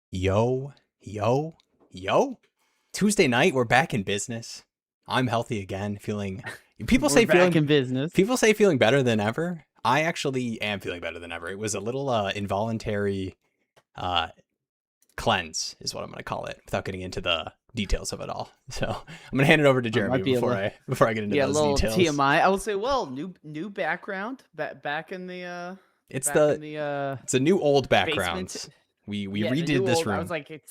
Yo, yo, yo. Tuesday night, we're back in business. I'm healthy again, feeling people We're say back feeling in business. people say feeling better than ever. I actually am feeling better than ever. It was a little involuntary cleanse is what I'm going to call it without getting into the details of it all. So, I'm going to hand it over to Jeremy Might be before I get into a those little details. TMI. I will say, well, new background back in the It's it's a new old background. basement. We the redid new this old, room. I was like,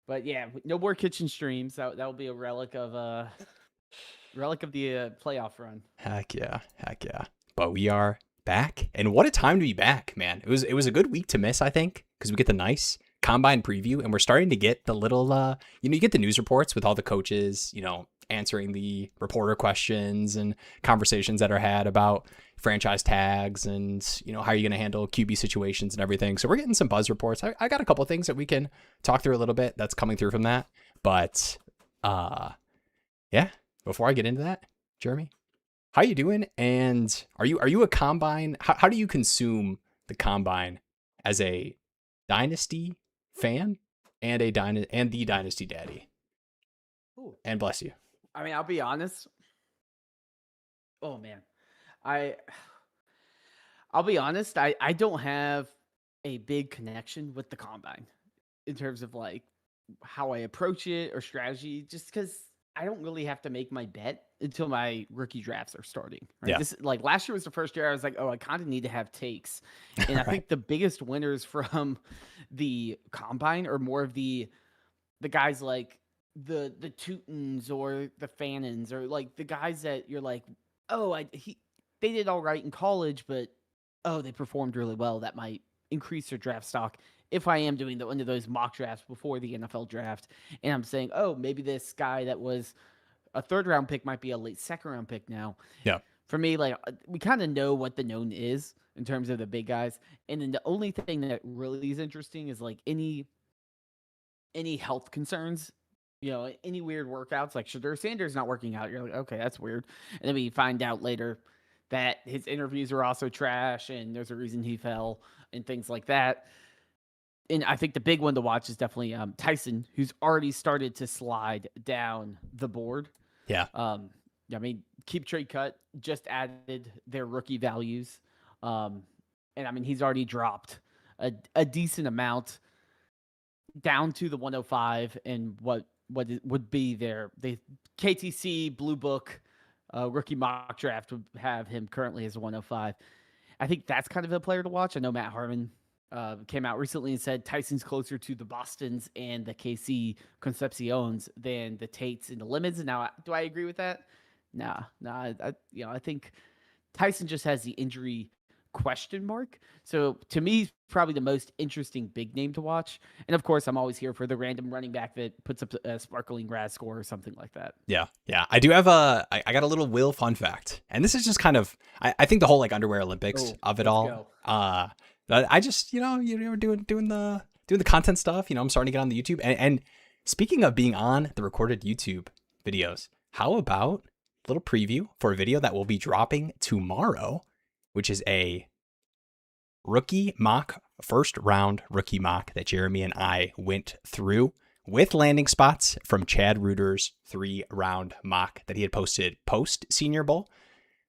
but yeah, no more kitchen streams. That will be a relic of the playoff run. Heck yeah. But we are back, and what a time to be back, man. It was a good week to miss, I think, because we get the nice combine preview, and we're starting to get the little you get the news reports with all the coaches, answering the reporter questions and conversations that are had about franchise tags and how you're going to handle QB situations and everything. So we're getting some buzz reports. I got a couple things that we can talk through a little bit that's coming through from that, but yeah, before I get into that, Jeremy, how you doing? And are you a combine? How do you consume the combine as a dynasty fan and the Dynasty Daddy? Ooh. And bless you. I mean, I'll be honest. Oh man, I'll be honest. I don't have a big connection with the combine in terms of like how I approach it or strategy, just because I don't really have to make my bet until my rookie drafts are starting. Right? Yeah. This like last year was the first year I was like, oh, I kind of need to have takes, and I think the biggest winners from the combine are more of the guys like the Tutens or the Fannons or like the guys that you're like, oh, they did all right in college, but oh, they performed really well. That might increase their draft stock if I am doing one of those mock drafts before the NFL draft. And I'm saying, oh, maybe this guy that was a third round pick might be a late second round pick now. Yeah. For me, like we kind of know what the known is in terms of the big guys. And then the only thing that really is interesting is like any health concerns, any weird workouts, like Shadur Sanders not working out. You're like, okay, that's weird. And then we find out later that his interviews are also trash and there's a reason he fell and things like that. And I think the big one to watch is definitely Tyson, who's already started to slide down the board. Yeah. I mean, KeepTradeCut just added their rookie values. And I mean, he's already dropped a decent amount down to the 105 and what it would be the KTC Blue Book rookie mock draft would have him currently as a 105. I think that's kind of a player to watch. I know Matt Harmon came out recently and said Tyson's closer to the Bostons and the KC Concepciones than the Tates and the Lemons. Now, do I agree with that? Nah. I think Tyson just has the injury question mark. So to me, probably the most interesting big name to watch. And of course, I'm always here for the random running back that puts up a sparkling grad score or something like that. Yeah. I do have I got a little Will fun fact, and this is just kind of I think the whole like underwear Olympics of it all. I just you're doing the content stuff. I'm starting to get on the YouTube. And speaking of being on the recorded YouTube videos, how about a little preview for a video that will be dropping tomorrow, which is a rookie mock, first round rookie mock that Jeremy and I went through with landing spots from Chad Reuter's 3-round mock that he had posted post Senior Bowl.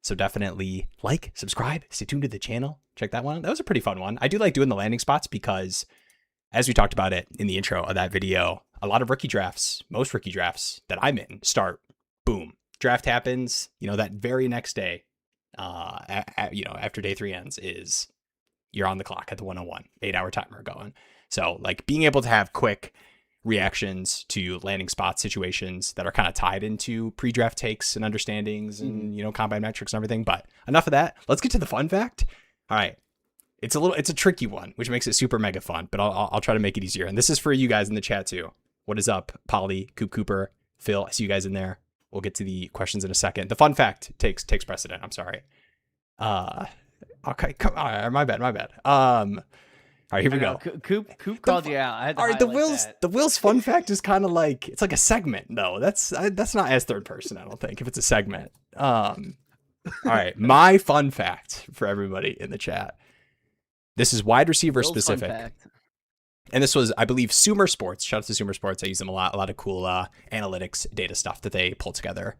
So definitely like, subscribe, stay tuned to the channel. Check that one out. That was a pretty fun one. I do like doing the landing spots because, as we talked about it in the intro of that video, a lot of rookie drafts, most rookie drafts that I'm in start, boom, draft happens, that very next day, after day 3 ends is you're on the clock at the 101, 8-hour timer going. So like being able to have quick reactions to landing spot situations that are kind of tied into pre-draft takes and understandings and, combine metrics and everything. But enough of that. Let's get to the fun fact. All right. It's a tricky one, which makes it super mega fun, but I'll try to make it easier. And this is for you guys in the chat too. What is up, Polly, Cooper, Phil? I see you guys in there. We'll get to the questions in a second. The fun fact takes precedent. I'm sorry. Okay, come on. My bad. All right, here we go. Coop called you out. All right, the Will's fun fact is kind of like, it's like a segment though. That's not as third person, I don't think, if it's a segment. All right, my fun fact for everybody in the chat. This is wide receiver specific. And this was, I believe, Sumer Sports. Shout out to Sumer Sports. I use them a lot. A lot of cool analytics data stuff that they pull together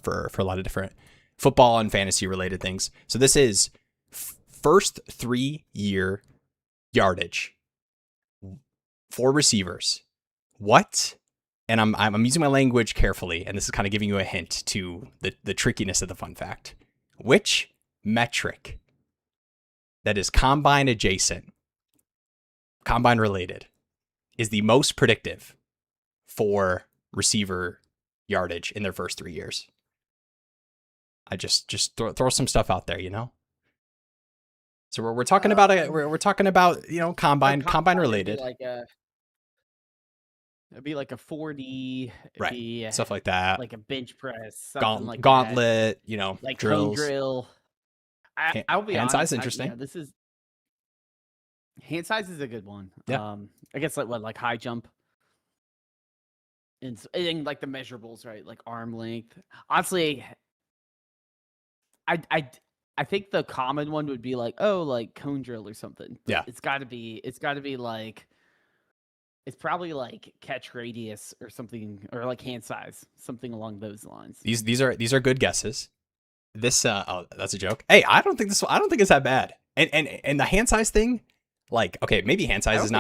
for a lot of different football and fantasy related things. So this is first 3-year yardage for receivers. What? And I'm using my language carefully, and this is kind of giving you a hint to the trickiness of the fun fact. Which metric that is combine adjacent, combine related, is the most predictive for receiver yardage in their first 3 years? I just throw some stuff out there, you know. So we're talking about we're talking about, you know, combine related. It'd be like a 40, right? Stuff like that, like a bench press, something like gauntlet, that. You know, like drills. Cone drill. I'll be hand honest, size interesting. This is hand size is a good one. Yeah. I guess like high jump. And like the measurables, right? Like arm length. Honestly, I think the common one would be like, like cone drill or something. But yeah. It's gotta be like, it's probably like catch radius or something, or like hand size, something along those lines. These are good guesses. This that's a joke. Hey, I don't think it's that bad. And the hand size thing, like, okay, maybe hand size is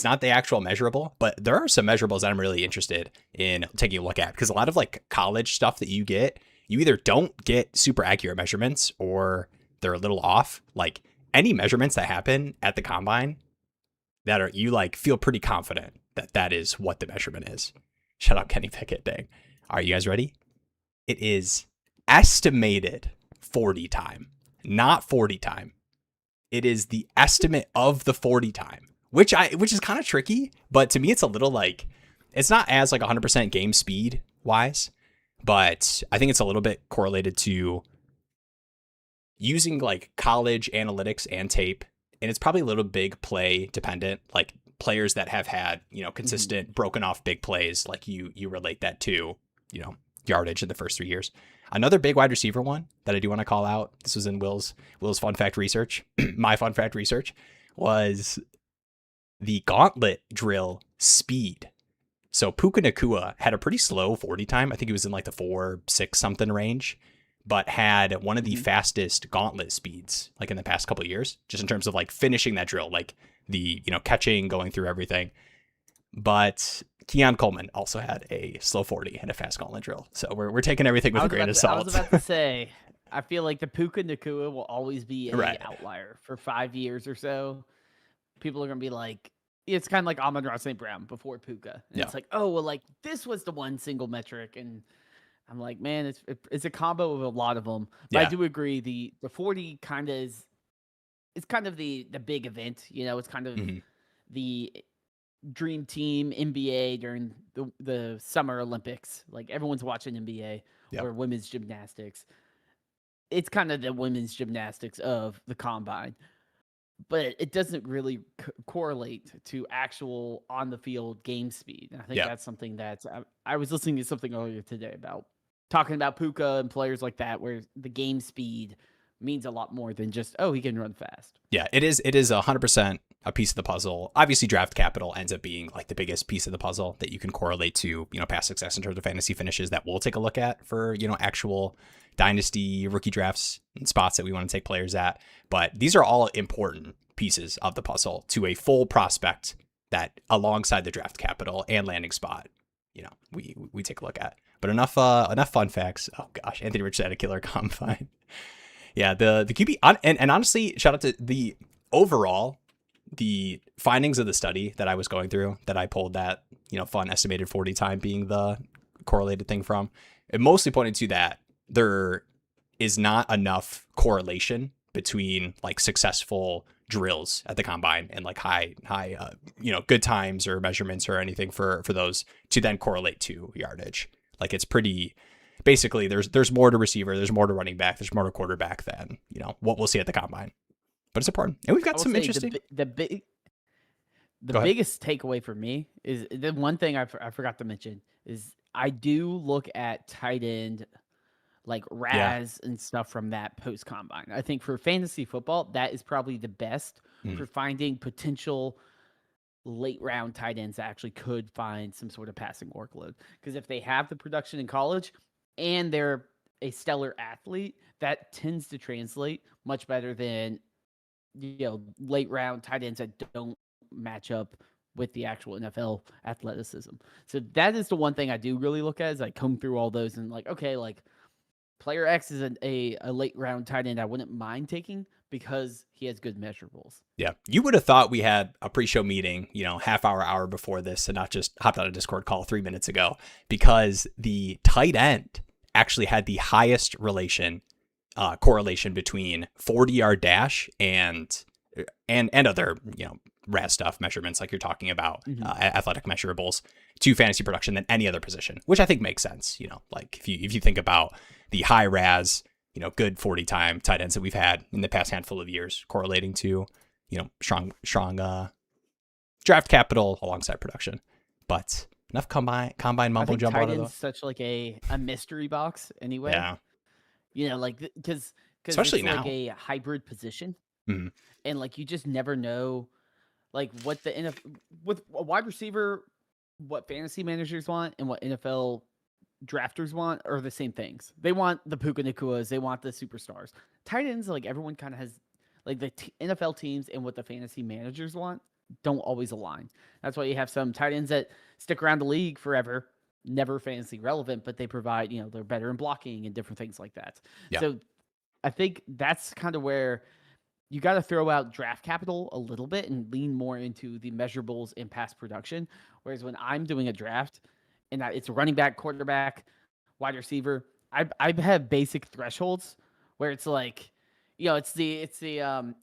not the actual measurable, but there are some measurables that I'm really interested in taking a look at, because a lot of like college stuff that you get, you either don't get super accurate measurements or they're a little off. Like any measurements that happen at the combine that are, you like feel pretty confident that is what the measurement is. Shout out Kenny Pickett, dang. All right, you guys ready? It is estimated 40 time, not 40 time. It is the estimate of the 40 time, which is kind of tricky, but to me it's a little like, it's not as like 100% game speed wise, but I think it's a little bit correlated to using like college analytics and tape, and it's probably a little big play dependent, like players that have had, you know, consistent broken off big plays, like you relate that to, you know, yardage in the first 3 years. Another big wide receiver one that I do want to call out, this was in Will's fun fact research. My fun fact research was the gauntlet drill speed. So Puka Nacua had a pretty slow 40 time. I think he was in like the 4.6 something range, but had one of the fastest gauntlet speeds like in the past couple of years, just in terms of like finishing that drill, like the, you know, catching, going through everything. But Keon Coleman also had a slow 40 and a fast gauntlet drill. So we're taking everything with a grain of salt. I was about to say, I feel like the Puka Nacua will always be an outlier for 5 years or so. People are going to be like, it's kind of like Amon-Ra St. Brown before Puka. And it's like, like this was the one single metric. And I'm like, man, it's a combo of a lot of them. But I do agree. The 40 kind of is, it's kind of the big event, you know, it's kind of the dream team NBA during the Summer Olympics. Like everyone's watching NBA or women's gymnastics. It's kind of the women's gymnastics of the combine, but it doesn't really correlate to actual on the field game speed. And I think that's something that I was listening to something earlier today about talking about Puka and players like that, where the game speed means a lot more than just, he can run fast. Yeah, it is 100% a piece of the puzzle. Obviously, draft capital ends up being like the biggest piece of the puzzle that you can correlate to, you know, past success in terms of fantasy finishes that we'll take a look at for, you know, actual dynasty rookie drafts and spots that we want to take players at. But these are all important pieces of the puzzle to a full prospect that alongside the draft capital and landing spot, you know, we take a look at. But enough fun facts. Oh gosh, Anthony Rich had a killer combine. Yeah, the QB, and honestly, shout out to the overall, the findings of the study that I was going through, that I pulled that, you know, fun estimated 40 time being the correlated thing from. It mostly pointed to that there is not enough correlation between like successful drills at the combine and like high you know, good times or measurements or anything for those to then correlate to yardage. Like it's pretty. Basically, there's more to receiver, there's more to running back, there's more to quarterback than, you know, what we'll see at the combine. But it's important, and we've got some interesting. The biggest takeaway for me is the one thing I forgot to mention is I do look at tight end, like Raz and stuff from that post combine. I think for fantasy football, that is probably the best for finding potential late round tight ends that actually could find some sort of passing workload. Because if they have the production in college and they're a stellar athlete, that tends to translate much better than late round tight ends that don't match up with the actual NFL athleticism. So that is the one thing I do really look at, is I comb through all those and like, okay, like player X is a late round tight end I wouldn't mind taking because he has good measurables. Yeah. You would have thought we had a pre-show meeting, half hour before this, and not just hopped on a Discord call 3 minutes ago, because the tight end actually had the highest correlation between 40-yard dash and other, RAS stuff, measurements like you're talking about, athletic measurables, to fantasy production than any other position, which I think makes sense. Like if you think about the high RAS, good 40 time tight ends that we've had in the past handful of years, correlating to, strong draft capital alongside production. But enough combine mumbo jumbo. Tight end's such like a mystery box anyway. Yeah. Like because especially it's now, like a hybrid position, and like you just never know, like what the with a wide receiver, what fantasy managers want and what NFL drafters want are the same things. They want the Puka Nakuas, they want the superstars. Tight ends, like everyone kind of has, like the NFL teams and what the fantasy managers want don't always align. That's why you have some tight ends that stick around the league forever, never fantasy relevant, but they provide, they're better in blocking and different things like that. Yeah. So I think that's kind of where you got to throw out draft capital a little bit and lean more into the measurables and past production. Whereas when I'm doing a draft and it's running back, quarterback, wide receiver, I have basic thresholds where it's like, it's the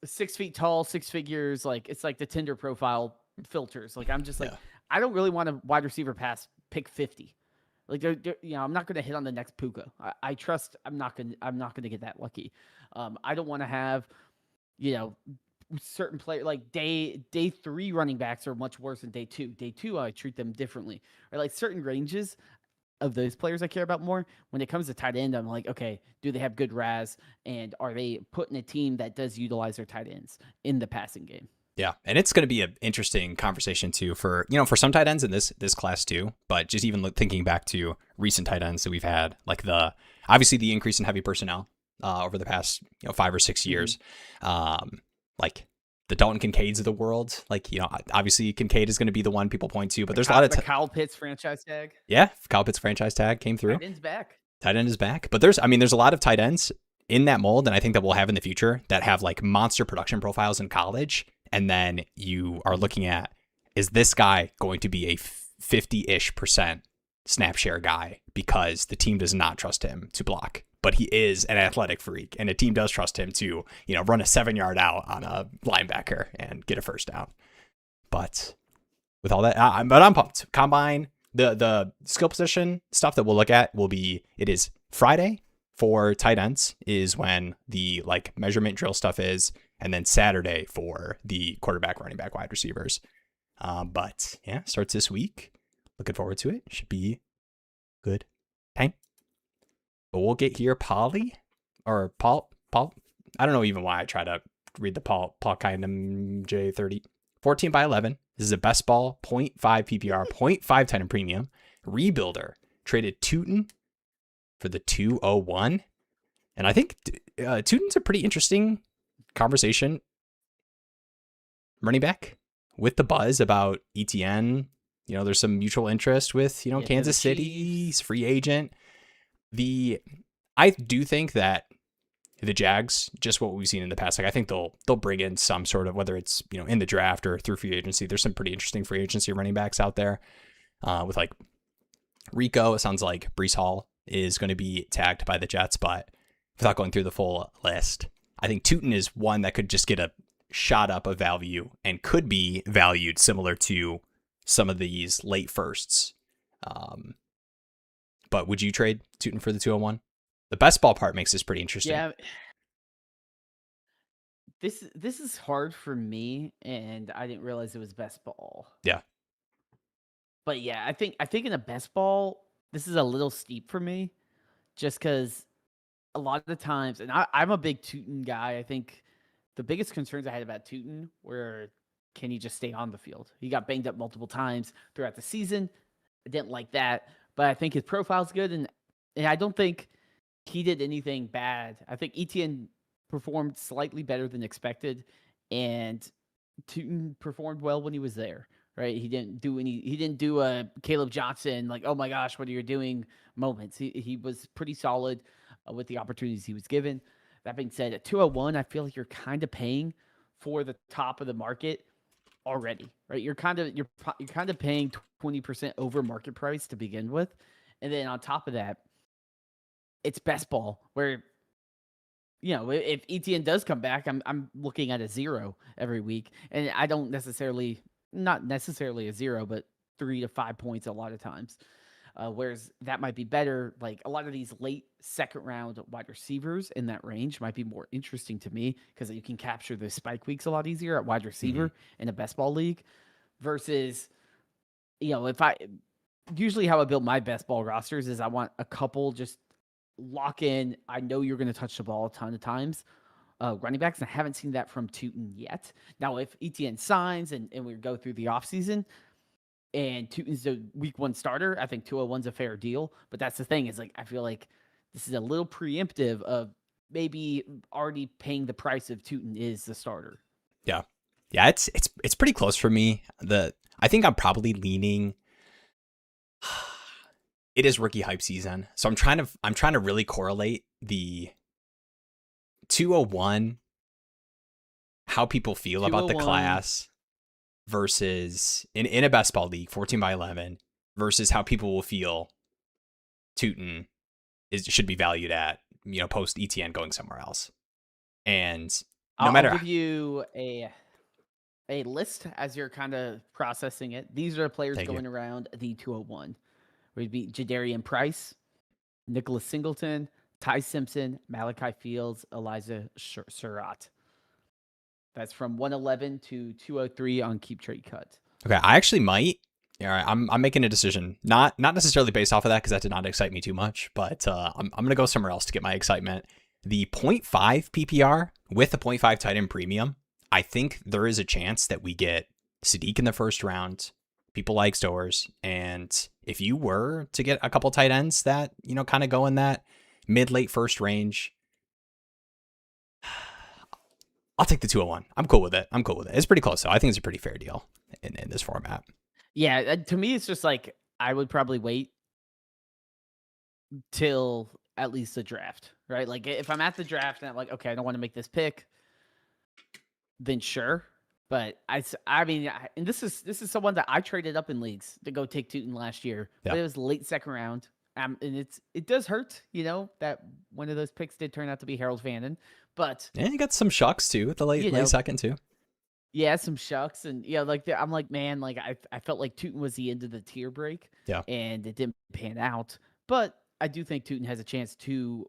6 feet tall, 6 figures. Like it's like the Tinder profile filters. Like I'm just like, I don't really want a wide receiver pass pick 50. Like I'm not going to hit on the next Puka. I trust I'm not going to get that lucky. I don't want to have, certain player like day 3 running backs are much worse than day 2. Day 2, I treat them differently. Or like certain ranges of those players I care about more. When it comes to tight end, I'm like, okay, do they have good RAS, and are they put in a team that does utilize their tight ends in the passing game? Yeah, and it's going to be an interesting conversation too for some tight ends in this class too. But just even thinking back to recent tight ends that we've had, like obviously the increase in heavy personnel over the past 5 or 6 years, like the Dalton Kincaids of the world. Like obviously Kincaid is going to be the one people point to, but there's a lot of Kyle Pitts franchise tag. Yeah, Kyle Pitts franchise tag came through. Tight end's back. Tight end is back, but there's a lot of tight ends in that mold, and I think that we'll have in the future that have like monster production profiles in college. And then you are looking at, is this guy going to be a 50-ish% snap share guy because the team does not trust him to block, but he is an athletic freak and a team does trust him to, run a 7-yard out on a linebacker and get a first down. But with all that, I'm pumped. Combine, the skill position stuff that we'll look at it is Friday for tight ends is when the like measurement drill stuff is, and then Saturday for the quarterback, running back, wide receivers. But yeah, starts this week. Looking forward to it. Should be good time. But we'll get here, Paul. I don't know even why I try to read the Paul Kinem J30. 14 by 11. This is a best ball, 0.5 PPR, 0.5 Titan premium. Rebuilder traded Tuten for the 201. And I think Tuten's a pretty interesting conversation running back with the buzz about ETN. There's some mutual interest with, Kansas City's free agent. I do think that the Jags, just what we've seen in the past, like I think they'll bring in some sort of, whether it's, in the draft or through free agency, there's some pretty interesting free agency running backs out there with like Rico. It sounds like Breece Hall is going to be tagged by the Jets, but without going through the full list, I think Tuten is one that could just get a shot up of value and could be valued similar to some of these late firsts. But would you trade Tuten for the 201? The best ball part makes this pretty interesting. Yeah. This is hard for me, and I didn't realize it was best ball. Yeah. But yeah, I think in a best ball, this is a little steep for me, just because a lot of the times, and I'm a big Tuten guy. I think the biggest concerns I had about Tuten were can he just stay on the field? He got banged up multiple times throughout the season. I didn't like that, but I think his profile's good, and I don't think he did anything bad. I think Etienne performed slightly better than expected, and Tuten performed well when he was there. Right? He didn't do a Kaleb Johnson like, oh my gosh, what are you doing moments. He was pretty solid with the opportunities he was given. That being said, at 201, I feel like you're kind of paying for the top of the market already, right? You're kind of paying 20% over market price to begin with, and then on top of that, it's best ball where, you know, if Etienne does come back, I'm looking at a 0 every week, and I don't not necessarily a 0, but 3 to 5 points a lot of times. Whereas that might be better. Like a lot of these late second round wide receivers in that range might be more interesting to me because you can capture the spike weeks a lot easier at wide receiver in a best ball league versus, you know, usually how I build my best ball rosters is I want a couple just lock in. I know you're going to touch the ball a ton of times. Running backs, and I haven't seen that from Tuten yet. Now, if Etienne signs and we go through the offseason, and Tuten's a week 1 starter, I think 201's a fair deal. But that's the thing is like, I feel like this is a little preemptive of maybe already paying the price of Tuten is the starter. Yeah. Yeah. It's pretty close for me. I think I'm probably leaning. It is rookie hype season. So I'm trying to really correlate the 201, how people feel about the class versus in a best ball league, 14 by 11, versus how people will feel Tuten should be valued at, you know, post ETN going somewhere else. And I'll give you a list as you're kind of processing it. These are the players going around the 201. We'd be Jadarian Price, Nicholas Singleton, Ty Simpson, Malachi Fields, Elijah Surratt. That's from 111 to 203 on KeepTradeCut. Okay, I actually might. All right, I'm making a decision, not necessarily based off of that because that did not excite me too much, but I'm gonna go somewhere else to get my excitement. The 0.5 PPR with the 0.5 tight end premium, I think there is a chance that we get Sadiq in the first round. People like Stowers, and if you were to get a couple tight ends that, you know, kind of go in that mid-late first range, I'll take the 201. I'm cool with it. It's pretty close, though. I think it's a pretty fair deal in this format. Yeah, to me, it's just like I would probably wait till at least the draft, right? Like if I'm at the draft and I'm like, okay, I don't want to make this pick, then sure. But I mean, and this is someone that I traded up in leagues to go take Tuten last year, but it was late second round. And it does hurt, you know, that one of those picks did turn out to be Harold Fannin. But yeah, you got some shucks too at the late second too. Yeah, some shucks, and yeah, like I'm like, man, like I felt like Tuten was the end of the tier break, and it didn't pan out. But I do think Tuten has a chance to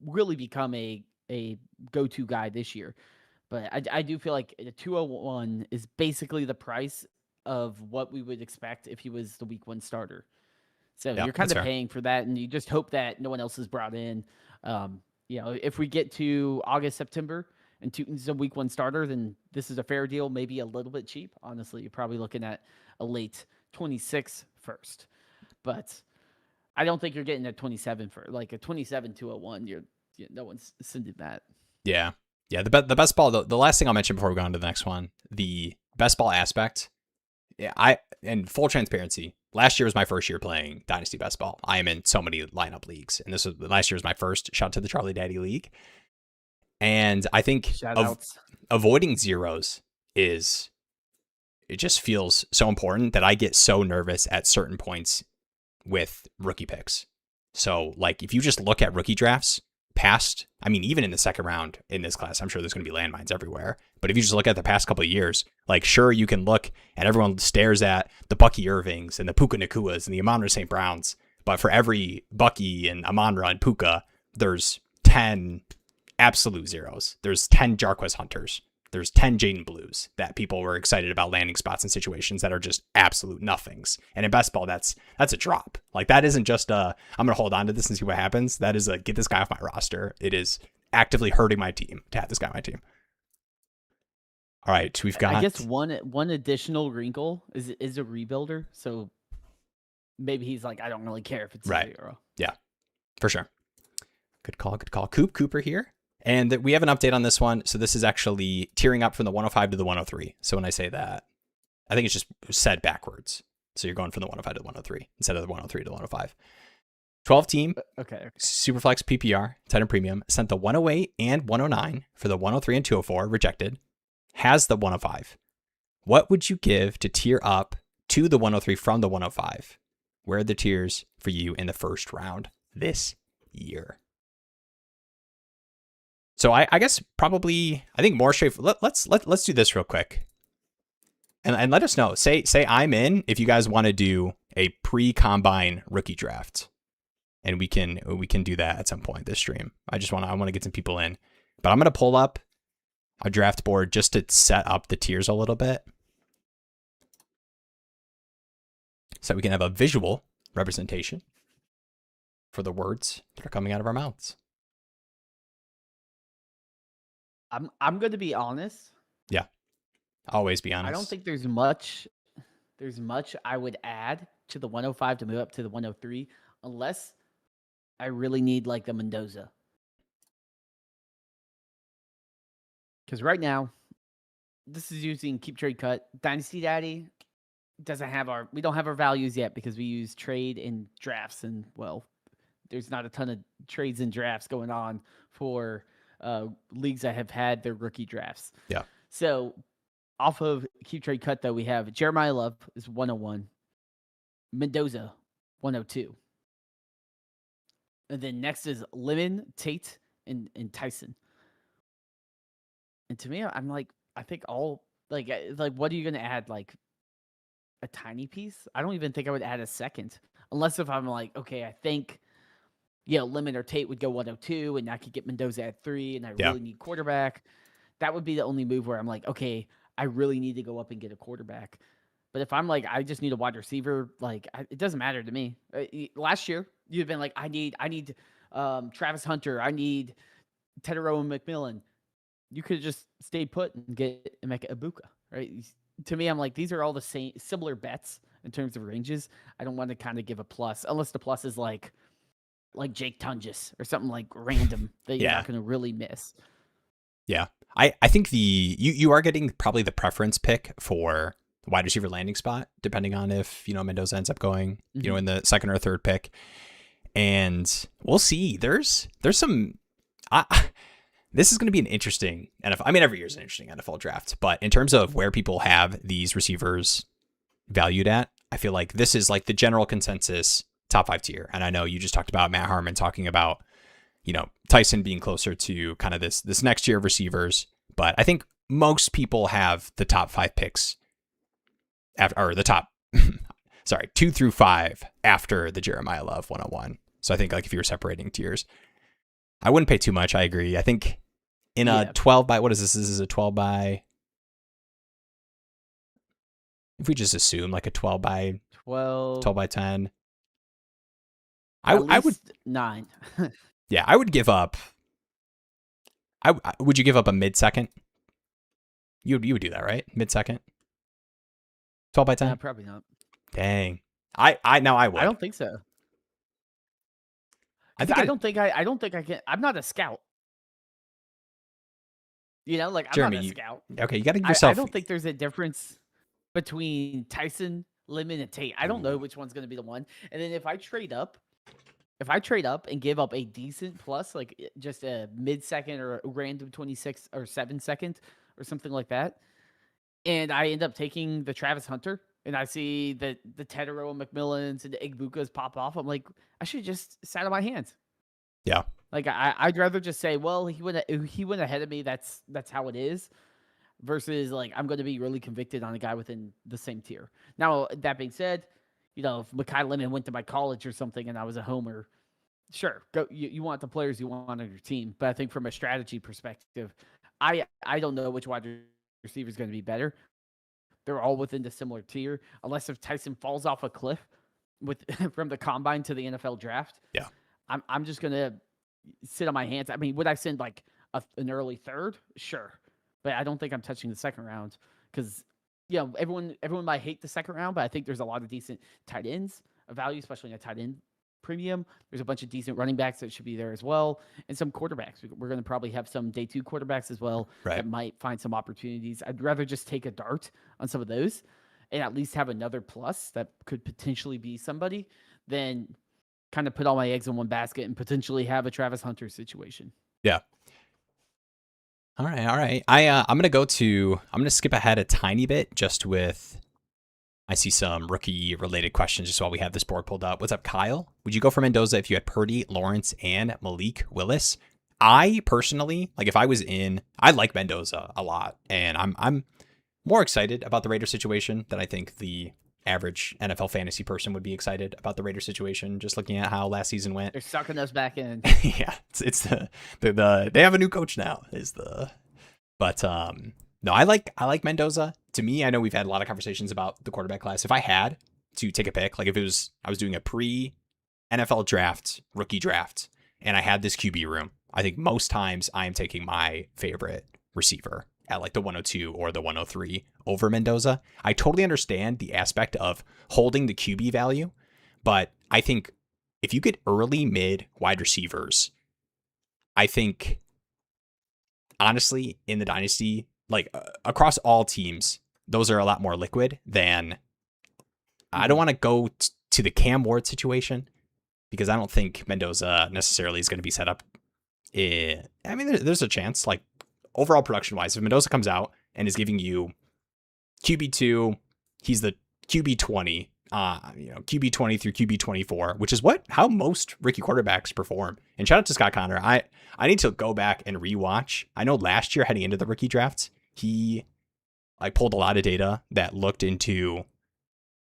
really become a go-to guy this year. But I do feel like the 201 is basically the price of what we would expect if he was the week 1 starter. So you're kind of paying for that, and you just hope that no one else is brought in. You know, if we get to August, September, and Tuten's a week 1 starter, then this is a fair deal, maybe a little bit cheap. Honestly, you're probably looking at a late 26 first. But I don't think you're getting a 27 for like a 27 201. No one's sending that. Yeah. Yeah, the best ball, the last thing I'll mention before we go on to the next one, the best ball aspect. Yeah, and full transparency, last year was my first year playing Dynasty Best Ball. I am in so many lineup leagues, and last year was my first. Shout out to the Charlie Daddy League. And I think avoiding zeros it just feels so important that I get so nervous at certain points with rookie picks. So like if you just look at rookie drafts past, I mean, even in the second round in this class, I'm sure there's going to be landmines everywhere. But if you just look at the past couple of years, like sure, you can look and everyone stares at the Bucky Irvings and the Puka Nakuas and the Amon-Ra St. Browns. But for every Bucky and Amon-Ra and Puka, there's 10 absolute zeros. There's 10 Jarquez Hunters. There's 10 Jayden Blues that people were excited about landing spots in situations that are just absolute nothings. And in best ball, that's a drop. Like that isn't just I'm going to hold on to this and see what happens. That is get this guy off my roster. It is actively hurting my team to have this guy on my team. All right, we've got. I guess one additional wrinkle is a rebuilder, so maybe he's like, I don't really care if it's a 0. Yeah, for sure. Good call. Cooper here. And we have an update on this one. So this is actually tiering up from the 105 to the 103. So when I say that, I think it's just said backwards. So you're going from the 105 to the 103 instead of the 103 to the 105. 12 team. Okay. Superflex PPR, Titan Premium, sent the 108 and 109 for the 103 and 204, rejected. Has the 105. What would you give to tier up to the 103 from the 105? Where are the tiers for you in the first round this year? So I guess probably, I think more straightforward. Let's do this real quick. And let us know. Say I'm in if you guys want to do a pre-combine rookie draft. And we can do that at some point this stream. I want to get some people in. But I'm going to pull up a draft board just to set up the tiers a little bit. So we can have a visual representation for the words that are coming out of our mouths. I'm going to be honest. Yeah. Always be honest. I don't think there's much I would add to the 105 to move up to the 103 unless I really need like the Mendoza. Because right now, this is using KeepTradeCut. Dynasty Daddy we don't have our values yet because we use trade and drafts, and well, there's not a ton of trades and drafts going on for leagues that have had their rookie drafts. Yeah. So off of KeepTradeCut, though, we have Jeremiah Love is 101, Mendoza 102, and then next is Lemon, Tate, and Tyson. And to me, I'm like, I think all like what are you gonna add? Like a tiny piece? I don't even think I would add a second, unless if I'm like, okay, I think Lemon or Tate would go 102, and I could get Mendoza at 3, and I really need quarterback. That would be the only move where I'm like, okay, I really need to go up and get a quarterback. But if I'm like, I just need a wide receiver, like it doesn't matter to me. Last year, you've been like, I need Travis Hunter, I need Tedero and McMillan. You could have just stayed put and get Emeka Ibuka, right? To me, I'm like, these are all the same, similar bets in terms of ranges. I don't want to kind of give a plus, unless the plus is like Jake Tunges or something like random that you're not going to really miss. Yeah. I think you are getting probably the preference pick for the wide receiver landing spot, depending on if, Mendoza ends up going, in the second or third pick. And we'll see. There's some, this is going to be an interesting NFL. I mean, every year is an interesting NFL draft, but in terms of where people have these receivers valued at, I feel like this is like the general consensus top 5 tier. And I know you just talked about Matt Harmon talking about, Tyson being closer to kind of this next year of receivers. But I think most people have the top 5 picks or the top, 2 through 5 after the Jeremiah Love 101. So I think like if you were separating tiers, I wouldn't pay too much. I agree. I think in a 12 by, what is this? This is a 12 by, if we just assume like a 12 by 10. I would 9. Yeah, I would give up. Would you give up a mid-second? You would do that, right? Mid-second? 12 by 10? Probably not. Dang. I would. I don't think so. I don't think I can. I'm not a scout. I'm Jeremy, not a scout. Okay, you got to give yourself. I don't think there's a difference between Tyson, Lemon, and Tate. I don't know which one's going to be the one. And then if I trade up and give up a decent plus, like just a mid-second or a random 26 or 7-second or something like that, and I end up taking the Travis Hunter, and I see the Tedero and McMillans and the Igbukas pop off, I'm like, I should just sat on my hands. Yeah. Like I'd rather just say, well, he went ahead of me. That's how it is. Versus like I'm going to be really convicted on a guy within the same tier. Now that being said, if Mekhi Lemon went to my college or something and I was a homer, sure, go. You want the players you want on your team, but I think from a strategy perspective, I don't know which wide receiver is going to be better. They're all within the similar tier, unless if Tyson falls off a cliff from the combine to the NFL draft. Yeah, I'm just gonna sit on my hands. I mean, would I send like an early third? Sure, but I don't think I'm touching the second round because everyone might hate the second round, but I think there's a lot of decent tight ends of value, especially in a tight end premium. There's a bunch of decent running backs that should be there as well, and some quarterbacks. We're going to probably have some day 2 quarterbacks as well that might find some opportunities. I'd rather just take a dart on some of those and at least have another plus that could potentially be somebody than kind of put all my eggs in one basket and potentially have a Travis Hunter situation. Yeah. All right. I'm gonna skip ahead a tiny bit just with. I see some rookie related questions just while we have this board pulled up. What's up, Kyle? Would you go for Mendoza if you had Purdy, Lawrence, and Malik Willis? I personally, like if I was in, I like Mendoza a lot, and I'm more excited about the Raiders situation than I think the average NFL fantasy person would be excited about the Raiders situation. Just looking at how last season went, they're sucking us back in. Yeah, it's the they have a new coach now. No, I like Mendoza. To me, I know we've had a lot of conversations about the quarterback class. If I had to take a pick, like if I was doing a pre NFL draft, rookie draft, and I had this QB room, I think most times I am taking my favorite receiver at like the 102 or the 103 over Mendoza. I totally understand the aspect of holding the QB value, but I think if you get early mid wide receivers, I think honestly in the dynasty, like across all teams, those are a lot more liquid than I don't want to go to the Cam Ward situation because I don't think Mendoza necessarily is going to be set up. I mean, there's a chance, like overall production wise, if Mendoza comes out and is giving you QB2, he's the QB20, QB20 through QB24, which is how most rookie quarterbacks perform. And shout out to Scott Connor. I need to go back and rewatch. I know last year heading into the rookie drafts, I pulled a lot of data that looked into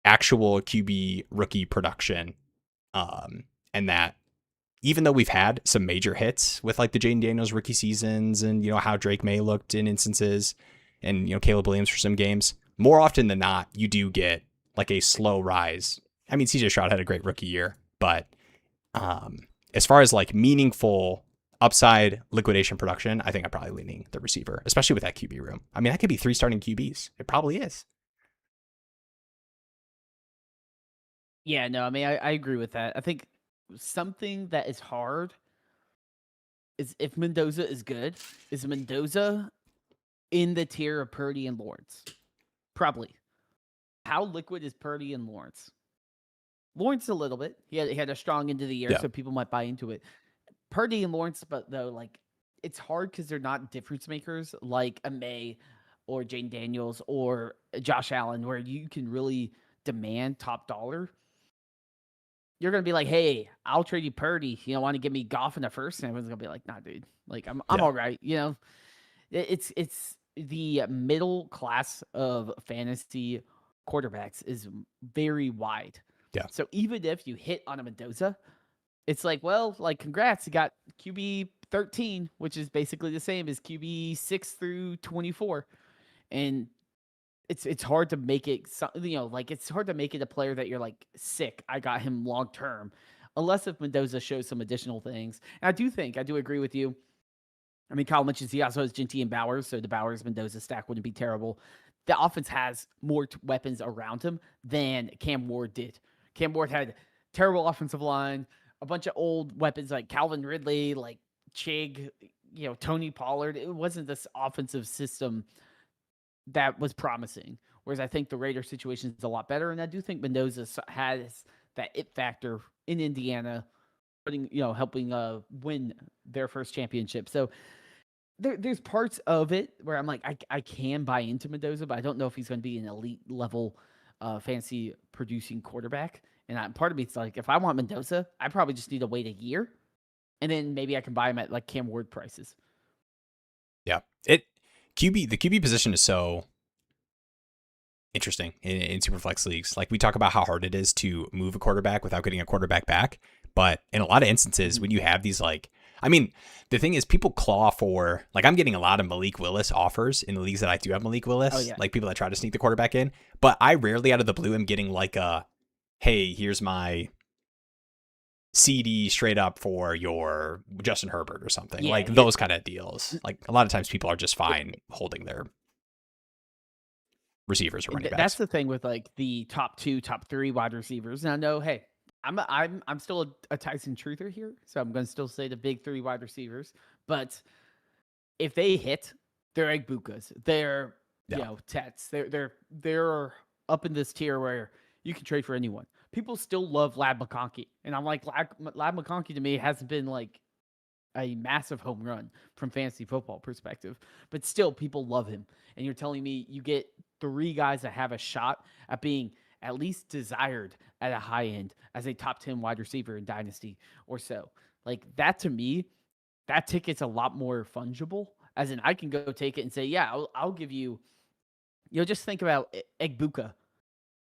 actual QB rookie production. And that even though we've had some major hits with like the Jayden Daniels rookie seasons and, how Drake May looked in instances and, Caleb Williams for some games, more often than not, you do get like a slow rise. I mean, CJ Stroud had a great rookie year, but as far as like meaningful upside liquidation production, I think I'm probably leaning the receiver, especially with that QB room. I mean, that could be 3 starting QBs. It probably is. Yeah, no, I mean, I agree with that. I think something that is hard is if Mendoza is good, is Mendoza in the tier of Purdy and Lawrence? Probably. How liquid is Purdy and Lawrence? Lawrence a little bit. He had a strong end of the year, so people might buy into it. Purdy and Lawrence, but though, like, it's hard because they're not difference makers like a May or Jayden Daniels or Josh Allen, where you can really demand top dollar. You're going to be like, hey, I'll trade you Purdy. Want to give me Goff in the first? And everyone's going to be like, nah, dude. Like, I'm all right. It's the middle class of fantasy quarterbacks is very wide. Yeah. So even if you hit on a Mendoza, it's like, well, like, congrats. You got QB 13, which is basically the same as QB 6 through 24. And it's hard to make it, it's hard to make it a player that you're like, sick, I got him long term, unless if Mendoza shows some additional things. And I do agree with you. I mean, Kyle mentions he also has Genty and Bowers, so the Bowers-Mendoza stack wouldn't be terrible. The offense has more weapons around him than Cam Ward did. Cam Ward had terrible offensive line, a bunch of old weapons like Calvin Ridley, like Chig, Tony Pollard. It wasn't this offensive system that was promising. Whereas I think the Raiders situation is a lot better. And I do think Mendoza has that it factor in Indiana, helping win their first championship. So there's parts of it where I'm like, I can buy into Mendoza, but I don't know if he's going to be an elite level fantasy producing quarterback. And part of me, it's like, if I want Mendoza, I probably just need to wait a year. And then maybe I can buy him at like Cam Ward prices. Yeah. The QB position is so interesting in super flex leagues. Like we talk about how hard it is to move a quarterback without getting a quarterback back. But in a lot of instances, when you have these the thing is people claw for, like I'm getting a lot of Malik Willis offers in the leagues that I do have Malik Willis, like people that try to sneak the quarterback in. But I rarely out of the blue am getting like hey, here's my CD straight up for your Justin Herbert or something. Yeah, like those kind of deals. Like a lot of times people are just fine holding their receivers or running backs. That's the thing with like the top 2, top 3 wide receivers. Now, no, hey, I'm still a Tyson truther here, so I'm going to still say the big 3 wide receivers. But if they hit, they're egg bukas. They're Tets. They're up in this tier where you can trade for anyone. People still love Lab McConkey, and I'm like, Lab McConkey to me hasn't been like a massive home run from fantasy football perspective, but still people love him. And you're telling me you get 3 guys that have a shot at being at least desired at a high end as a top 10 wide receiver in Dynasty or so. Like that to me, that ticket's a lot more fungible, as in I can go take it and say, yeah, I'll give you, just think about Egbuka,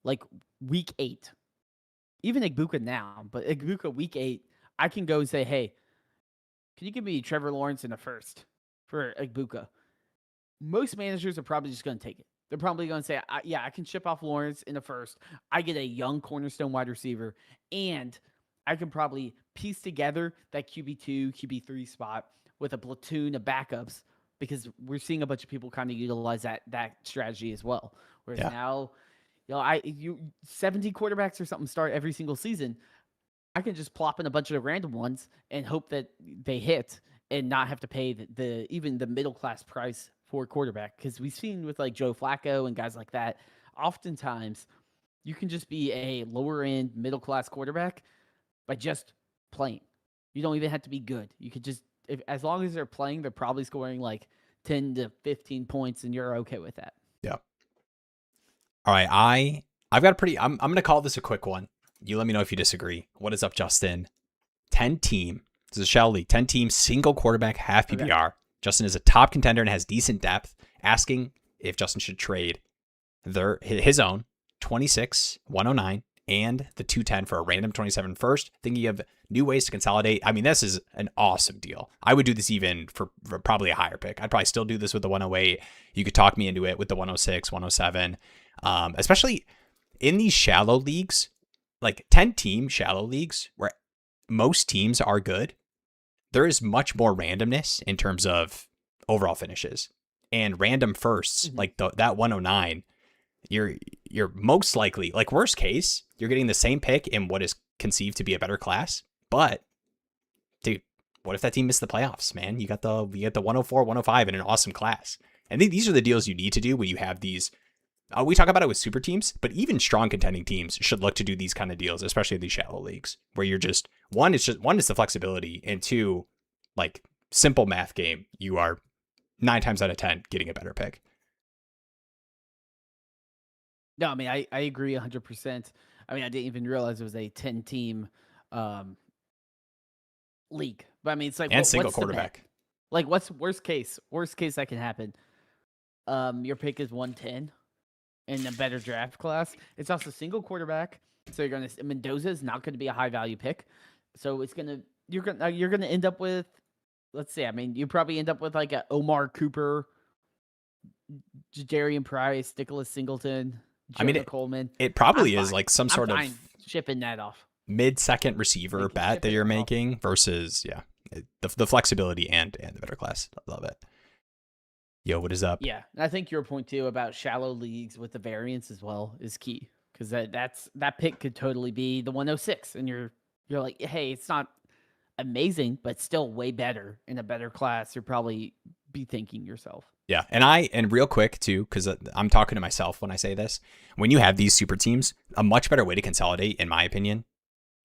like week 8, even Egbuka now, but Egbuka week 8, I can go and say, hey, can you give me Trevor Lawrence in the first for Egbuka? Most managers are probably just going to take it. They're probably going to say, I can ship off Lawrence in the first. I get a young cornerstone wide receiver, and I can probably piece together that QB2, QB3 spot with a platoon of backups, because we're seeing a bunch of people kind of utilize that strategy as well. Whereas now, 70 quarterbacks or something start every single season. I can just plop in a bunch of random ones and hope that they hit and not have to pay even the middle class price for quarterback. Because we've seen with like Joe Flacco and guys like that, oftentimes you can just be a lower end middle class quarterback by just playing. You don't even have to be good. You could just, as long as they're playing, they're probably scoring like 10 to 15 points, and you're okay with that. Yeah. All right. I've got I'm going to call this a quick one. You let me know if you disagree. What is up, Justin? 10-team. This is a shallow league. 10-team, single quarterback, half PPR. Okay. Justin is a top contender and has decent depth. Asking if Justin should trade his own 26, 109, and the 210 for a random 27 first. Thinking of new ways to consolidate. I mean, this is an awesome deal. I would do this even for probably a higher pick. I'd probably still do this with the 108. You could talk me into it with the 106, 107. Especially in these shallow leagues, like 10-team shallow leagues where most teams are good, there is much more randomness in terms of overall finishes and random firsts. Mm-hmm. Like that 109, you're most likely, like worst case, you're getting the same pick in what is conceived to be a better class. But dude, what if that team missed the playoffs, man? You got the 104, 105 in an awesome class. And these are the deals you need to do when you have these. We talk about it with super teams, but even strong contending teams should look to do these kind of deals, especially these shallow leagues where you're just one is the flexibility, and 2, like simple math game, you are 9 times out of 10 getting a better pick. No, I mean, I agree 100%. I mean, I didn't even realize it was a 10-team league. But I mean, it's like, and single quarterback. Like, what's worst case? Worst case that can happen. Your pick is 110 in a better draft class. It's also single quarterback, so Mendoza is not going to be a high value pick. So you're gonna end up with, let's see, I mean, you probably end up with like a Omar Cooper, Jadarian Price, Nicholas Singleton, Coleman. It probably is like some sort of shipping that off mid-second receiver bet that you're making versus the flexibility and the better class. I love it. Yo, what is up? Yeah, and I think your point too about shallow leagues with the variance as well is key, because that pick could totally be the 106, and you're like, hey, it's not amazing, but still way better in a better class. You're probably be thinking yourself. Yeah, and real quick too, because I'm talking to myself when I say this. When you have these super teams, a much better way to consolidate, in my opinion,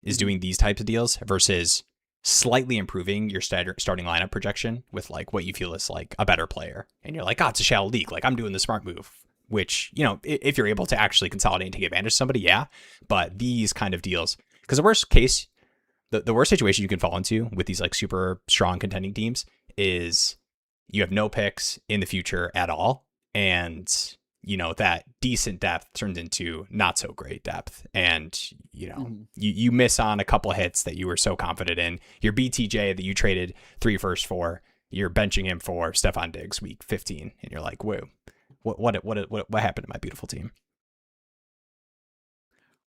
is doing these types of deals versus slightly improving your starting lineup projection with like what you feel is like a better player. And you're like, it's a shallow league. Like I'm doing the smart move, which, if you're able to actually consolidate and take advantage of somebody, yeah. But these kind of deals, because the worst case, the worst situation you can fall into with these like super strong contending teams is you have no picks in the future at all. And, that decent depth turns into not so great depth. And, you miss on a couple hits that you were so confident in. Your BTJ that you traded 3 firsts for, you're benching him for Stephon Diggs week 15. And you're like, whoa, what happened to my beautiful team?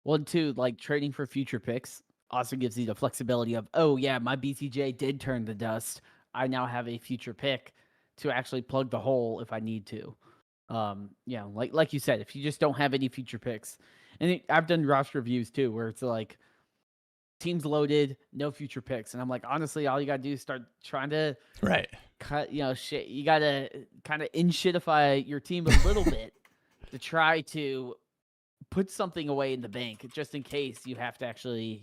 Well, too, like trading for future picks also gives you the flexibility of, oh yeah, my BTJ did turn to dust. I now have a future pick to actually plug the hole if I need to. Yeah, like you said, if you just don't have any future picks, and I've done roster reviews too, where it's like teams loaded, no future picks, and I'm like, honestly, all you gotta do is start trying to cut, shit. You gotta kind of in-shitify your team a little bit to try to put something away in the bank, just in case you have to actually,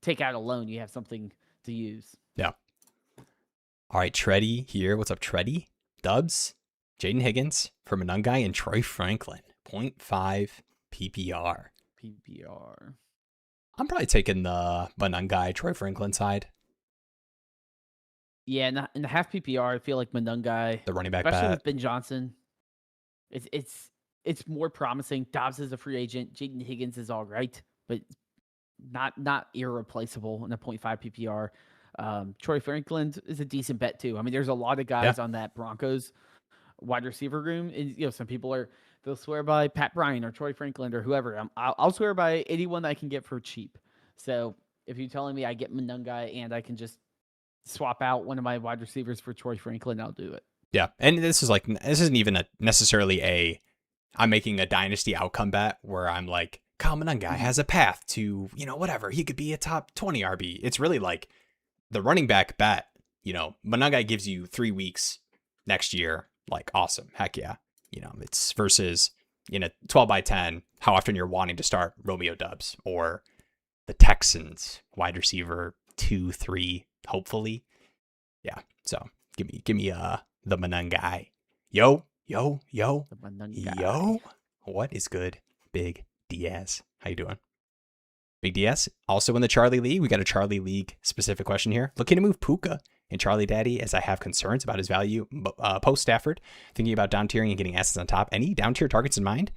take out a loan. You have something to use. Yeah. All right, Treddy here. What's up, Treddy? Doubs, Jayden Higgins for Monangai and Troy Franklin. 0.5 PPR. I'm probably taking the Monangai, Troy Franklin side. Yeah, in the half PPR, I feel like Monangai, the running back, especially with Ben Johnson, it's more promising. Doubs is a free agent. Jayden Higgins is all right, but not irreplaceable in a 0.5 PPR. Troy Franklin is a decent bet too. I mean, there's a lot of guys on that Broncos wide receiver room, and some people they'll swear by Pat Bryant or Troy Franklin or whoever. I'll swear by anyone that I can get for cheap. So if you're telling me I get Monangai and I can just swap out one of my wide receivers for Troy Franklin, I'll do it. Yeah, and this isn't even necessarily I'm making a dynasty outcome bet where I'm like, Kyle Monangai has a path to, whatever. He could be a top 20 RB. It's really like the running back bet. Monangai gives you 3 weeks next year. Like, awesome. Heck yeah. It's versus in a 12 by 10, how often you're wanting to start Romeo Doubs or the Texans wide receiver 2, 3, hopefully. Yeah. So give me the Monangai. Yo. What is good, Big Diaz? How you doing? Big Diaz. Also in the Charlie League, we got a Charlie League specific question here. Looking to move Puka in Charlie Daddy as I have concerns about his value post Stafford. Thinking about down tiering and getting assets on top. Any down tier targets in mind?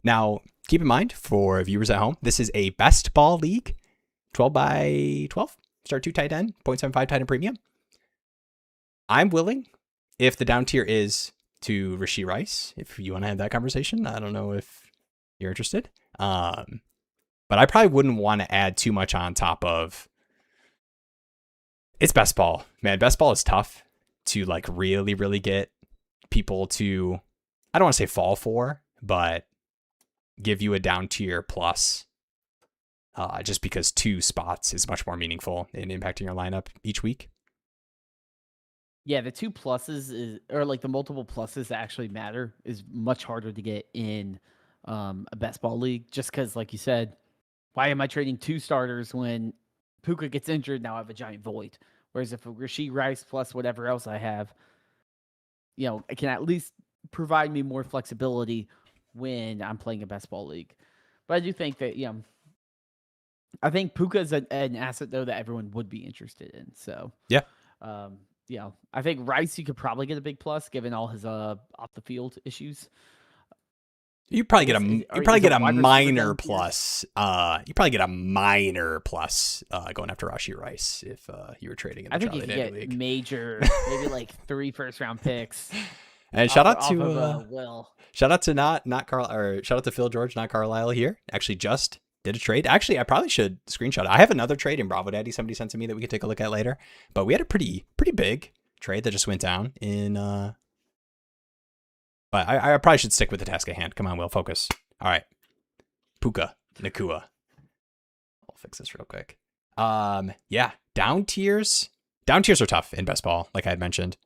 Now, keep in mind for viewers at home, this is a best ball league, 12 by 12. Start 2 tight end, 0.75 tight end premium. I'm willing, if the down tier is to Rashee Rice, if you want to have that conversation. I don't know if you're interested. But I probably wouldn't want to add too much on top of. It's best ball, man. Best ball is tough to really, really get people to, I don't want to say fall for, but give you a down tier plus. Just because 2 spots is much more meaningful in impacting your lineup each week. Yeah, the 2 pluses or the multiple pluses that actually matter is much harder to get in a best ball league. Just because, like you said, why am I trading 2 starters when Puka gets injured? Now I have a giant void. Whereas if a Rashee Rice plus whatever else I have, it can at least provide me more flexibility when I'm playing a best ball league. But I do think that, I think Puka is an asset though that everyone would be interested in. So yeah. I think Rice you could probably get a big plus given all his off the field issues. You probably get a minor plus. You probably get a minor plus going after Rashee Rice if you were trading in the Charlie Daddy League. I think you get major, maybe 3 first-round picks. And shout out to not Carl, or shout out to Phil George, not Carlisle here. Actually, just did a trade. Actually, I probably should screenshot it. I have another trade in Bravo Daddy. Somebody sent to me that we could take a look at later. But we had a pretty big trade that just went down in. But I probably should stick with the task at hand. Come on, Will, focus. All right. Puka, Nakua. I'll fix this real quick. Yeah, down tiers. Down tiers are tough in best ball, like I had mentioned.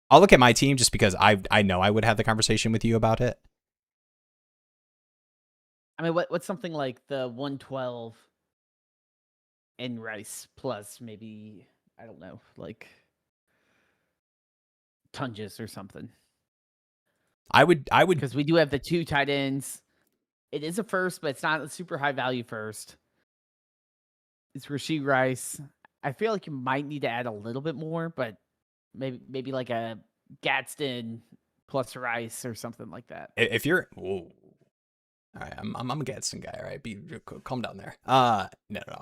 I'll look at my team just because I know I would have the conversation with you about it. I mean, what's something like the 112 in Rice plus maybe, I don't know, Tunges or something. I would because we do have the 2 tight ends. It is a first, but it's not a super high value first. It's Rashee Rice. I feel like you might need to add a little bit more, but maybe like a Gadsden plus Rice or something like that. If you're, all right, I'm a Gadsden guy. All right, calm down there. No.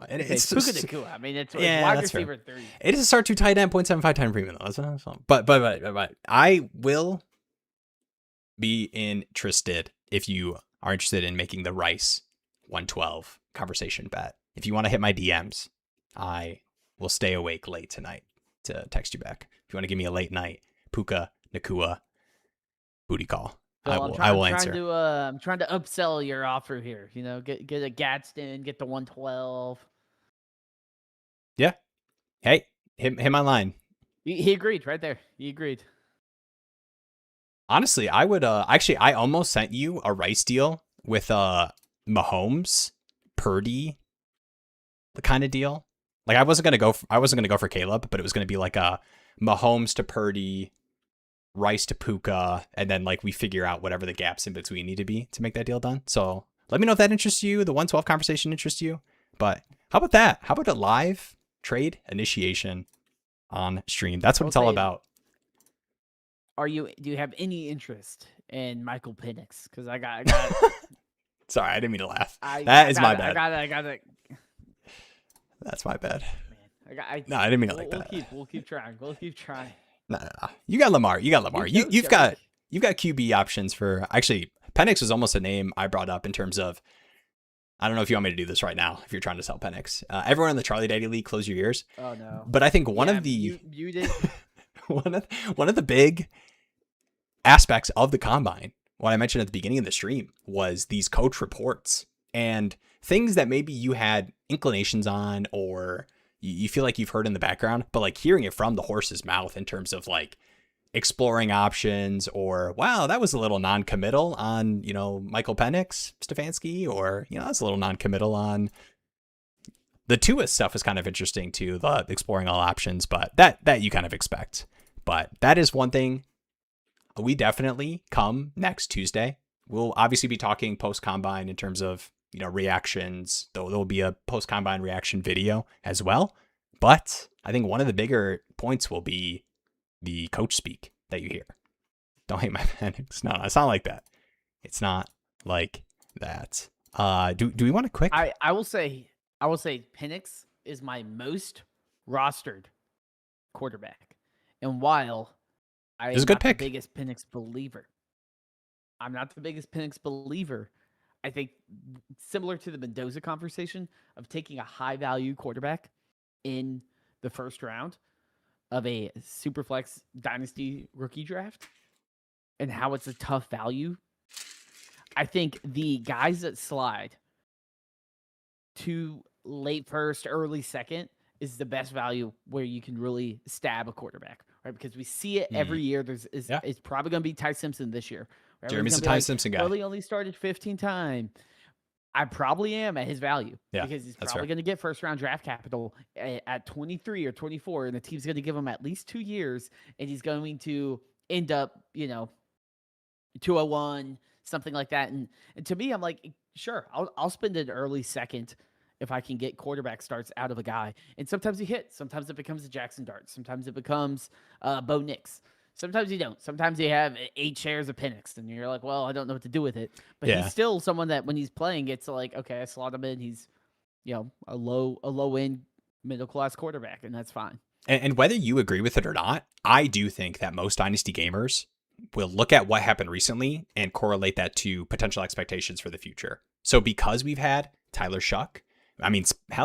It's Puka Nakua. I mean, it's wide receiver 3. It is a start 2 tight end, 0.75 tight end premium though. That's but I will be interested if you are interested in making the Rice 112 conversation bet if you want to hit my DMs, I will stay awake late tonight to text you back. If you want to give me a late night Puka, Nakua, booty call, So I will answer. I'm trying to upsell your offer here. You know, get a Gadsden, get the 112. Yeah. Hey, him online. He agreed right there. He agreed. Honestly, I would actually I almost sent you a Rice deal with Mahomes, Purdy, the kind of deal. Like I wasn't gonna go for Kaleb, but it was gonna be like a Mahomes to Purdy, Rice to Puka, and then like we figure out whatever the gaps in between need to be to make that deal done. So let me know if that interests you. The 112 conversation interests you. But how about that? How about a live trade initiation on stream? That's what it's all about. Do you have any interest in Michael Penix? Because I got Sorry, I didn't mean to laugh. That is my bad. I got it. That's my bad. Man, I didn't mean it like that. We'll keep trying. No. You got Lamar. You've got QB options for. Actually, Penix was almost a name I brought up in terms of. I don't know if you want me to do this right now. If you're trying to sell Penix, everyone in the Charlie Daddy League, close your ears. Oh no! But I think one of the you did one of the big aspects of the combine, what I mentioned at the beginning of the stream, was these coach reports and things that maybe you had inclinations on or you feel like you've heard in the background, but like hearing it from the horse's mouth in terms of like exploring options or, wow, that was a little non-committal on, Michael Penix, Stefanski, or, that's a little non-committal on the Tua stuff is kind of interesting too, the exploring all options, but that you kind of expect. But that is one thing we definitely come next Tuesday. We'll obviously be talking post-combine in terms of, reactions. There will be a post-combine reaction video as well. But I think one of the bigger points will be the coach speak that you hear. Don't hate my Penix. No, it's not like that. It's not like that. Do we want to quick? I will say Penix is my most rostered quarterback. And while I am not the biggest Penix believer, I think similar to the Mendoza conversation of taking a high value quarterback in the first round of a Superflex Dynasty rookie draft and how it's a tough value. I think the guys that slide to late first, early second is the best value where you can really stab a quarterback, right? Because we see it every year. It's probably going to be Ty Simpson this year. Jeremy's a Ty Simpson guy. Really only started 15 times. I probably am at his value because he's probably going to get first round draft capital at 23 or 24, and the team's going to give him at least 2 years, and he's going to end up, 201, something like that. And to me, I'm like, sure, I'll spend an early second if I can get quarterback starts out of a guy. And sometimes he hits. Sometimes it becomes a Jackson Dart. Sometimes it becomes Bo Nix. Sometimes you don't. Sometimes you have 8 shares of Penix, and you're like, well, I don't know what to do with it. But he's still someone that when he's playing, it's like, okay, I slot him in. He's, a low end middle class quarterback, and that's fine. And whether you agree with it or not, I do think that most Dynasty gamers will look at what happened recently and correlate that to potential expectations for the future. So because we've had Tyler Shuck,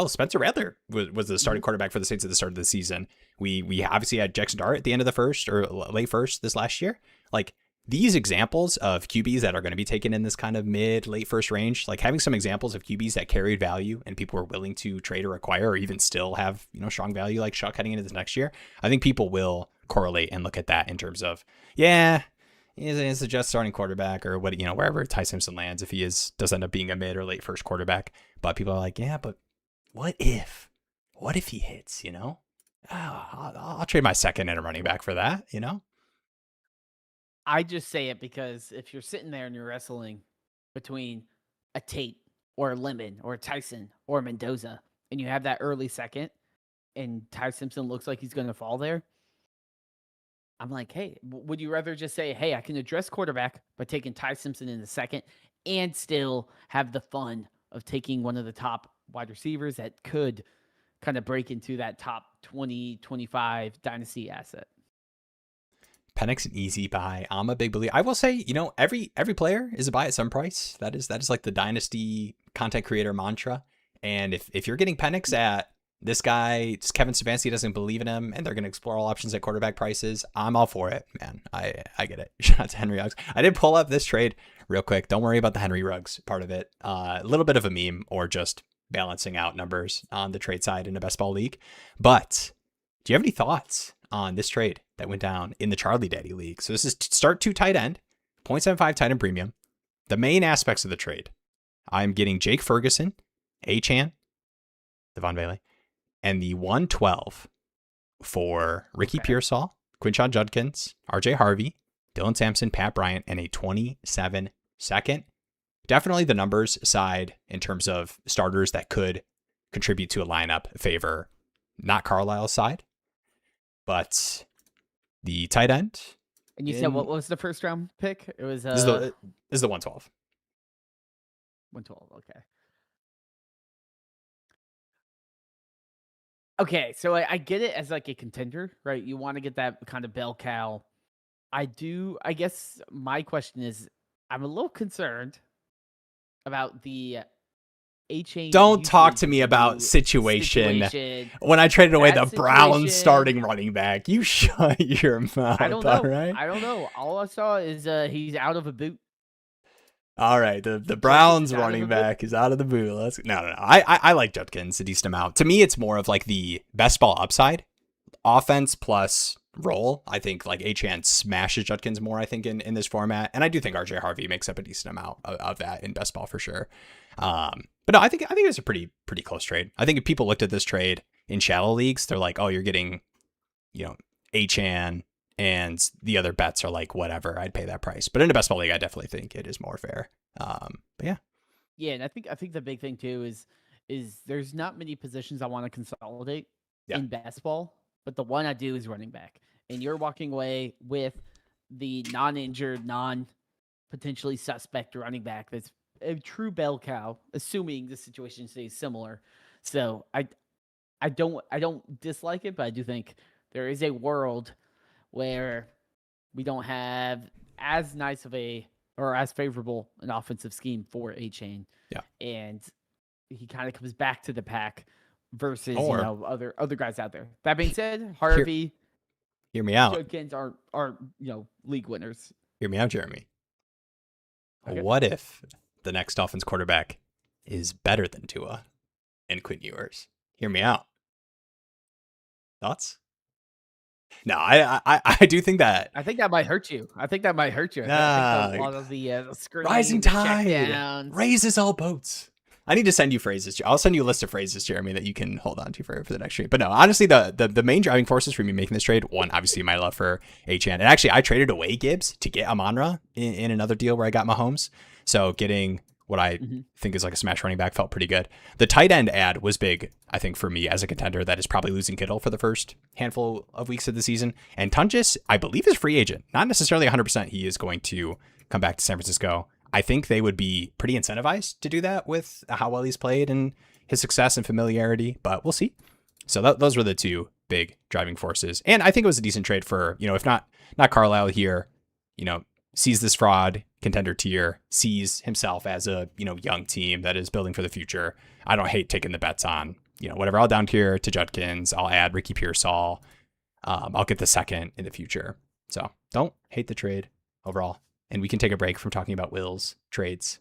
Spencer Rattler was the starting quarterback for the Saints at the start of the season. We obviously had Jackson Dart at the end of the first or late first this last year. Like these examples of QBs that are going to be taken in this kind of late first range, like having some examples of QBs that carried value and people were willing to trade or acquire or even still have, strong value like Shuck heading into this next year. I think people will correlate and look at that in terms of, is a just starting quarterback or what, wherever Ty Simpson lands, if he does end up being a mid or late first quarterback. But people are like, yeah, but what if he hits, I'll trade my second and a running back for that, I just say it because if you're sitting there and you're wrestling between a Tate or a Lemon or a Tyson or a Mendoza, and you have that early second and Ty Simpson looks like he's going to fall there, I'm like, hey, would you rather just say, hey, I can address quarterback by taking Ty Simpson in the second and still have the fun of taking one of the top wide receivers that could kind of break into that top 20, 25 dynasty asset? Penix an easy buy. I'm a big believer. I will say, every player is a buy at some price. That is like the Dynasty content creator mantra. And if you're getting Penix at this guy, Kevin Stefanski doesn't believe in him, and they're going to explore all options at quarterback prices, I'm all for it, man. I get it. Shout out to Henry Ruggs. I did pull up this trade real quick. Don't worry about the Henry Ruggs part of it. A little bit of a meme or just balancing out numbers on the trade side in a best ball league. But do you have any thoughts on this trade that went down in the Charlie Daddy League? So this is start 2 tight end, 0.75 tight end premium. The main aspects of the trade. I'm getting Jake Ferguson, Achane, Devon Bailey, and the 112 for Ricky Pearsall, Quinshon Judkins, RJ Harvey, Dylan Sampson, Pat Bryant, and a 27 second. Definitely the numbers side in terms of starters that could contribute to a lineup favor, not Carlisle's side, but the tight end. And you said what was the first round pick? It was this is the 112. 112. Okay. Okay, so I get it as like a contender, right? You want to get that kind of bell cow. I guess my question is, I'm a little concerned about the Achane. Don't talk to me about situation when I traded away the Browns starting running back. You shut your mouth. I don't know. All right? I don't know. All I saw is he's out of a boot. All right, the Browns running back is out of the boot. No. I like Judkins a decent amount. To me, it's more of like the best ball upside, offense plus role. I think like Achane smashes Judkins more. I think in this format, and I do think RJ Harvey makes up a decent amount of that in best ball for sure. But no, I think it was a pretty close trade. I think if people looked at this trade in shallow leagues, they're like, oh, you're getting, Achane. And the other bets are like, whatever, I'd pay that price. But in a best ball league, I definitely think it is more fair. But yeah. Yeah, and I think the big thing too is there's not many positions I want to consolidate in best ball, but the one I do is running back. And you're walking away with the non-injured, non-potentially suspect running back that's a true bell cow, assuming the situation stays similar. So I don't dislike it, but I do think there is a world where we don't have as nice of or as favorable an offensive scheme for Achane. Yeah. And he kind of comes back to the pack versus other guys out there. That being said, Harvey, hear me out. Judkins are league winners. Hear me out, Jeremy. Okay. What if the next Dolphins quarterback is better than Tua and Quinn Ewers? Hear me out. Thoughts? No, I do think that. I think that might hurt you. Nah, I think a lot of the screen, rising tide raises all boats. I need to send you phrases. I'll send you a list of phrases, Jeremy, that you can hold on to for the next trade. But no, honestly, the main driving forces for me making this trade, one, obviously my love for Achane. And actually, I traded away Gibbs to get Amon-Ra in another deal where I got Mahomes. So getting what I think is like a smash running back felt pretty good. The tight end ad was big, I think, for me as a contender that is probably losing Kittle for the first handful of weeks of the season. And Tunges, I believe, is free agent. Not necessarily 100% he is going to come back to San Francisco. I think they would be pretty incentivized to do that with how well he's played and his success and familiarity, but we'll see. So those were the two big driving forces. And I think it was a decent trade for, if not Carlisle here, sees this fraud contender tier, sees himself as a, young team that is building for the future. I don't hate taking the bets on, whatever. I'll down tier to Judkins. I'll add Ricky Pearsall. I'll get the second in the future. So don't hate the trade overall. And we can take a break from talking about Will's trades.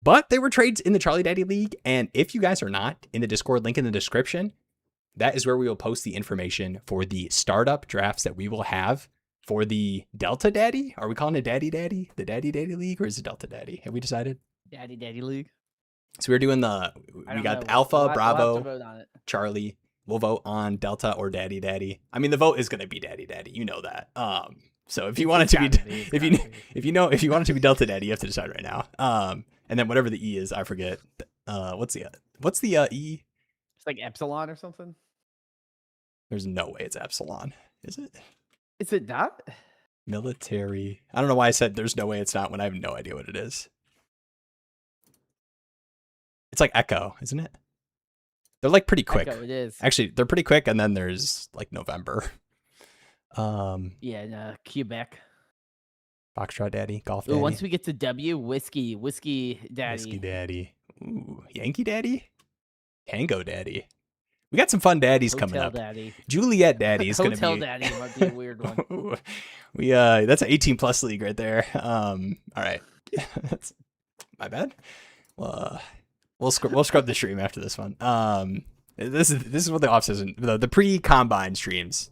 But they were trades in the Charlie Daddy League. And if you guys are not in the Discord, link in the description, that is where we will post the information for the startup drafts that we will have for the Delta Daddy. Are we calling it Daddy Daddy? The Daddy Daddy League, or is it Delta Daddy? Have we decided? Daddy Daddy League. So we're doing we got Alpha, Bravo, we'll Charlie. We'll vote on Delta or Daddy Daddy. I mean, the vote is going to be Daddy Daddy. You know that. So if you want it to be, if you want it to be Delta Daddy, you have to decide right now. And then whatever the E is, I forget. What's the E? It's like Epsilon or something. There's no way it's Epsilon, is it? Is it not? Military. I don't know why I said there's no way it's not when I have no idea what it is. It's like Echo, isn't it? They're like pretty quick. Echo, it is. Actually, they're pretty quick, and then there's like November. Yeah, Quebec. Foxtrot Daddy, Golf Daddy. Ooh, once we get to W, Whiskey Daddy. Whiskey Daddy. Ooh, Yankee Daddy? Tango Daddy. We got some fun daddies coming up. Daddy. Juliet Daddy is going to be. Hotel Daddy might be a weird one. That's an 18+ league right there. All right. That's my bad. We'll scrub the stream after this one. This is what the offseason, the pre-combine streams.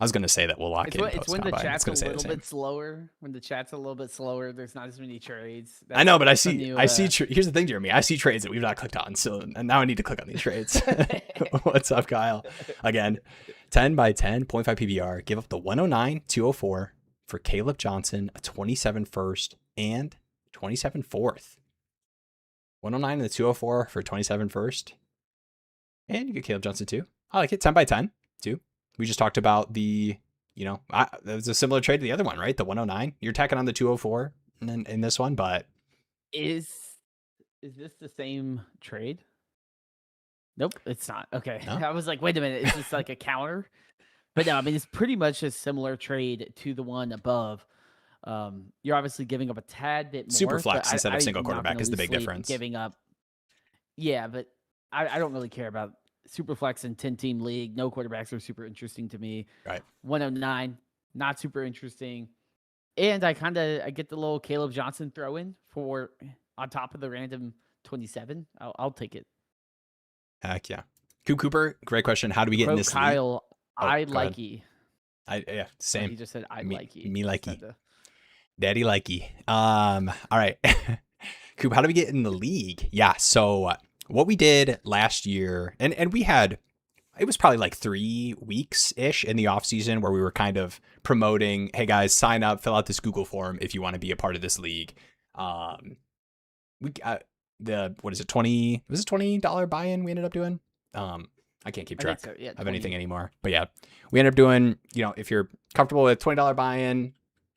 I was gonna say that we'll lock in. It's when the chat's a little bit slower. When the chat's a little bit slower, there's not as many trades. I know, but I see. Here's the thing, Jeremy. I see trades that we've not clicked on, so and now I need to click on these trades. What's up, Kyle? Again, 10 by 10, 0.5 PVR. Give up the 109, 204 for Kaleb Johnson, a 27 first and 27 fourth. 109 and the 204 for 27 first, and you get Kaleb Johnson too. I like it. 10 by 10 too. We just talked about that was a similar trade to the other one, right? The 109. You're tacking on the 204 in this one, but is this the same trade? Nope, it's not. Okay. No? I was like, wait a minute, is this like a counter? But no, I mean, it's pretty much a similar trade to the one above. You're obviously giving up a tad bit more. Super flex instead of single quarterback is the big difference. Giving up. Yeah, but I don't really care about super flex and 10-team league. No quarterbacks are super interesting to me. Right. 109, not super interesting. And I get the little Kaleb Johnson throw in for on top of the random 27. I'll take it. Heck yeah. Cooper, great question. How do we get in this Kyle, league? I likey. Yeah, same. He just said I likey. Me likey. Daddy likey. All right. Coop, how do we get in the league? Yeah, so what we did last year, and it was probably like 3 weeks-ish in the offseason where we were kind of promoting, hey guys, sign up, fill out this Google form if you want to be a part of this league. We got what is it, $20 buy-in we ended up doing? I can't keep track of anything anymore. But yeah, we ended up doing, if you're comfortable with $20 buy-in,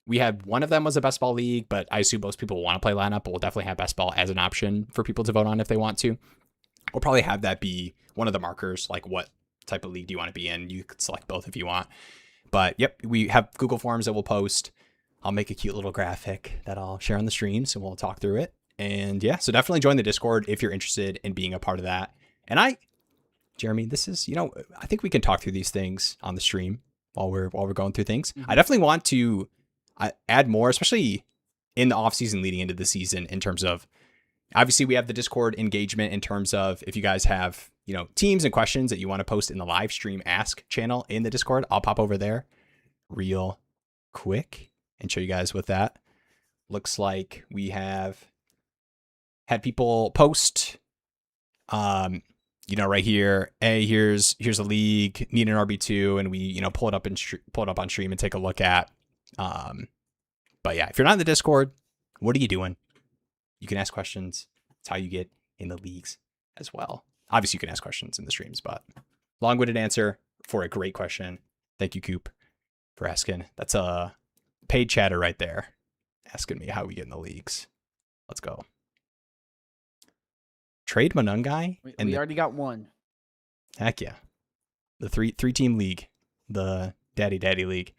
we had one of them was a best ball league, but I assume most people want to play lineup, but we'll definitely have best ball as an option for people to vote on if they want to. We'll probably have that be one of the markers, like what type of league do you want to be in? You could select both if you want. But yep, we have Google Forms that we'll post. I'll make a cute little graphic that I'll share on the stream, so we'll talk through it. And yeah, so definitely join the Discord if you're interested in being a part of that. And Jeremy, this is, I think we can talk through these things on the stream while we're going through things. Mm-hmm. I definitely want to add more, especially in the offseason leading into the season, in terms of, obviously we have the Discord engagement in terms of if you guys have, teams and questions that you want to post in the live stream ask channel in the Discord, I'll pop over there real quick and show you guys what that looks like. We have had people post, right here, hey, here's a league, need an RB2, and we, pull it up on stream and take a look at. But yeah, if you're not in the Discord, what are you doing? You can ask questions. It's how you get in the leagues as well. Obviously, you can ask questions in the streams, but long-winded answer for a great question. Thank you, Coop, for asking. That's a paid chatter right there, asking me how we get in the leagues. Let's go. Trade Monangai. We already got one. Heck yeah. The three-team league, the Daddy League.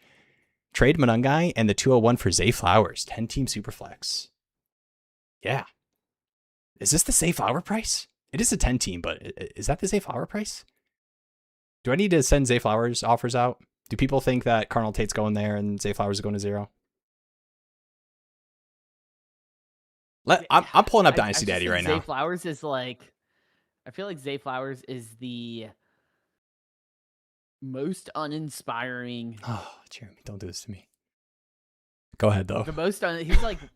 Trade Monangai and the 201 for Zay Flowers, 10-team Superflex. Yeah. Is this the Zay Flower price? It is a 10-team, but is that the Zay Flower price? Do I need to send Zay Flowers offers out? Do people think that Cardinal Tate's going there and Zay Flowers is going to 0? I'm pulling up Dynasty Daddy right now. Zay Flowers is like, I feel like Zay Flowers is the most uninspiring. Oh, Jeremy, don't do this to me. Go ahead though. The most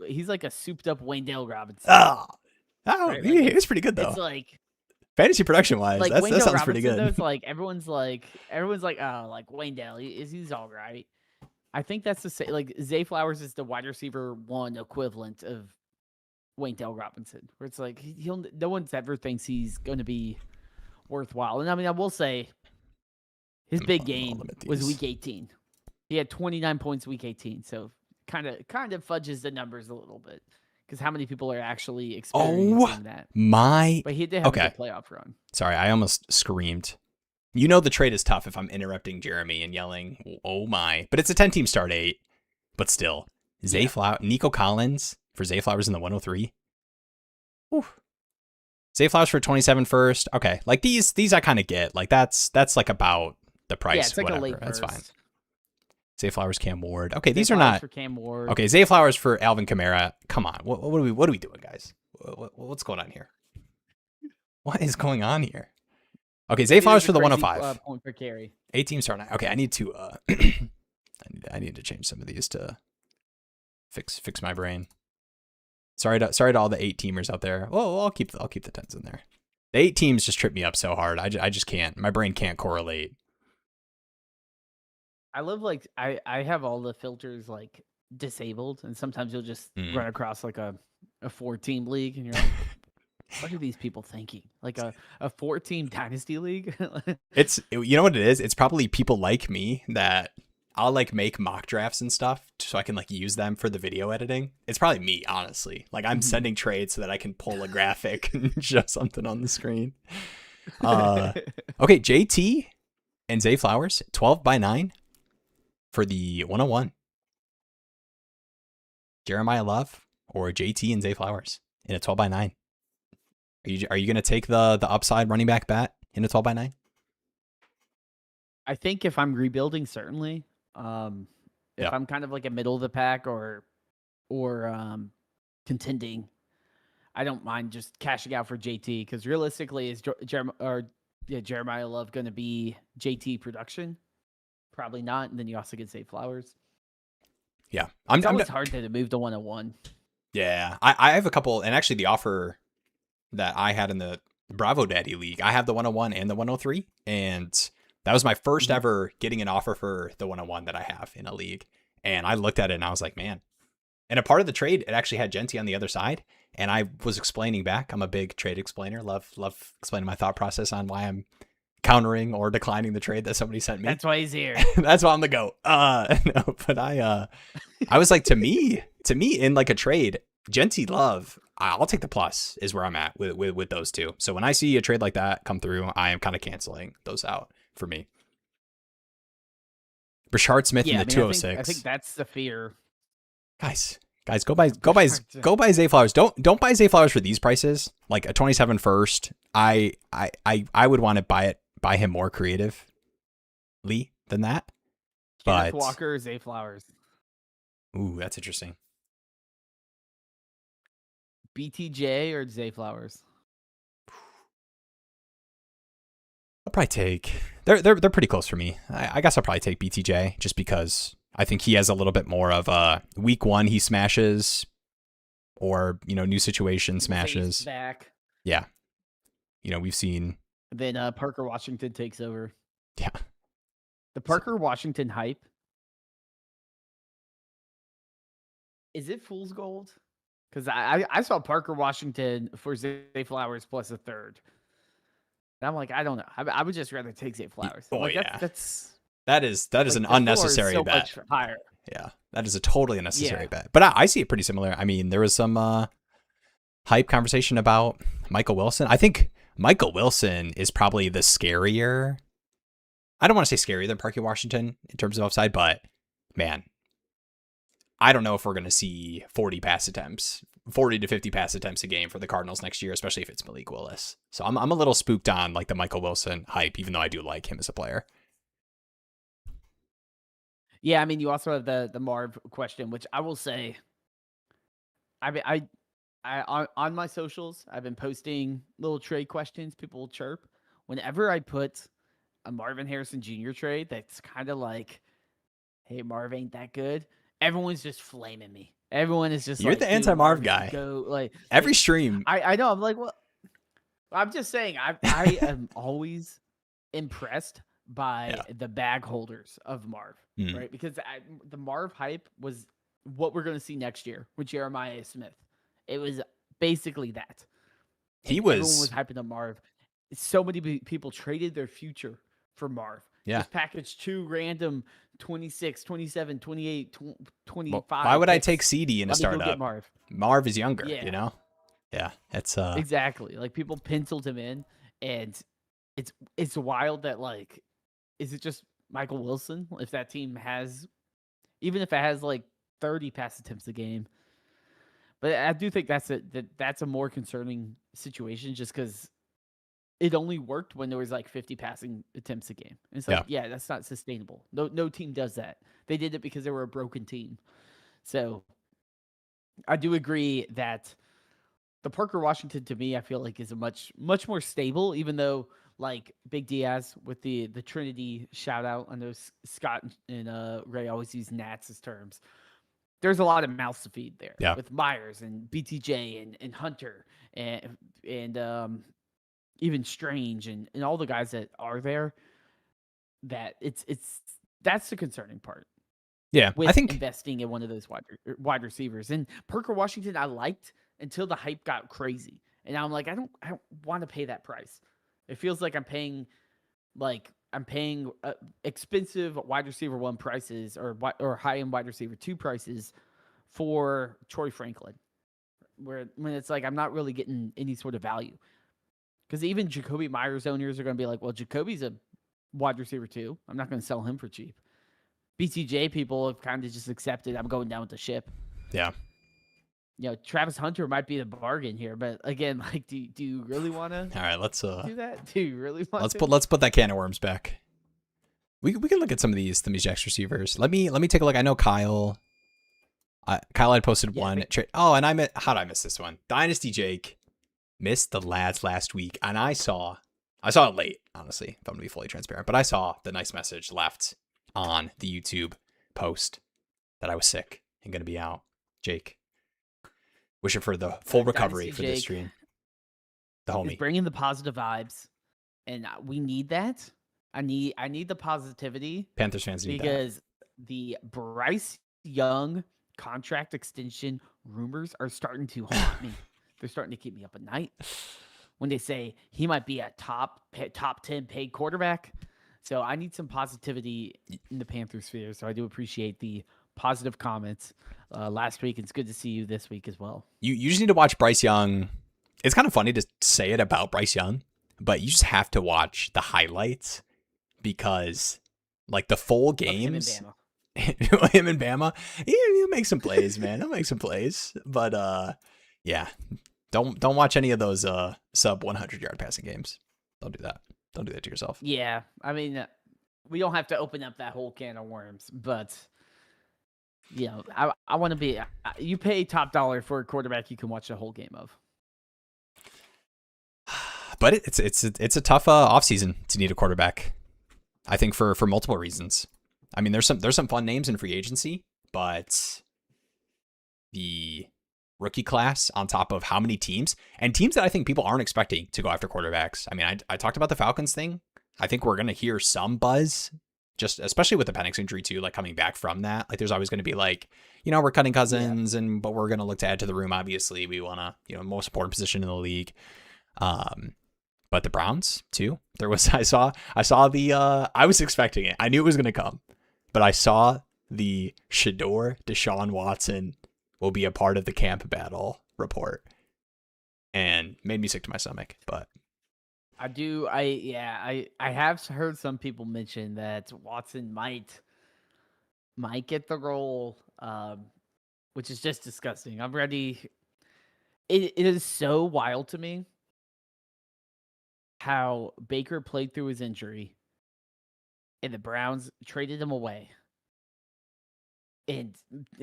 he's like a souped up Wayndale Robinson. Oh, right? He was pretty good though. It's like fantasy production wise, that sounds Robinson, pretty good. Though, it's like everyone's like, oh, like Wayndale, he's all right. I think that's the same. Like Zay Flowers is the wide receiver 1 equivalent of Wayndale Robinson, where it's like no one's ever thinks he's going to be worthwhile. And I mean, I will say his big game was week 18. He had 29 points week 18, so kind of fudges the numbers a little bit because how many people are actually experiencing that? But he did have a good playoff run. Sorry, I almost screamed. The trade is tough if I'm interrupting Jeremy and yelling, oh my. But it's a 10-team start 8. But still, Zay Flowers, Nico Collins for Zay Flowers in the 103. Whew. Zay Flowers for 27 first. Okay, like these I kind of get. Like that's like about the price. Yeah, it's like whatever. a late That's first. fine. Zay Flowers, Cam Ward. Okay, these Zay are Flowers not for Cam Ward. Okay, Zay Flowers for Alvin Kamara. Come on, what are we doing, guys? What's going on here? What is going on here? Okay, Zay Flowers for the 105. Point per carry. 8 teams start. Okay, I need to I need to change some of these to fix my brain. Sorry to all the 8 teamers out there. Oh, I'll keep the 10s in there. The 8 teams just trip me up so hard. I just can't. My brain can't correlate. I love like I have all the filters like disabled, and sometimes you'll just run across like a 4-team league, and you're like, what are these people thinking? Like a 4-team dynasty league? It's, you know what it is? It's probably people like me that I'll like make mock drafts and stuff so I can like use them for the video editing. It's probably me, honestly. Like I'm sending trades so that I can pull a graphic and show something on the screen. Okay, JT and Zay Flowers, 12/9 for the 101. Jeremiah Love or JT and Zay Flowers in a 12/9. Are you going to take the upside running back bet in a 12/9? I think if I'm rebuilding, certainly. If I'm kind of like a middle of the pack or contending, I don't mind just cashing out for JT, because realistically, is Jeremiah Love going to be JT production? Probably not. And then you also get Zay Flowers. Yeah, It's always hard to move to 101. Yeah, I have a couple, and actually the offer that I had in the Bravo Daddy League, I have the 101 and the 103, and that was my first ever getting an offer for the 101 that I have in a league. And I looked at it and I was like, man. And a part of the trade, it actually had Genty on the other side, and I was explaining back. I'm a big trade explainer. Love explaining my thought process on why I'm countering or declining the trade that somebody sent me. That's why he's here. That's why I'm the GOAT. No, but I was like, to me in like a trade, Genty Love, I'll take the plus is where I'm at with those two. So when I see a trade like that come through, I am kind of canceling those out for me. Brashard Smith in the 206. I think that's the fear. Guys, go buy Zay Flowers. Don't buy Zay Flowers for these prices. Like a 27 first. I would want to buy him more creatively than that. Kenneth Walker, Zay Flowers. Ooh, that's interesting. BTJ or Zay Flowers? I'll probably take. They're pretty close for me. I guess I'll probably take BTJ just because I think he has a little bit more of a week 1 he smashes, or new situation smashes. Back. Yeah, we've seen. Then Parker Washington takes over. Yeah, the Parker Washington hype. Is it fool's gold? Because I saw Parker Washington for Zay Flowers plus a third. And I'm like, I don't know. I would just rather take Zay Flowers. Oh, like, yeah. That is an unnecessary so bet. Much higher. Yeah, that is a totally unnecessary bet. But I see it pretty similar. I mean, there was some hype conversation about Michael Wilson. I think Michael Wilson is probably the scarier. I don't want to say scarier than Parker Washington in terms of upside, but man, I don't know if we're going to see 40 to 50 pass attempts a game for the Cardinals next year, especially if it's Malik Willis. So I'm a little spooked on like the Michael Wilson hype, even though I do like him as a player. Yeah, I mean, you also have the Marv question, which I will say, I on my socials, I've been posting little trade questions. People will chirp whenever I put a Marvin Harrison Jr. trade. That's kind of like, hey, Marv ain't that good. Everyone's just flaming me. Everyone is just you're like, the anti-Marv guy. Every stream. I know. I'm like, well, I'm just saying. I am always impressed by the bag holders of Marv, right? Because the Marv hype was what we're going to see next year with Jeremiah Smith. It was basically that. Everyone was hyping up Marv. So many people traded their future for Marv. Yeah. Just package 2 random 26, 27, 28, 25. Well, why would I take CD in a startup? Marv is younger, Yeah, it's exactly. Like people penciled him in, and it's wild that like, is it just Michael Wilson? If that team has, even if it has like 30 pass attempts a game, But I do think that's a more concerning situation, just because it only worked when there was like 50 passing attempts a game. And it's like, yeah, that's not sustainable. No team does that. They did it because they were a broken team. So I do agree that the Parker Washington, to me, I feel like is a much more stable, even though like Big Diaz with the Trinity shout out. I know Scott and Ray always use Nats as terms. There's a lot of mouths to feed there with Myers and BTJ and Hunter and even Strange and all the guys that are there. That that's the concerning part. Yeah, with I think investing in one of those wide receivers. And Parker Washington, I liked until the hype got crazy, and now I'm like, I don't want to pay that price. It feels like I'm paying expensive wide receiver 1 prices or high end wide receiver 2 prices for Troy Franklin, when it's like I'm not really getting any sort of value. Because even Jacoby Myers owners are going to be like, well, Jacoby's a wide receiver 2. I'm not going to sell him for cheap. BTJ people have kind of just accepted I'm going down with the ship. Yeah. Travis Hunter might be the bargain here, but again, like, do you really want to? All right, let's do that. Do you really want let's put that can of worms back. We can look at some of these Jacks receivers. Let me take a look. I know Kyle had posted one trade. Oh, and how did I miss this one? Dynasty Jake missed the lads last week, and I saw it late, honestly, if I'm gonna be fully transparent. But I saw the nice message left on the YouTube post that I was sick and gonna be out. Jake, wishing for the full recovery for this stream. The homie is bringing the positive vibes, and we need that. I need the positivity. Panthers fans need because the Bryce Young contract extension rumors are starting to haunt me. They're starting to keep me up at night when they say he might be a top 10 paid quarterback. So I need some positivity in the Panther sphere. So I do appreciate the positive comments last week. It's good to see you this week as well. You just need to watch Bryce Young. It's kind of funny to say it about Bryce Young, but you just have to watch the highlights because, like, the full games, him and Bama, he'll make some plays, man. He'll make some plays, but yeah, don't watch any of those sub 100-yard passing games. Don't do that. Don't do that to yourself. Yeah, I mean, we don't have to open up that whole can of worms, but I want to be. You pay top dollar for a quarterback you can watch the whole game of. But it's a tough offseason to need a quarterback. I think for multiple reasons. I mean, there's some fun names in free agency, but the rookie class on top of how many teams that I think people aren't expecting to go after quarterbacks. I mean, I talked about the Falcons thing. I think we're going to hear some buzz, just especially with the Penix injury too, like coming back from that. Like there's always going to be like, we're cutting Cousins but we're going to look to add to the room. Obviously we want to, most important position in the league. But the Browns too. I was expecting it. I knew it was going to come, but I saw the Shador Deshaun Watson will be a part of the camp battle report and made me sick to my stomach. But I have heard some people mention that Watson might get the role, which is just disgusting. I'm ready. It is so wild to me how Baker played through his injury and the Browns traded him away and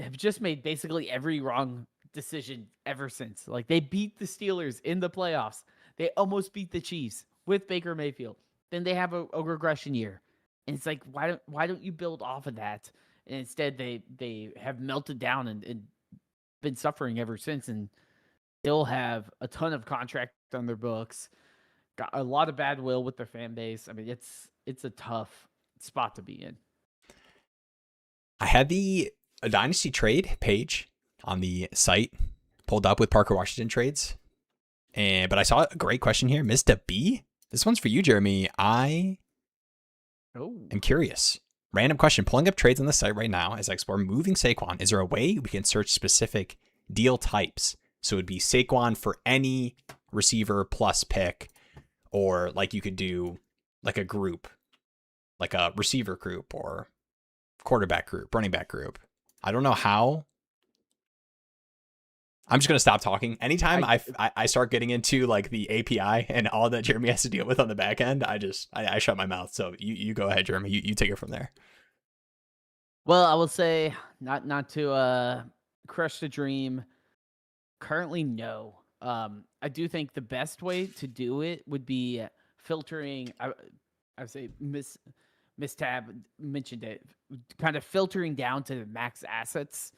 have just made basically every wrong decision ever since. Like, they beat the Steelers in the playoffs. They almost beat the Chiefs with Baker Mayfield. Then they have a regression year. And it's like, why don't you build off of that? And instead they have melted down and been suffering ever since, and still have a ton of contract on their books. Got a lot of bad will with their fan base. I mean, it's a tough spot to be in. I had a Dynasty trade page on the site pulled up with Parker Washington trades. But I saw a great question here. Mr. B. This one's for you, Jeremy. I am curious. Random question. Pulling up trades on the site right now as I explore moving Saquon. Is there a way we can search specific deal types? So it would be Saquon for any receiver plus pick, or like you could do like a group, like a receiver group or quarterback group, running back group. I don't know how I'm just gonna stop talking. Anytime I start getting into like the API and all that Jeremy has to deal with on the back end, I shut my mouth. So you go ahead, Jeremy. You take it from there. Well, I will say not to crush the dream. Currently, no. I do think the best way to do it would be filtering. I say Miss Tab mentioned it, kind of filtering down to the max assets.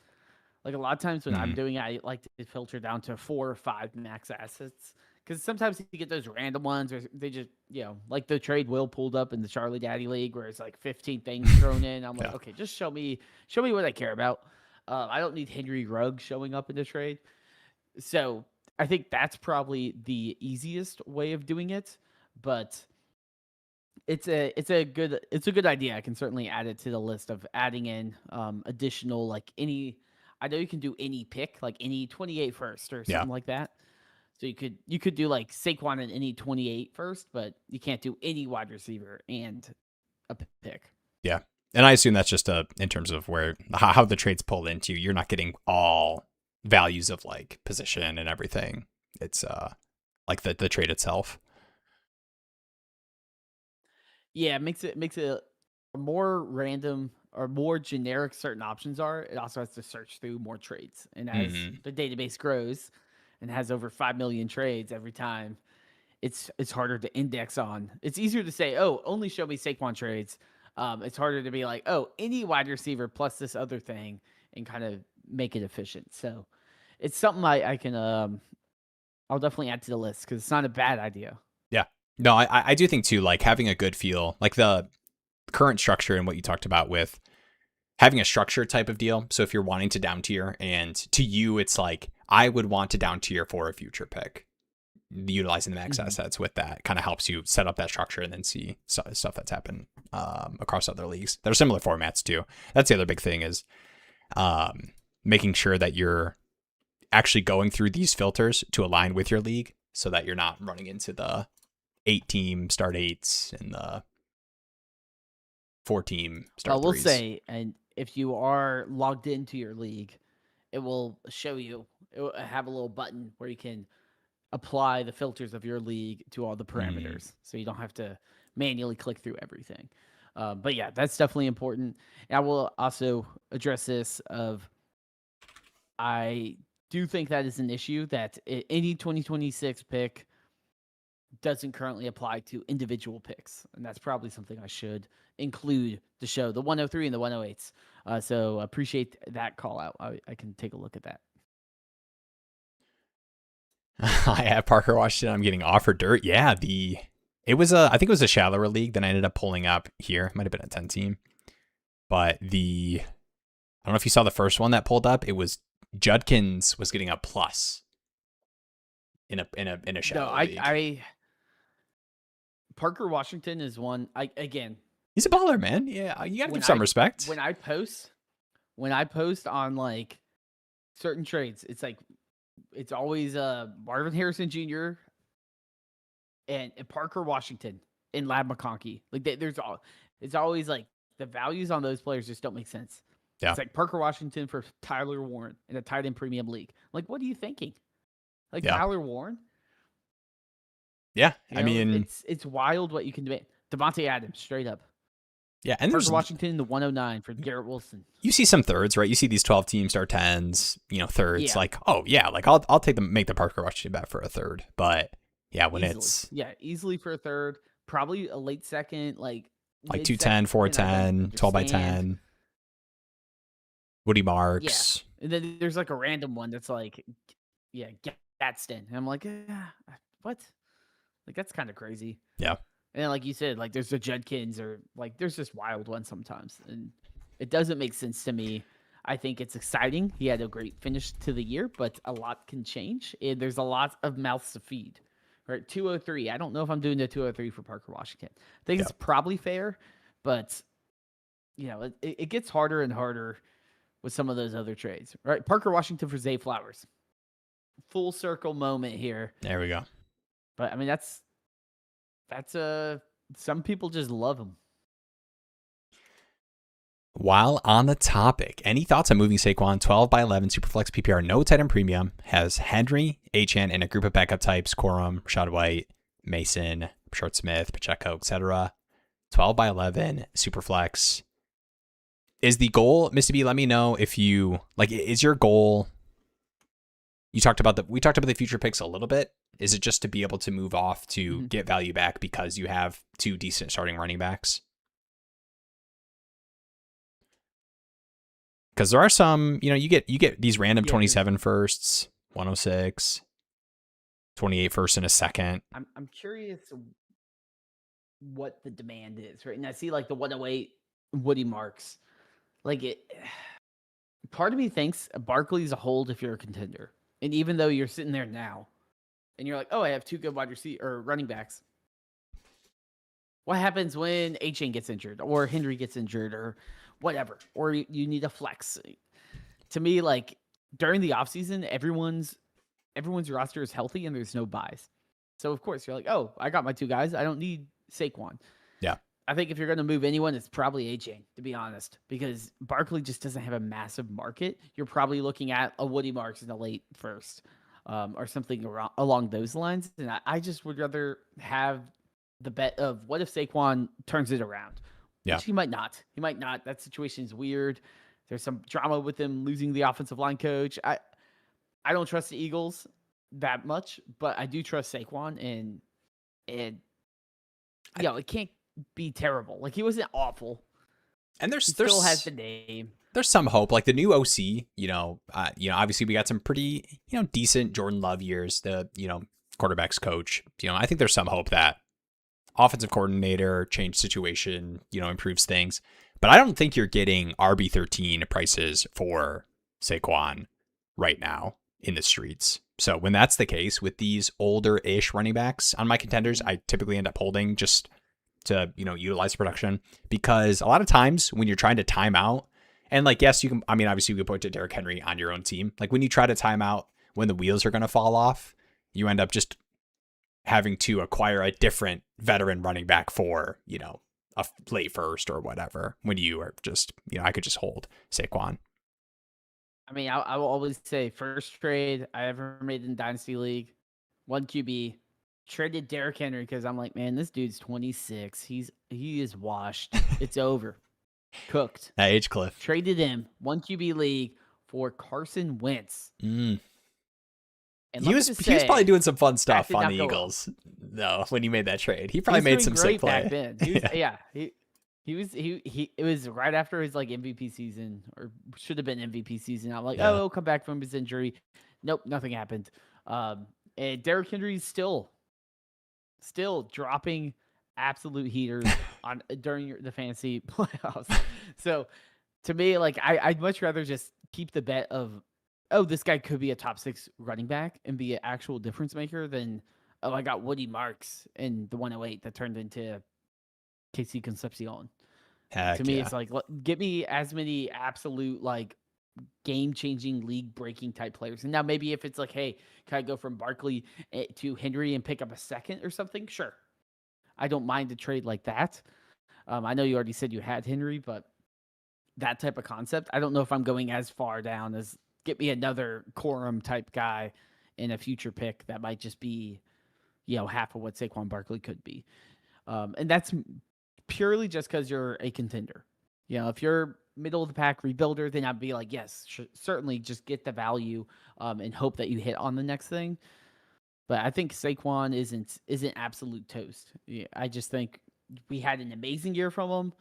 Like a lot of times when I'm doing it, I like to filter down to 4 or 5 max assets. Because sometimes you get those random ones, or they just, like the trade Will pulled up in the Charlie Daddy League, where it's like 15 things thrown in. I'm like, okay, just show me what I care about. I don't need Henry Ruggs showing up in the trade. So I think that's probably the easiest way of doing it, but it's a good idea. I can certainly add it to the list of adding in additional, like any. I know you can do any pick, like any 28 first or something like that. So you could do like Saquon and any 28 first, but you can't do any wide receiver and a pick. Yeah. And I assume that's just in terms of how the trades pull into. You're not getting all values of like position and everything. It's like the trade itself. Yeah, it makes it more random or more generic certain options are. It also has to search through more trades. And as the database grows and has over 5 million trades every time, it's harder to index on. It's easier to say, oh, only show me Saquon trades. It's harder to be like, oh, any wide receiver plus this other thing, and kind of make it efficient. So it's something I can I'll definitely add to the list because it's not a bad idea. Yeah. No, I do think too, like having a good feel, like the current structure and what you talked about with having a structured type of deal. So if you're wanting to down tier, and to you, it's like, I would want to down tier for a future pick. Utilizing the max assets with that kind of helps you set up that structure and then see stuff that's happened across other leagues. There are similar formats too. That's the other big thing is making sure that you're actually going through these filters to align with your league so that you're not running into the 8-team start 8s and the 4-team start 3s. I will say, and if you are logged into your league, it will show you, it will have a little button where you can apply the filters of your league to all the parameters. So you don't have to manually click through everything. But yeah, that's definitely important. And I will also address this of, I do think that is an issue that any 2026 pick doesn't currently apply to individual picks. And that's probably something I should include to show the 103 and the 108s. So appreciate that call out. I can take a look at that. I have Parker Washington. I'm getting offered dirt. Yeah, I think it was a shallower league that I ended up pulling up here. It might have been a 10 team. But I don't know if you saw the first one that pulled up. It was Judkins was getting a plus in a shallow league. Parker Washington is one. He's a baller, man. Yeah, you gotta give some respect. When I post on like certain trades, it's like, it's always Marvin Harrison Jr. and Parker Washington and Lab McConkey. Like it's always like the values on those players just don't make sense. Yeah. It's like Parker Washington for Tyler Warren in a tight end premium league. Like, what are you thinking? Like Tyler Warren? Yeah, I mean, it's wild what you can do. Devontae Adams, straight up. Yeah, and Parker Washington in the 109 for Garrett Wilson. You see some thirds, right? You see these 12 team start 10s, thirds. Yeah. Like, oh yeah, like I'll make the Parker Washington bet for a third. But yeah, when easily for a third, probably a late second, like 210, 410, 12 by 10. Woody Marks. Yeah. And then there's like a random one that's like, Gadsden. And I'm like, what? Like, that's kind of crazy. Yeah. And then, like you said, like there's the Judkins, or like there's just wild ones sometimes. And it doesn't make sense to me. I think it's exciting. He had a great finish to the year, but a lot can change. And there's a lot of mouths to feed. Right, 203. I don't know if I'm doing the 203 for Parker Washington. I think it's probably fair, but it gets harder and harder with some of those other trades. Right, Parker Washington for Zay Flowers. Full circle moment here. There we go. But I mean, that's some people just love him. While on the topic, any thoughts on moving Saquon 12 by 11 Superflex PPR, no tight end premium, has Henry, Achane, and a group of backup types, Corum, Rashad White, Mason, Short Smith, Pacheco, etc. 12 by 11 Superflex. Is the goal, Mr. B, let me know if you, like, is your goal, we talked about the future picks a little bit. Is it just to be able to move off to get value back because you have two decent starting running backs? Because there are some, you get these random 27 firsts, 106, 28 first and a second. I'm curious what the demand is, right? And I see like the 108 Woody marks. Like part of me thinks Barkley's a hold if you're a contender. And even though you're sitting there now and you're like, oh, I have two good wide receiver or running backs. What happens when Achane gets injured or Henry gets injured or whatever, or you need a flex? To me, like during the offseason, everyone's roster is healthy and there's no buys. So of course you're like, oh, I got my two guys. I don't need Saquon. Yeah. I think if you're going to move anyone, it's probably Achane, to be honest, because Barkley just doesn't have a massive market. You're probably looking at a Woody Marks in the late first or something along those lines. And I just would rather have the bet of what if Saquon turns it around? Yeah. Which he might not. He might not. That situation is weird. There's some drama with him losing the offensive line coach. I don't trust the Eagles that much, but I do trust Saquon, and it can't be terrible. Like he wasn't awful. And he still has the name. There's some hope. Like the new OC, obviously we got some pretty, decent Jordan Love years. The, quarterback's coach. I think there's some hope that offensive coordinator, change situation, improves things. But I don't think you're getting RB13 prices for Saquon right now in the streets. So when that's the case with these older-ish running backs on my contenders, I typically end up holding just to, utilize production, because a lot of times when you're trying to time out, and like, yes, you can, obviously you can point to Derrick Henry on your own team. Like when you try to time out when the wheels are going to fall off, you end up just having to acquire a different veteran running back for, a late first or whatever, when you are just, I could just hold Saquon. I will always say first trade I ever made in Dynasty League, 1 QB, traded Derrick Henry because I'm like, man, this dude's 26. He is washed. It's over. Cooked. That age cliff. Traded him, 1 QB league for Carson Wentz. And he was probably doing some fun stuff on the Eagles, though, when he made that trade. He probably made some sick play. Back then. It was right after his like MVP season, or should have been MVP season. I'm like, he'll come back from his injury. Nope, nothing happened. And Derrick Henry's still dropping absolute heaters during the fantasy playoffs. So to me, like I'd much rather just keep the bet of, oh, this guy could be a top 6 running back and be an actual difference maker than, oh, I got Woody Marks in the 108 that turned into KC Concepcion. To me, it's like, get me as many absolute like game-changing, league-breaking type players. And now maybe if it's like, hey, can I go from Barkley to Henry and pick up a second or something? Sure. I don't mind a trade like that. I know you already said you had Henry, but that type of concept, I don't know if I'm going as far down as get me another Corum type guy in a future pick that might just be, half of what Saquon Barkley could be. And that's purely just because you're a contender. If you're middle of the pack rebuilder, then I'd be like, yes, certainly just get the value and hope that you hit on the next thing. But I think Saquon isn't absolute toast. I just think we had an amazing year from him,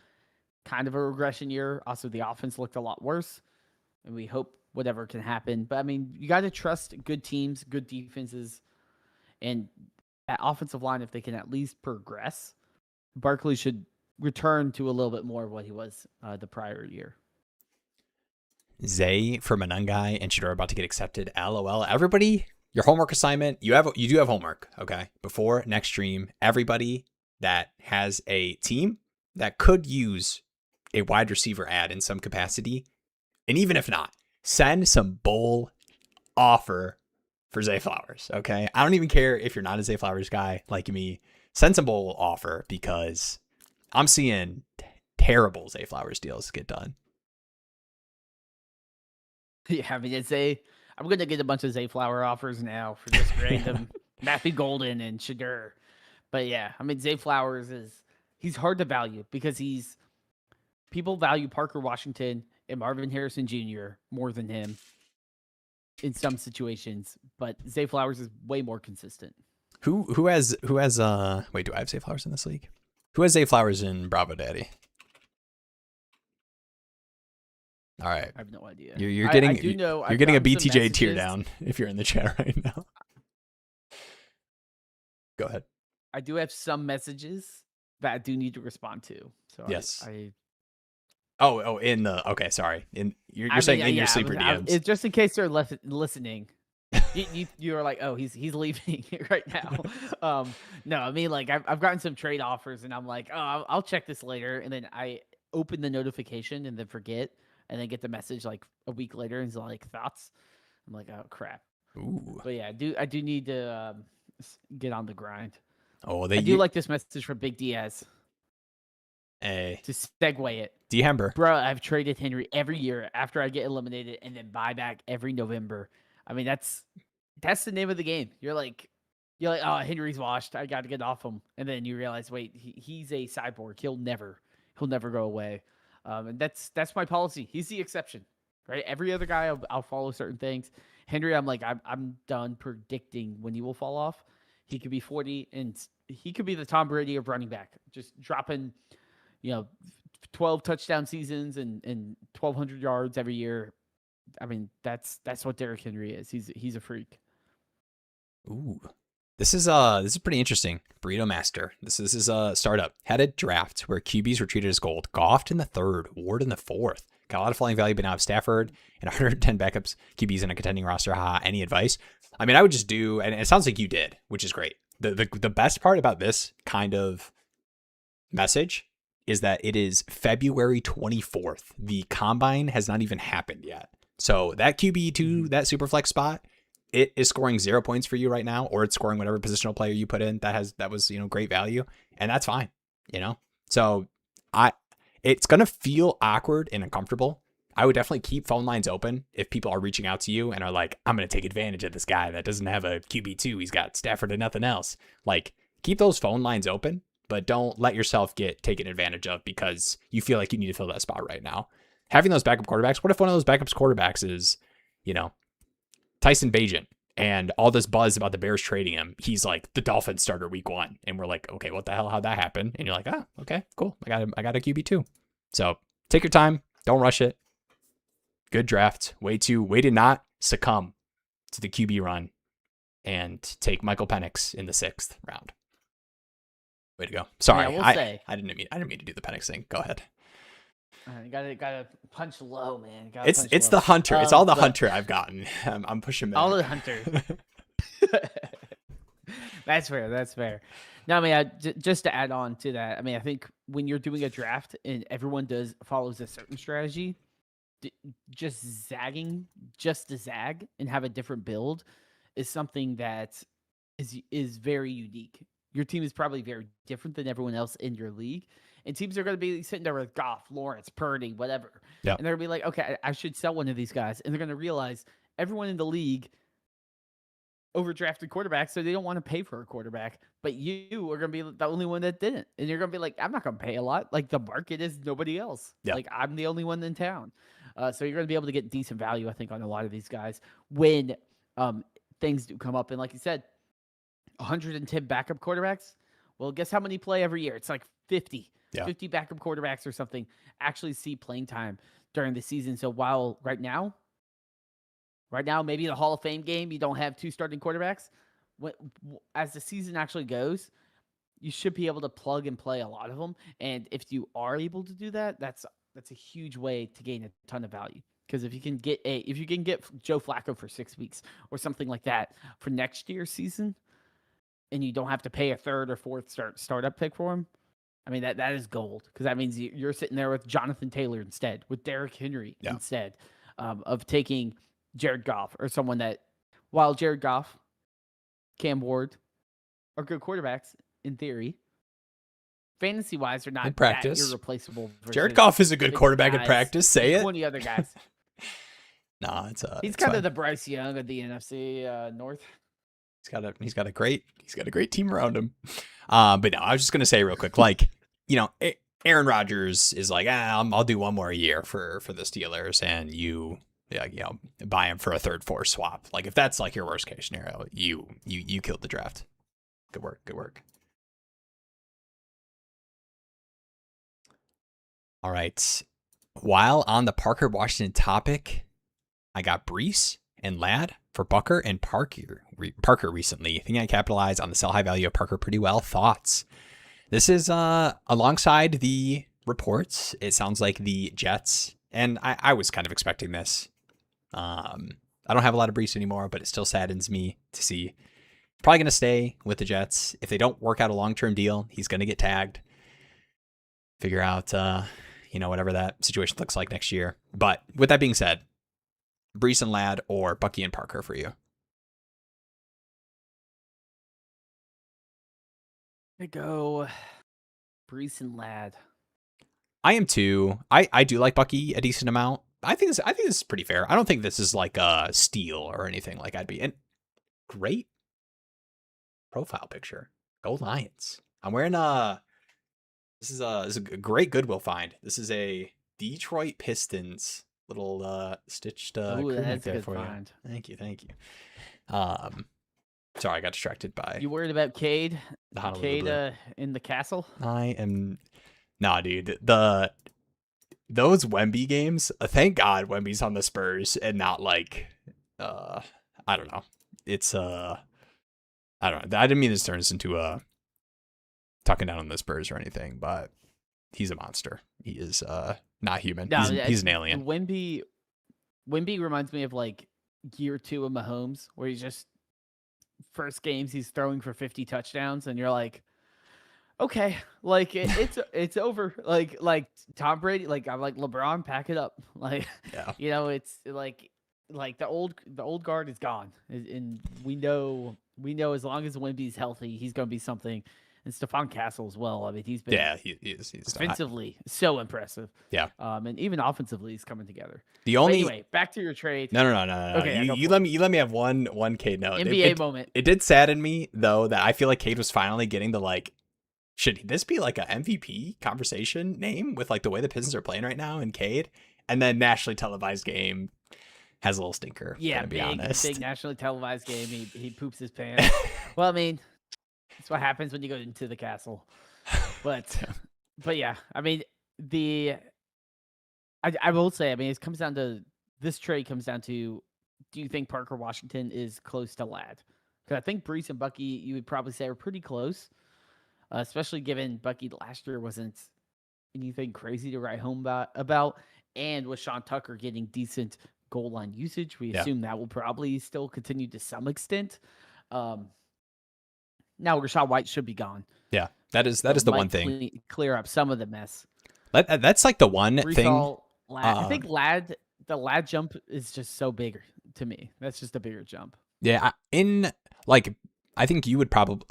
kind of a regression year. Also, the offense looked a lot worse, and we hope whatever can happen. But you got to trust good teams, good defenses, and that offensive line, if they can at least progress, Barkley should return to a little bit more of what he was the prior year. Zay for Monangai and Shador about to get accepted. LOL. Everybody, your homework assignment, you do have homework, okay? Before next stream, everybody that has a team that could use a wide receiver ad in some capacity, and even if not, send some bull offer for Zay Flowers, okay? I don't even care if you're not a Zay Flowers guy like me. Send some bull offer, because I'm seeing terrible Zay Flowers deals get done. Yeah, I mean, I'm going to get a bunch of Zay Flower offers now for just random Matthew Golden and Shadur. But yeah, I mean, Zay Flowers he's hard to value because people value Parker Washington and Marvin Harrison Jr. more than him in some situations, but Zay Flowers is way more consistent. Who has wait, do I have Zay Flowers in this league? Who has Zay Flowers in Bravo Daddy? All right. I have no idea. You're getting I do know you're getting a BTJ tier down if you're in the chat right now. Go ahead. I do have some messages that I do need to respond to. So yes. Okay, sorry. You're saying in your sleeper DMs. It's just in case they're listening. You're like, oh, he's leaving right now. No, I mean, like I've gotten some trade offers, and I'm like, oh, I'll check this later, and then I open the notification and then forget, and then get the message like a week later, and it's like thoughts. I'm like, oh crap. Ooh. But yeah, I do need to get on the grind. Oh, I do like this message from Big Diaz. Hey. To segue it. D-Hember. Bro, I've traded Henry every year after I get eliminated and then buy back every November. I mean, that's the name of the game. You're like, oh, Henry's washed. I got to get off him. And then you realize, wait, he's a cyborg. He'll never go away. And that's my policy. He's the exception, right? Every other guy, I'll follow certain things. Henry, I'm like, I'm done predicting when he will fall off. He could be 40, and he could be the Tom Brady of running back, just dropping, 12 touchdown seasons and 1,200 yards every year. I mean, that's what Derrick Henry is. He's a freak. Ooh, this is pretty interesting. Burrito Master. This is a startup. Had a draft where QBs were treated as gold. Goff in the 3rd, Ward in the 4th. Got a lot of falling value, but now have Stafford and 110 backups QBs in a contending roster. Any advice? I mean, I would just do, and it sounds like you did, which is great. The best part about this kind of message is that it is February 24th. The combine has not even happened yet. So that QB2, that super flex spot, it is scoring 0 points for you right now, or it's scoring whatever positional player you put in that was, great value. And that's fine, So it's going to feel awkward and uncomfortable. I would definitely keep phone lines open if people are reaching out to you and are like, I'm going to take advantage of this guy that doesn't have a QB2. He's got Stafford and nothing else. Like, keep those phone lines open, but don't let yourself get taken advantage of because you feel like you need to fill that spot right now. Having those backup quarterbacks, what if one of those backups quarterbacks is, Tyson Bagent and all this buzz about the Bears trading him? He's like the Dolphins starter week 1. And we're like, okay, what the hell? How'd that happen? And you're like, okay, cool. I got a QB2. So take your time. Don't rush it. Good draft. Way to not succumb to the QB run and take Michael Penix in the 6th round. Way to go. Sorry. I didn't mean to do the Penix thing. Go ahead. You gotta punch low, man. It's the hunter. It's all the hunter I've gotten. I'm pushing back. All the hunter. That's fair. No, I mean, just to add on to that, I mean, I think when you're doing a draft and everyone follows a certain strategy, just zagging just to zag and have a different build is something that is very unique. Your team is probably very different than everyone else in your league. And teams are going to be sitting there with Goff, Lawrence, Purdy, whatever. Yep. And they're going to be like, okay, I should sell one of these guys. And they're going to realize everyone in the league overdrafted quarterbacks, so they don't want to pay for a quarterback. But you are going to be the only one that didn't. And you're going to be like, I'm not going to pay a lot. Like, the market is nobody else. Yep. Like, I'm the only one in town. So you're going to be able to get decent value, I think, on a lot of these guys when things do come up. And like you said, 110 backup quarterbacks. Well, guess how many play every year? It's like 50. Yeah. 50 backup quarterbacks or something actually see playing time during the season. So while right now, maybe the Hall of Fame game, you don't have 2 starting quarterbacks. As the season actually goes, you should be able to plug and play a lot of them. And if you are able to do that, that's a huge way to gain a ton of value. Because if you can get Joe Flacco for 6 weeks or something like that for next year's season, and you don't have to pay a 3rd or 4th startup pick for him, I mean, that is gold, because that means you're sitting there with Jonathan Taylor instead, with Derrick Henry instead of taking Jared Goff or someone that, while Jared Goff, Cam Ward are good quarterbacks in theory, fantasy-wise, they're not in practice that irreplaceable. Jared Goff is a good quarterback in practice. Say it. 20 other guys. No, he's kind of the Bryce Young of the NFC North. He's got a great team around him. But no, I was just gonna say real quick, like, you know, Aaron Rodgers is like, I'll do one more year for the Steelers, and you know, buy him for a 3rd-4th swap. Like, if that's like your worst case scenario, you killed the draft. Good work. All right. While on the Parker Washington topic, I got Breece and Ladd for Bucker and Parker recently. I think I capitalized on the sell high value of Parker pretty well. Thoughts? This is alongside the reports. It sounds like the Jets, and I was kind of expecting this. I don't have a lot of Breece anymore, but it still saddens me to see. Probably going to stay with the Jets. If they don't work out a long-term deal, he's going to get tagged. Figure out, whatever that situation looks like next year. But with that being said, Breece and Ladd or Bucky and Parker for you? I go Breece and Ladd. I am too. I do like Bucky a decent amount. I think this is pretty fair. I don't think this is like a steal or anything like I'd be. And great profile picture. Go Lions. I'm wearing this is a great Goodwill find. This is a Detroit Pistons little stitched crew neck there for find. You. Thank you. Sorry, I got distracted by. You worried about Cade? Cade in the castle? I am. Nah, dude. Those Wemby games. Thank God Wemby's on the Spurs and not like. I don't know. It's I don't know. I didn't mean this turns into talking down on the Spurs or anything, but he's a monster. He is not human. No, he's an alien. Wemby reminds me of like year 2 of Mahomes, where he's just first games he's throwing for 50 touchdowns, and you're like, okay, like it's over. Like Tom Brady, like I'm like LeBron, pack it up. Like it's like the old guard is gone, and we know as long as Wemby's healthy, he's gonna be something. And Stephon Castle as well. I mean, he's been he is. He's defensively so impressive. Yeah. And even offensively, he's coming together. Anyway, back to your trade. No. Okay, you let me have one Cade note. NBA moment. It did sadden me though that I feel like Cade was finally getting the like. Should this be like a MVP conversation name with like the way the Pistons are playing right now and Cade, and then nationally televised game has a little stinker. Yeah, big nationally televised game. He poops his pants. Well, I mean. That's what happens when you go into the castle. But yeah, I mean, I will say, I mean, this trade comes down to, do you think Parker Washington is close to Ladd? Because I think Breece and Bucky, you would probably say, are pretty close, especially given Bucky last year wasn't anything crazy to write home about. And with Sean Tucker getting decent goal line usage, we assume that will probably still continue to some extent. Now Rachaad White should be gone. Yeah, that is the one thing. Clear up some of the mess. That's like the one thing. I think the Ladd jump is just so bigger to me. That's just a bigger jump. Yeah, I think you would probably,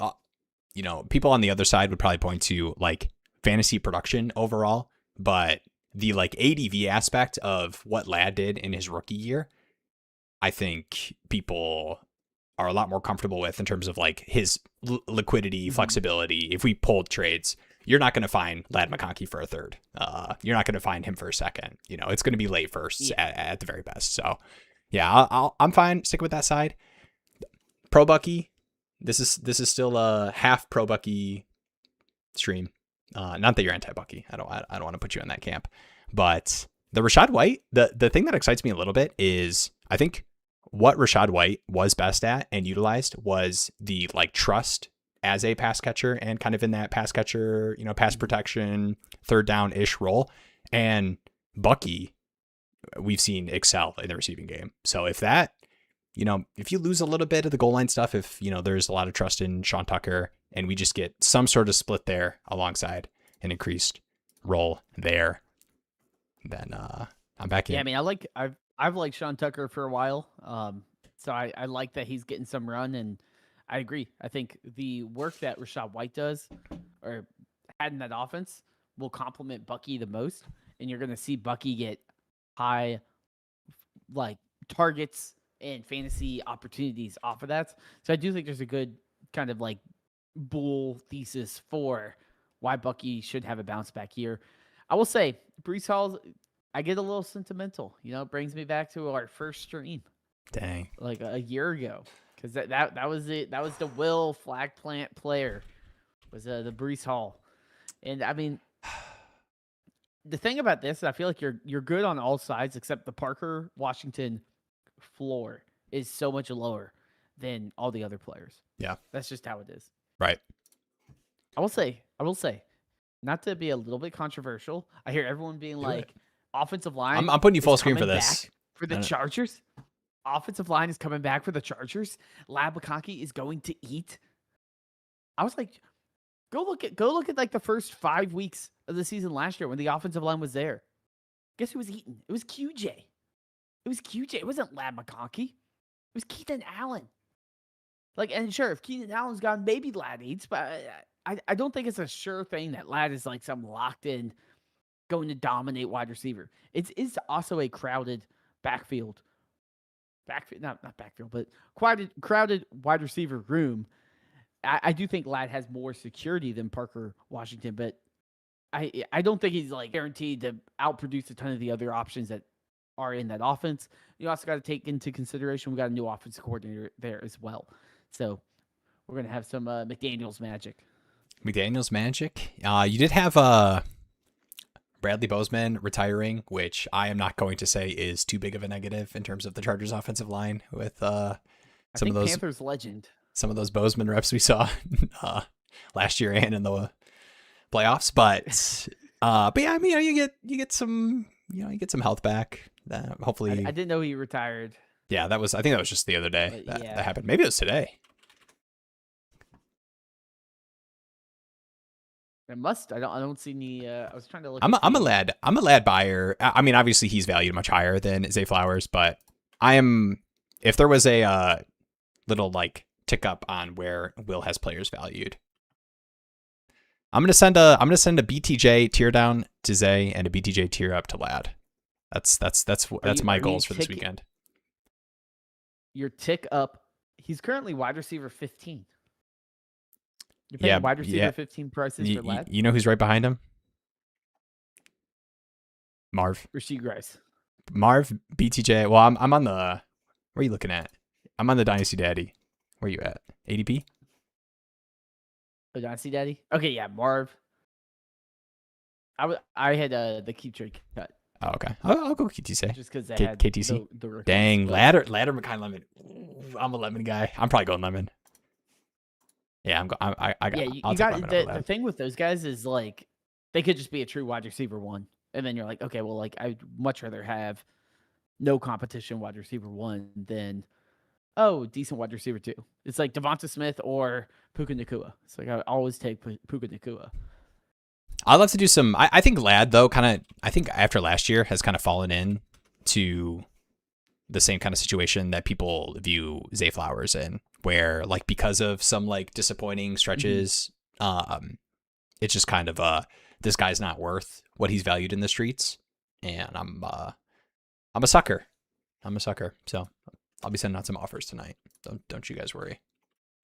people on the other side would probably point to like fantasy production overall, but the like ADV aspect of what Ladd did in his rookie year, I think people are a lot more comfortable with in terms of like his liquidity, flexibility. If we pulled trades, you're not going to find Ladd McConkey for a 3rd. You're not going to find him for a 2nd. It's going to be late firsts at the very best. So yeah, I'm fine sticking with that side. Pro Bucky, this is still a half Pro Bucky stream. Not that you're anti Bucky. I don't want to put you in that camp, but the Rachaad White, the thing that excites me a little bit is I think what Rachaad White was best at and utilized was the like trust as a pass catcher and kind of in that pass catcher, pass protection, 3rd down-ish role. And Bucky, we've seen excel in the receiving game. So if that, if you lose a little bit of the goal line stuff, if, there's a lot of trust in Sean Tucker and we just get some sort of split there alongside an increased role there, then I'm back in. Yeah, I mean, I've liked Sean Tucker for a while, so I like that he's getting some run, and I agree. I think the work that Rachaad White does or had in that offense will complement Bucky the most, and you're going to see Bucky get high, like targets and fantasy opportunities off of that. So I do think there's a good kind of like bull thesis for why Bucky should have a bounce back year. I will say, Breece Hall, I get a little sentimental. It brings me back to our first stream. Dang. Like a year ago. Because that was it. That was the Will flag plant player. Was the Breece Hall. And I mean, the thing about this, I feel like you're good on all sides except the Parker Washington floor is so much lower than all the other players. Yeah. That's just how it is. Right. I will say, not to be a little bit controversial, I hear everyone being offensive line. I'm putting you full screen for this. For the Chargers. Offensive line is coming back for the Chargers. Lab McConkey is going to eat. I was like, go look at like the first 5 weeks of the season last year when the offensive line was there. Guess who was eating? It was QJ. It wasn't Lab McConkey. It was Keenan Allen. And sure, if Keenan Allen's gone, maybe Lad eats, but I don't think it's a sure thing that Lad is like some locked in going to dominate wide receiver. It's also a crowded backfield. Not backfield, but crowded wide receiver room. I do think Lad has more security than Parker Washington, but I don't think he's like guaranteed to outproduce a ton of the other options that are in that offense. You also got to take into consideration we got a new offensive coordinator there as well. So we're going to have some McDaniels magic. McDaniels magic? You did have Bradley Bozeman retiring, which I am not going to say is too big of a negative in terms of the Chargers offensive line with some of those Panthers legend. Some of those Bozeman reps we saw last year and in the playoffs. But yeah, I mean, you get some health back. Hopefully, I didn't know he retired. Yeah, I think that was just the other day that happened. Maybe it was today. It must. I don't see any. I was trying to look. I'm a lad buyer. I mean, obviously he's valued much higher than Zay Flowers, but if there was a little like tick up on where Will has players valued, I'm gonna send a BTJ tier down to Zay and a BTJ tier up to Lad. That's my goals for this weekend. Your tick up. He's currently wide receiver 15. You're paying wide receiver 15 prices for Lad. You know who's right behind him? Marv. Rasheed Rice. Marv, BTJ. Well, I'm on the. Where are you looking at? I'm on the Dynasty Daddy. Where are you at? ADP? Oh, Dynasty Daddy? Okay, yeah, Marv. I had the KeepTradeCut. Oh, okay. I'll go KTC. Just because they had KTC. The rookies. Dang, ladder, kind of lemon. Ooh, I'm a lemon guy. I'm probably going lemon. Yeah, you got the thing with those guys is like they could just be a true wide receiver one, and then you're like, okay, well, like I'd much rather have no competition wide receiver one than decent wide receiver two. It's like Devonta Smith or Puka Nacua. It's like I always take Puka Nacua. I'd love to do some. I think Lad though, I think after last year has kind of fallen in to the same kind of situation that people view Zay Flowers in, where like because of some like disappointing stretches, it's just kind of this guy's not worth what he's valued in the streets, and I'm a sucker. So I'll be sending out some offers tonight. Don't you guys worry.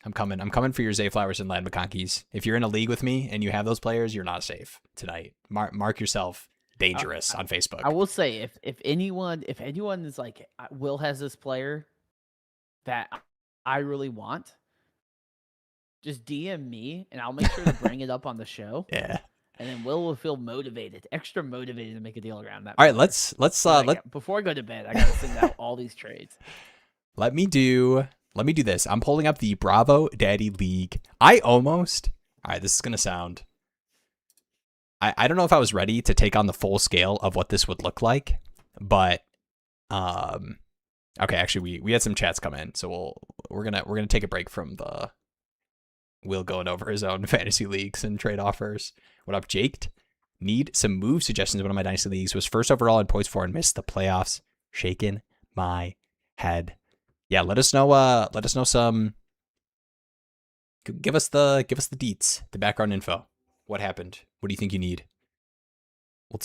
I'm coming for your Zay Flowers and Lad McConkeys. If you're in a league with me and you have those players, you're not safe tonight. Mark yourself dangerous on Facebook. I will say if anyone is like, Will has this player that I really want, just DM me and I'll make sure to bring it up on the show. Yeah. And then Will feel motivated, extra motivated to make a deal around that. All right, let's before I go to bed, I gotta send out all these trades. Let me do this. I'm pulling up the Bravo Daddy League. All right, this is gonna sound. I don't know if I was ready to take on the full scale of what this would look like, but okay, actually we had some chats come in, so we're gonna take a break from the Will going over his own fantasy leagues and trade offers. What up, Jake? Need some move suggestions in one of my dynasty leagues. Was first overall in points for and missed the playoffs. Shaking my head. Yeah, let us know some. Give us the deets, the background info. What happened? What do you think you need?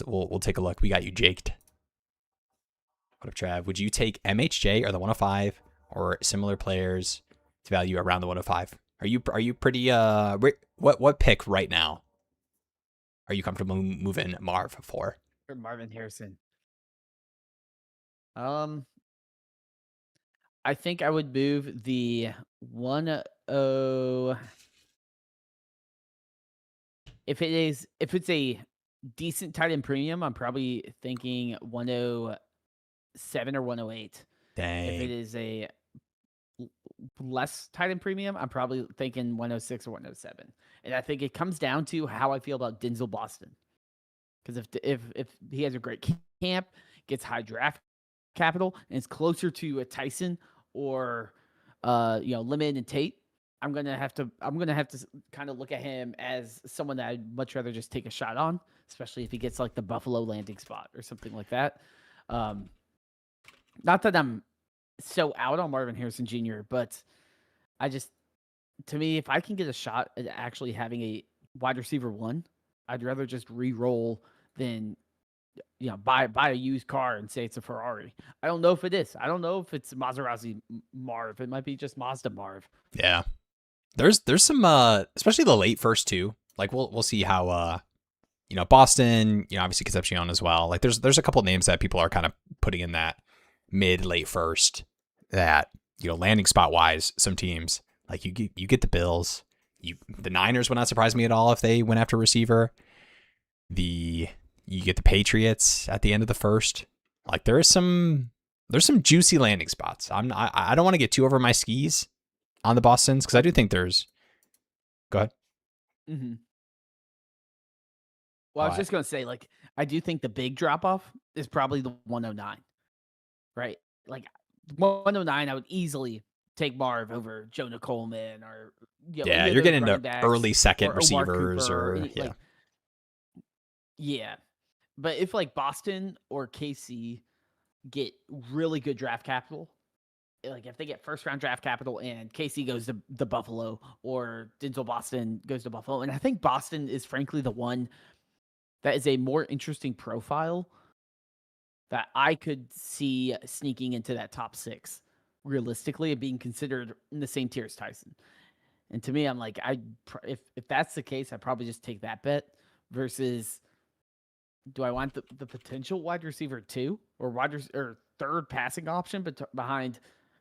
We'll take a look. We got you, Jaked. What up, Trav? Would you take MHJ or the 105 or similar players to value around the 105? Are you pretty what pick right now are you comfortable moving Marv for? For Marvin Harrison. I think I would move the 10. If it's a decent tight end premium, I'm probably thinking 107 or 108. Dang. If it is a less tight end premium, I'm probably thinking 106 or 107. And I think it comes down to how I feel about Denzel Boston. Because if he has a great camp, gets high draft capital, and it's closer to a Tyson or Lemon and Tate, I'm gonna have to kind of look at him as someone that I'd much rather just take a shot on, especially if he gets like the Buffalo landing spot or something like that. Not that I'm so out on Marvin Harrison Jr., but to me, if I can get a shot at actually having a wide receiver 1, I'd rather just re-roll than buy a used car and say it's a Ferrari. I don't know if it is. I don't know if it's Maserati Marv. It might be just Mazda Marv. Yeah. There's some especially the late first two. Like we'll see how Boston, obviously Concepcion as well. Like there's a couple of names that people are kind of putting in that mid late first that landing spot wise, some teams like you get the Bills, the Niners would not surprise me at all if they went after receiver. You get the Patriots at the end of the first. Like there's some juicy landing spots. I don't want to get too over my skis on the Bostons because I do think there's. Go ahead. Mm-hmm. Well, I was just gonna say, like, I do think the big drop off is probably the 109, right? Like 109, I would easily take Marv over Jonah Coleman or yeah, you're getting into early second receivers yeah. But if like Boston or KC get really good draft capital, like if they get first round draft capital and KC goes to the Buffalo or Denzel Boston goes to Buffalo, and I think Boston is frankly the one that is a more interesting profile that I could see sneaking into that top 6 realistically and being considered in the same tier as Tyson. And to me, I'm like, if that's the case, I'd probably just take that bet versus do I want the potential wide receiver 2 or third passing option behind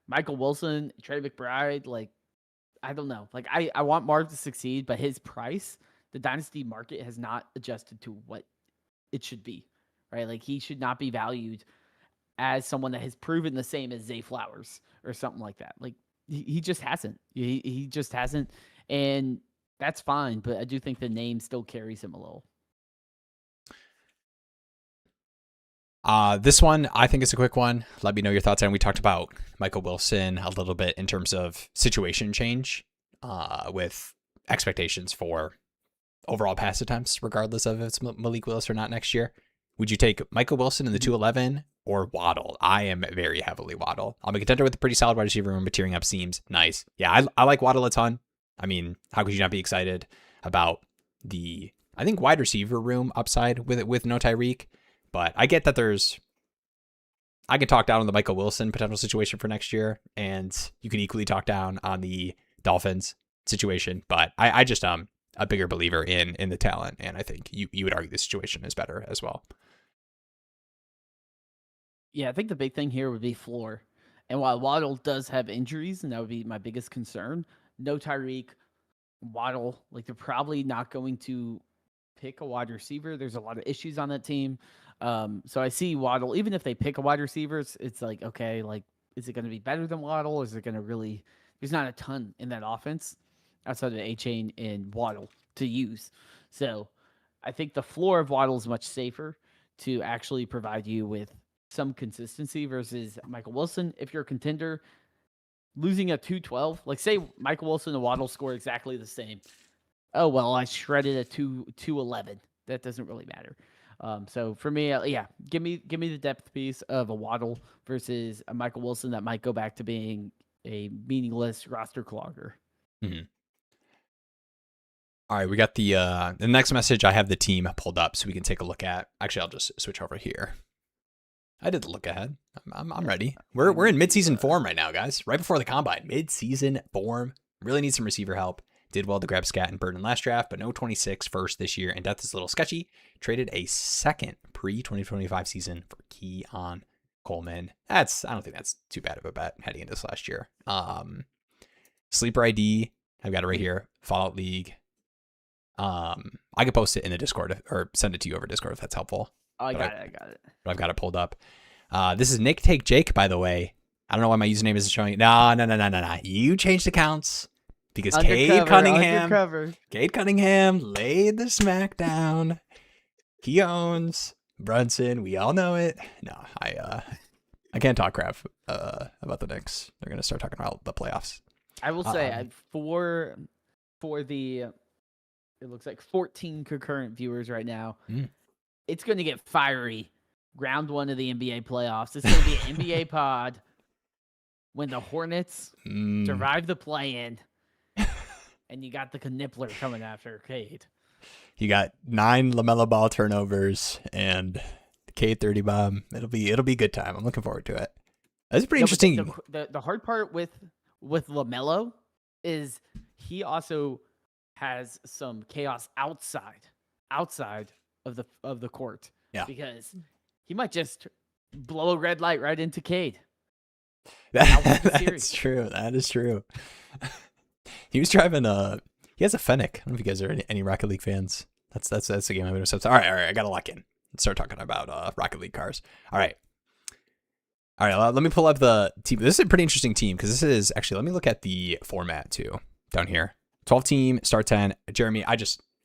Michael Wilson, Trey McBride? Like, I don't know. Like, I want Marv to succeed, but his price, the dynasty market has not adjusted to what it should be, right? Like, he should not be valued as someone that has proven the same as Zay Flowers or something like that. Like, he just hasn't. He just hasn't, and that's fine. But I do think the name still carries him a little. This one, I think is a quick one. Let me know your thoughts on. We talked about Michael Wilson a little bit in terms of situation change with expectations for overall pass attempts, regardless of if it's Malik Willis or not next year. Would you take Michael Wilson in the 211 or Waddle? I am very heavily Waddle. I'm a contender with a pretty solid wide receiver room, but tearing up seems nice. Yeah, I like Waddle a ton. I mean, how could you not be excited about the, I think, wide receiver room upside with no Tyreek? But I get that I can talk down on the Michael Wilson potential situation for next year, and you can equally talk down on the Dolphins situation. But I just am a bigger believer in the talent, and I think you would argue the situation is better as well. Yeah, I think the big thing here would be floor. And while Waddle does have injuries, and that would be my biggest concern, no Tyreek, Waddle, like they're probably not going to pick a wide receiver. There's a lot of issues on that team. So I see Waddle, even if they pick a wide receiver, it's like, okay, like, is it going to be better than Waddle? Is it going to really, there's not a ton in that offense outside of A-Chain and Waddle to use. So I think the floor of Waddle is much safer to actually provide you with some consistency versus Michael Wilson. If you're a contender, losing a 212, like say Michael Wilson and Waddle score exactly the same. Oh, well, I shredded a 211. That doesn't really matter. So for me, give me the depth piece of a Waddle versus a Michael Wilson that might go back to being a meaningless roster clogger. Mm-hmm. All right, we got the next message. I have the team pulled up so we can take a look at. Actually, I'll just switch over here. I did the look ahead. I'm ready. We're in midseason form right now, guys. Right before the combine, midseason form. Really need some receiver help. Did well to grab Scat and Burden last draft, but no 26 first this year, and depth is a little sketchy. Traded a second pre-2025 season for Keon Coleman. I don't think that's too bad of a bet heading into this last year. Sleeper ID, I've got it right here. Fallout League. I could post it in the Discord or send it to you over Discord if that's helpful. Oh, I got it. But I've got it pulled up. This is Nick Take Jake, by the way. I don't know why my username isn't showing. No. You changed accounts because Cade Cunningham laid the smackdown. He owns Brunson. We all know it. No, I can't talk crap about the Knicks. They're gonna start talking about the playoffs. I will say for the it looks like 14 concurrent viewers right now. It's going to get fiery. Round 1 of the NBA playoffs. It's going to be an NBA pod when the Hornets survive the play-in, and you got the Knippler coming after Cade. You got 9 LaMelo Ball turnovers and Cade 30 bomb. It'll be a good time. I'm looking forward to it. That's pretty interesting. The hard part with LaMelo is he also has some chaos outside of the court. Yeah. Because he might just blow a red light right into Cade. That's true. That is true. He was driving he has a Fennec. I don't know if you guys are any Rocket League fans. That's the game I've been obsessed with. All right. I gotta lock in. Let's start talking about Rocket League cars. All right. Let me pull up the team. This is a pretty interesting team because this is actually, let me look at the format too down here. 12 team, start 10. Jeremy,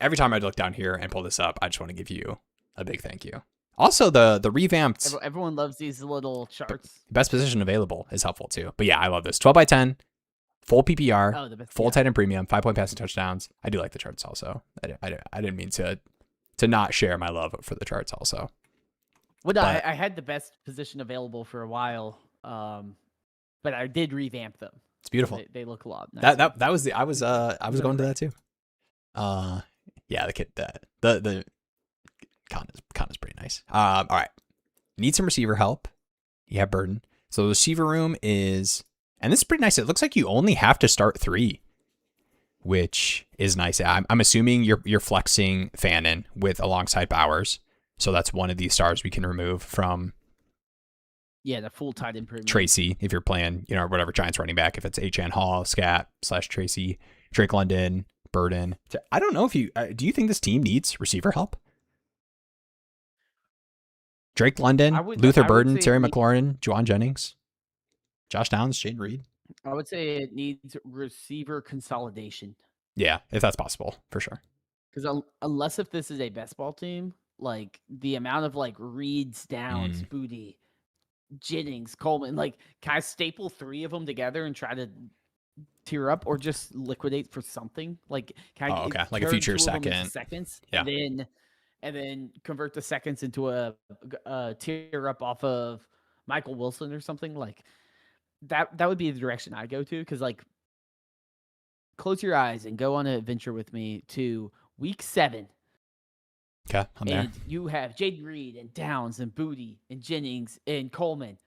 every time I look down here and pull this up, I just want to give you a big thank you. Also, the revamped. Everyone loves these little charts. Best position available is helpful too. But yeah, I love this. 12 by 10, full PPR, full tight end premium, 5-point passing touchdowns. I do like the charts also. I didn't mean to not share my love for the charts also. Well, no, I had the best position available for a while, but I did revamp them. It's beautiful. They look a lot nicer. That was I was going to that too. Yeah, the con is pretty nice. All right. Need some receiver help. You have Burden. So the receiver room is, and this is pretty nice. It looks like you only have to start 3, which is nice. I'm assuming you're flexing Fannin with alongside Bowers. So that's one of these stars we can remove from. Yeah, the full tight end premium. Tracy, if you're playing, whatever Giants running back, if it's H.N. Hall, Scat / Tracy, Drake London, Burden. I don't know if do you think this team needs receiver help? Drake London, Luther Burden, Terry McLaurin, Juwan Jennings, Josh Downs, Jayden Reed. I would say it needs receiver consolidation. Yeah, if that's possible, for sure. Because unless if this is a BestBall team, like the amount of like Reeds, Downs, Booty, Jennings, Coleman, like can I staple 3 of them together and try to tier up or just liquidate for something? Like can I okay, like a future seconds, yeah, and then convert the seconds into a tier up off of Michael Wilson or something like that. That would be the direction I go to because like close your eyes and go on an adventure with me to week 7. Okay, I'm there. And you have Jayden Reed and Downs and Booty and Jennings and Coleman,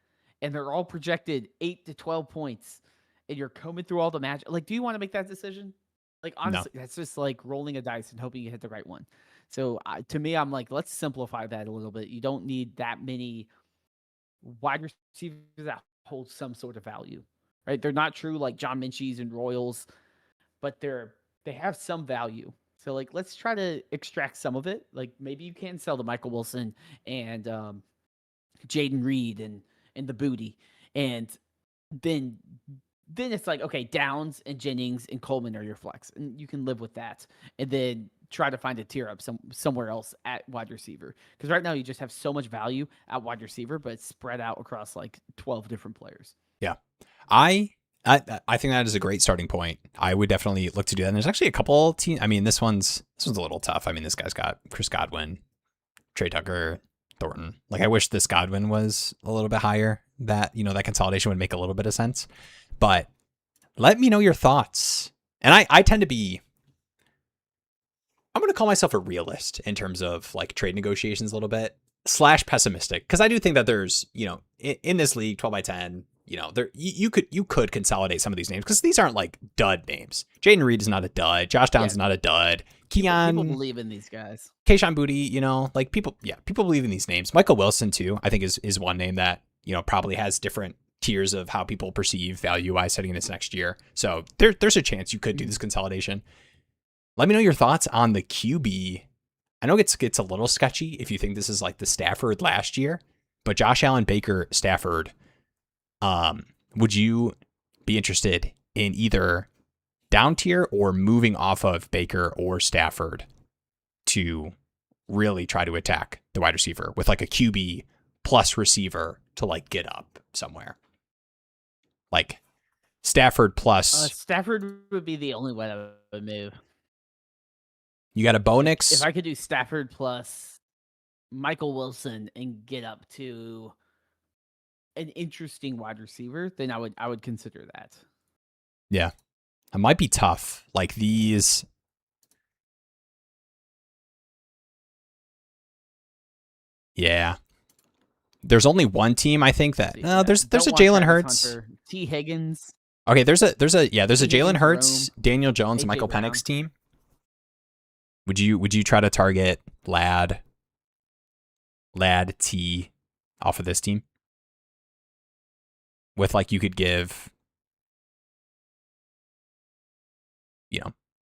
and they're all projected 8 to 12 points. And you're combing through all the match. Like, do you want to make that decision? Like, honestly, That's just like rolling a dice and hoping you hit the right one. So to me, I'm like, let's simplify that a little bit. You don't need that many wide receivers that hold some sort of value, right? They're not true like John Minchie's and Royals, but they have some value. So, like, let's try to extract some of it. Like, maybe you can sell the Michael Wilson and Jayden Reed and the Booty. And then it's like, okay, Downs and Jennings and Coleman are your flex. And you can live with that. And then try to find a tier up somewhere else at wide receiver. Because right now you just have so much value at wide receiver, but it's spread out across, like, 12 different players. Yeah. I think that is a great starting point. I would definitely look to do that. And there's actually a couple teams. I mean, this one's a little tough. I mean, this guy's got Chris Godwin, Trey Tucker, Thornton. Like, I wish this Godwin was a little bit higher. That, that consolidation would make a little bit of sense. But let me know your thoughts. And I tend to be, I'm going to call myself a realist in terms of like trade negotiations a little bit. slash pessimistic, because I do think that there's, in this league, 12 by 10, there you could consolidate some of these names, because these aren't like dud names. Jayden Reed is not a dud. Josh Downs is not a dud. Keon, people believe in these guys. Kayshon Boutte, people believe in these names. Michael Wilson too, I think is one name that probably has different tiers of how people perceive value-wise heading this next year. So there's a chance you could do this consolidation. Let me know your thoughts on the QB. I know it gets a little sketchy if you think this is like the Stafford last year, but Josh Allen, Baker, Stafford, would you be interested in either down tier or moving off of Baker or Stafford to really try to attack the wide receiver with like a QB plus receiver to like get up somewhere? Like Stafford plus. Stafford would be the only one I would move. You got a Bonix. If I could do Stafford plus Michael Wilson and get up to an interesting wide receiver, then I would consider that. Yeah. It might be tough. Like these. Yeah. There's only one team I think that there's a Jalen Hurts, T Higgins. Okay, there's a Jalen Hurts, Daniel Jones, Michael Penix team. Would you try to target Lad T off of this team? With like you could give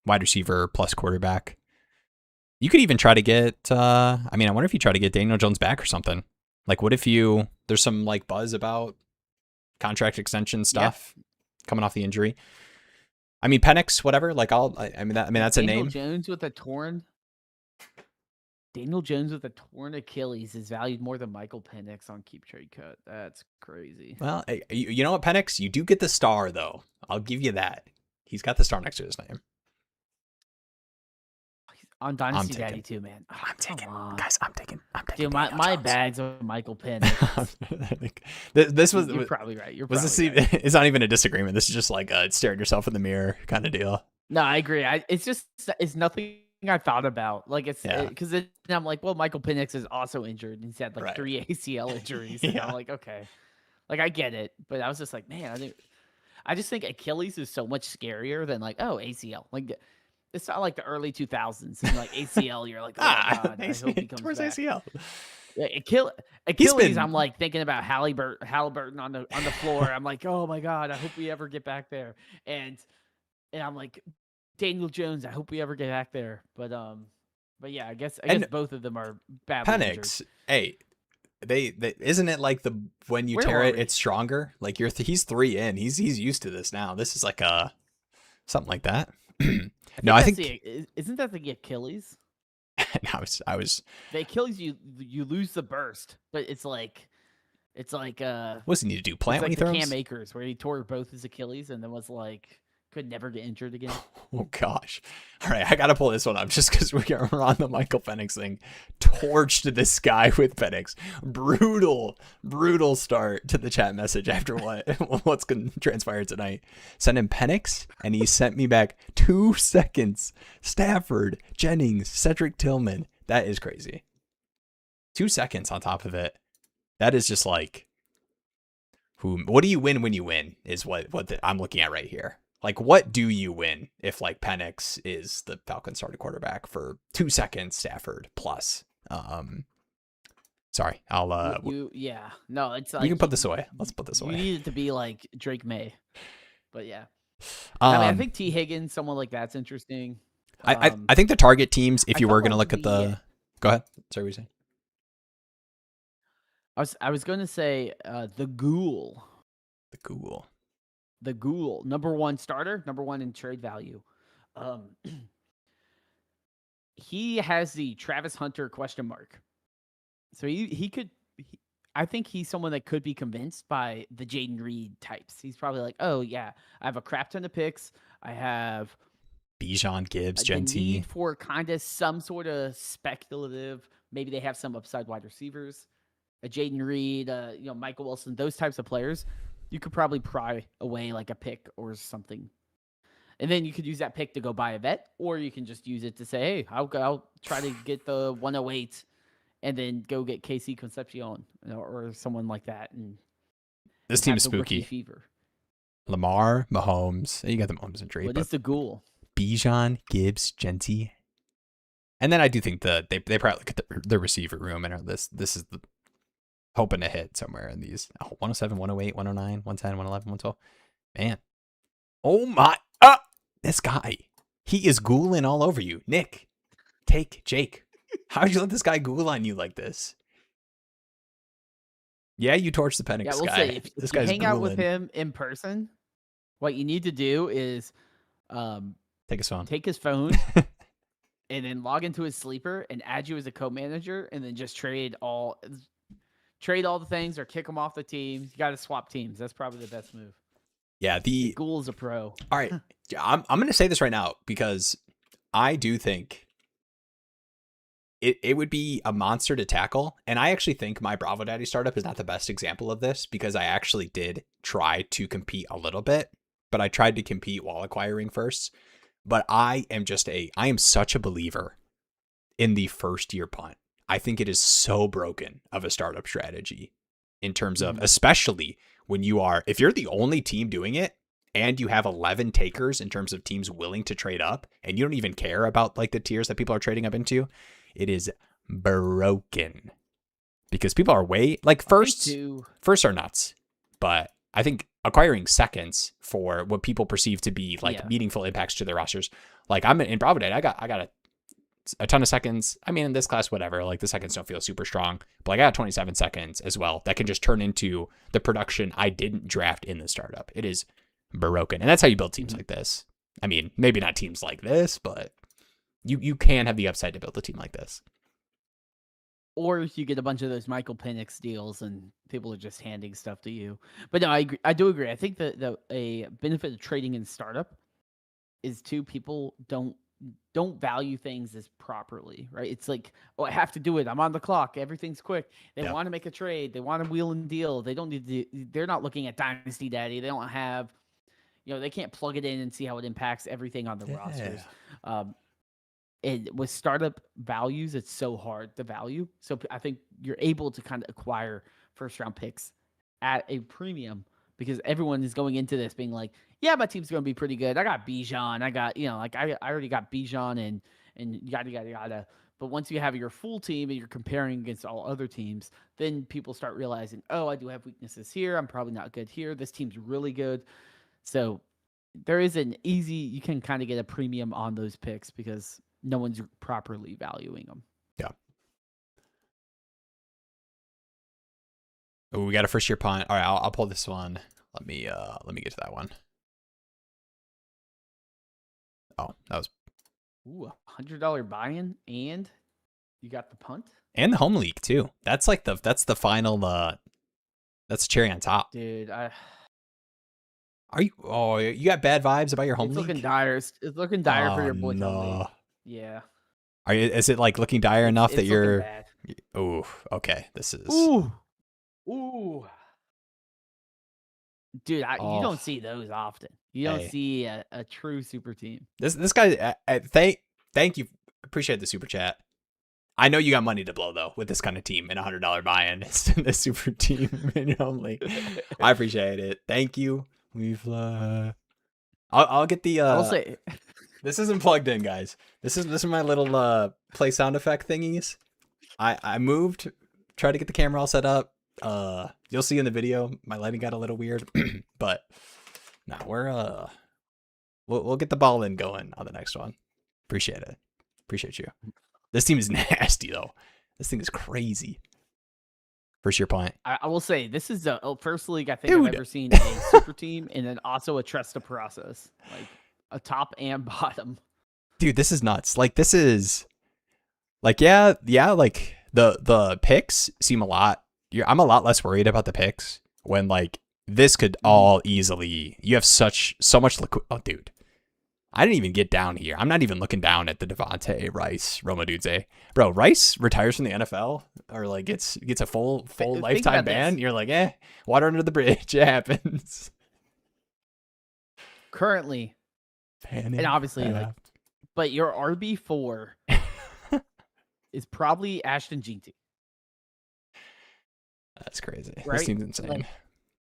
wide receiver plus quarterback. You could even try to get I wonder if you try to get Daniel Jones back or something. Like what if there's some like buzz about contract extension stuff coming off the injury. Penix, whatever. Like that's a name. Daniel Jones with a torn Achilles is valued more than Michael Penix on KeepTradeCut. That's crazy. Well, you know what, Penix? You do get the star, though. I'll give you that. He's got the star next to his name. On Dynasty Daddy too, man. Oh, I'm taking. Dude, my bags are Michael Penix. This was. You're probably right. Right. It's not even a disagreement. This is just like staring yourself in the mirror kind of deal. No, I agree. It's nothing I thought about. Like because I'm like, well, Michael Penix is also injured. He's had like 3 ACL injuries. And I'm like, okay, like I get it, but I was just like, man, I just think Achilles is so much scarier than like, oh, ACL. Like it's not like the early 2000s. And like ACL, you're like, oh my God, I hope he comes back. ACL? Yeah, Achilles, I'm like thinking about Halliburton on the floor. I'm like, oh my God, I hope we ever get back there. And I'm like, Daniel Jones, I hope we ever get back there. But yeah, I guess both of them are badly Penix, injured. hey, they isn't it like when you tear it, it's stronger? Like he's 3 in. He's used to this now. This is like something like that. No, I think isn't that the Achilles? I was the Achilles. You lose the burst, but it's like what does he need to do? Plant when he throws? Cam Akers, where he tore both his Achilles and then was like could never get injured again. Oh gosh! All right, I gotta pull this one up just because we're on the Michael Penix thing. Torched this guy with Penix. Brutal start to the chat message after what's gonna transpire tonight. Send him Penix, and he sent me back 2 seconds. Stafford, Jennings, Cedric Tillman. That is crazy. 2 seconds on top of it. That is just like, what do you win when you win? Is what I'm looking at right here. Like, what do you win if like Penix is the Falcons starting quarterback for 2 seconds? Stafford plus. Sorry, I'll. No, it's like you can put this away. Let's put this away. You need it to be like Drake May, but yeah. I think T Higgins, someone like that's interesting. I think the target teams, if you were going to look at the. Go ahead. Sorry, what were you saying? I was going to say the Ghoul. The Ghoul, number 1 starter, number 1 in trade value. He has the Travis Hunter question mark. So he could. I think he's someone that could be convinced by the Jayden Reed types. He's probably like, oh yeah, I have a crap ton of picks. I have Bijan, Gibbs, Gen T. Need for kind of some sort of speculative. Maybe they have some upside wide receivers. A Jayden Reed, Michael Wilson, those types of players. You could probably pry away like a pick or something. And then you could use that pick to go buy a vet, or you can just use it to say, hey, I'll try to get the 108 and then go get Casey Concepcion or someone like that. And this team is spooky. Fever. Lamar, Mahomes. You got the Mahomes and Drake. What is the ghoul? Bijan, Gibbs, Genty. And then I do think they probably look at the receiver room and are this is the hoping to hit somewhere in these 107, 108, 109, 110, 111, 112. Man. Oh my. This guy. He is ghouling all over you. Nick, take Jake. How'd you let this guy ghoul on you like this? Yeah, you torched the Penix guy. Say, if you hang out with him in person, what you need to do is take his phone and then log into his sleeper and add you as a co-manager and then just trade all the things or kick him off the team. You got to swap teams. That's probably the best move. Yeah, the ghoul is a pro. All right. I'm going to say this right now because I do think it would be a monster to tackle. And I actually think my Bravo Daddy startup is not the best example of this because I actually did try to compete a little bit, but I tried to compete while acquiring first. But I am such a believer in the first year punt. I think it is so broken of a startup strategy in terms of, especially when if you're the only team doing it and you have 11 takers in terms of teams willing to trade up and you don't even care about like the tiers that people are trading up into, it is broken because people are firsts are nuts. But I think acquiring seconds for what people perceive to be like meaningful impacts to their rosters. Like I'm in Bravo Day, I got a ton of seconds. I mean, in this class, whatever, like the seconds don't feel super strong, but I got 27 seconds as well. That can just turn into the production I didn't draft in the startup. It is broken. And that's how you build teams like this. I mean, maybe not teams like this, but you can have the upside to build a team like this. Or you get a bunch of those Michael Penix deals and people are just handing stuff to you. But no, I agree. I do agree. I think that a benefit of trading in startup is people don't value things as properly, right? It's like, oh, I have to do it. I'm on the clock. Everything's quick. They want to make a trade. They want to wheel and deal. They don't need to, they're not looking at Dynasty Daddy. They don't have, they can't plug it in and see how it impacts everything on the rosters. And with startup values, it's so hard to value. So I think you're able to kind of acquire first round picks at a premium because everyone is going into this being like, yeah, my team's going to be pretty good. I got Bijan. I got, I already got Bijan and yada, yada, yada. But once you have your full team and you're comparing against all other teams, then people start realizing, oh, I do have weaknesses here. I'm probably not good here. This team's really good. So there is you can kind of get a premium on those picks because no one's properly valuing them. Yeah. Oh, we got a first year punt. All right, I'll pull this one. Let me get to that one. Oh, that was $100 buy-in, and you got the punt and the home league too. That's the final. That's cherry on top, dude. Are you? Oh, you got bad vibes about your home league? Looking dire. It's looking dire for your boys' home league. Yeah. Is it like looking dire enough that you're? Oh, okay. This is. Ooh. Dude, you don't see those often. You don't see a true super team. This guy. Thank you. Appreciate the super chat. I know you got money to blow though with this kind of team and $100 buy-in in this super team in your home league. I appreciate it. Thank you. I'll get the. I'll say. This isn't plugged in, guys. This is my little play sound effect thingies. I moved, tried to get the camera all set up. You'll see in the video my lighting got a little weird, but no, we'll get the ball in going on the next one. Appreciate it. Appreciate you. This team is nasty though. This thing is crazy. First year punt. I will say this is the first league I think I've ever seen a super team and then also a trust the process, like a top and bottom. Dude, this is nuts. Like this is like yeah, like the picks seem a lot. I'm a lot less worried about the picks when like this could all easily. You have so much liquid. Oh, dude, I didn't even get down here. I'm not even looking down at the Devontae Rice Romadudze. Bro, Rice retires from the NFL or like gets a full lifetime ban. This. You're like, water under the bridge. It happens. Currently, and obviously, but your RB4 is probably Ashton Jeanty. That's crazy. Right? This seems insane.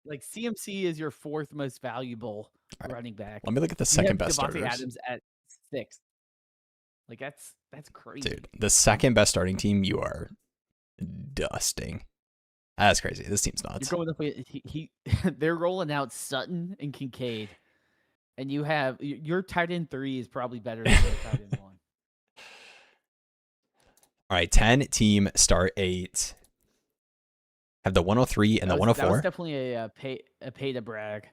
Like CMC is your fourth most valuable running back. Let me look at the second best Devontae starters. Adams at 6. Like that's crazy. Dude, the second best starting team you are dusting. That's crazy. This team's nuts. You're going up with they're rolling out Sutton and Kincaid. And you have your tight end 3 is probably better than your tight end 1. All right, 10 team start 8. Have the 103 and the 104. That was definitely a pay to brag.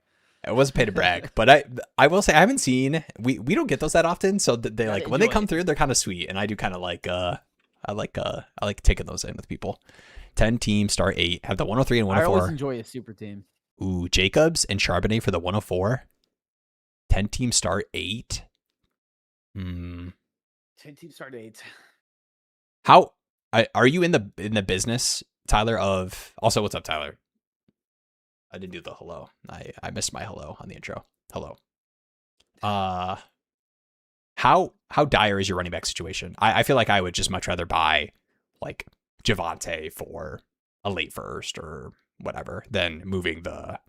It was a pay to brag, but I will say I haven't seen we don't get those that often. So they like when they come through, they're kind of sweet, and I do kind of like I like taking those in with people. 10 team start 8. Have the 103 and 104. I always enjoy a super team. Ooh, Jacobs and Charbonnet for the 104. 10 team start 8. 10 team start 8. How are you in the business, Tyler? Of also, what's up, Tyler? I didn't do the hello. I missed my hello on the intro. Hello. How dire is your running back situation? I feel like I would just much rather buy like Javonte for a late first or whatever than moving the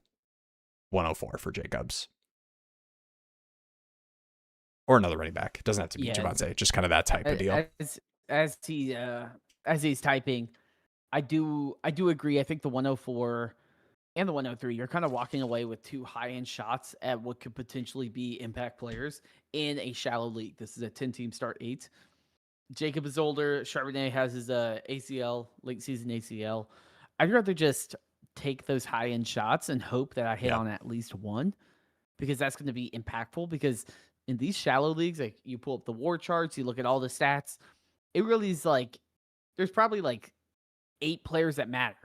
104 for Jacobs. Or another running back. It doesn't have to be Javonte, just kind of that type of deal. As he's typing, I do agree. I think the 104 and the 103, you're kind of walking away with 2 high-end shots at what could potentially be impact players in a shallow league. This is a 10-team start 8. Jacob is older. Charbonnet has his ACL, late season ACL. I'd rather just take those high-end shots and hope that I hit on at least one, because that's going to be impactful. Because in these shallow leagues, like you pull up the war charts, you look at all the stats, it really is like there's probably like 8 players that matter.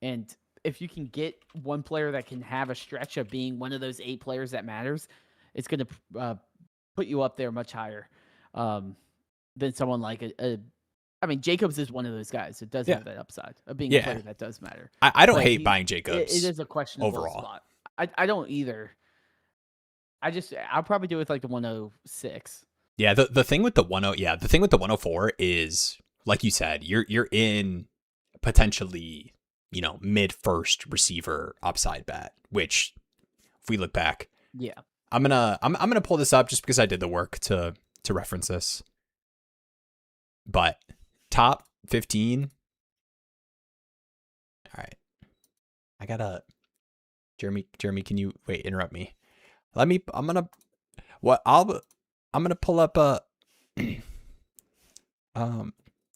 And if you can get one player that can have a stretch of being one of those 8 players that matters, it's going to put you up there much higher than someone like I mean, Jacobs is one of those guys that does have that upside of being a player that does matter. I don't hate buying Jacobs. It is a questionable overall spot. I don't either. I'll probably do it with like the 106. Yeah, the thing with the 104 is, like you said, you're in potentially, mid first receiver upside bet, which if we look back, I'm gonna pull this up just because I did the work to reference this. But top 15. All right. I gotta Jeremy, can you interrupt me? I'm gonna pull up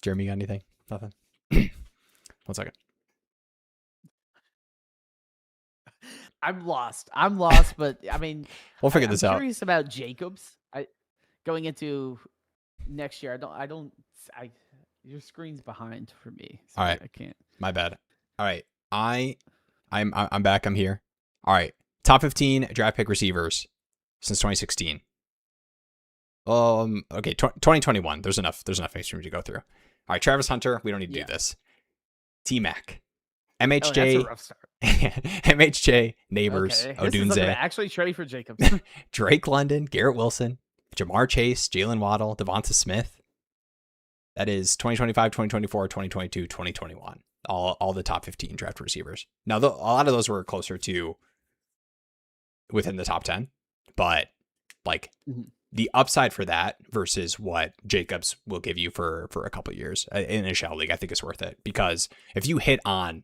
Jeremy, got anything? Nothing. 1 second. I'm lost, but I mean, we'll figure this out. I'm curious about Jacobs. Going into next year, your screen's behind for me. So all right. I can't. My bad. All right. I'm back. I'm here. All right. Top 15 draft pick receivers since 2016. Okay. 2021. There's enough names for me to go through. All right. Travis Hunter. We don't need to do this. T-Mac. MHJ. That's a rough start. MHJ. Neighbors. Okay. Odunze. Actually trading for Jacobs. Drake London. Garrett Wilson. Jamar Chase. Jalen Waddle. Devonta Smith. That is 2025, 2024, 2022, 2021. All the top 15 draft receivers. Now, a lot of those were closer to within the top 10, but like the upside for that versus what Jacobs will give you for a couple of years in a shallow league, I think is worth it. Because if you hit on,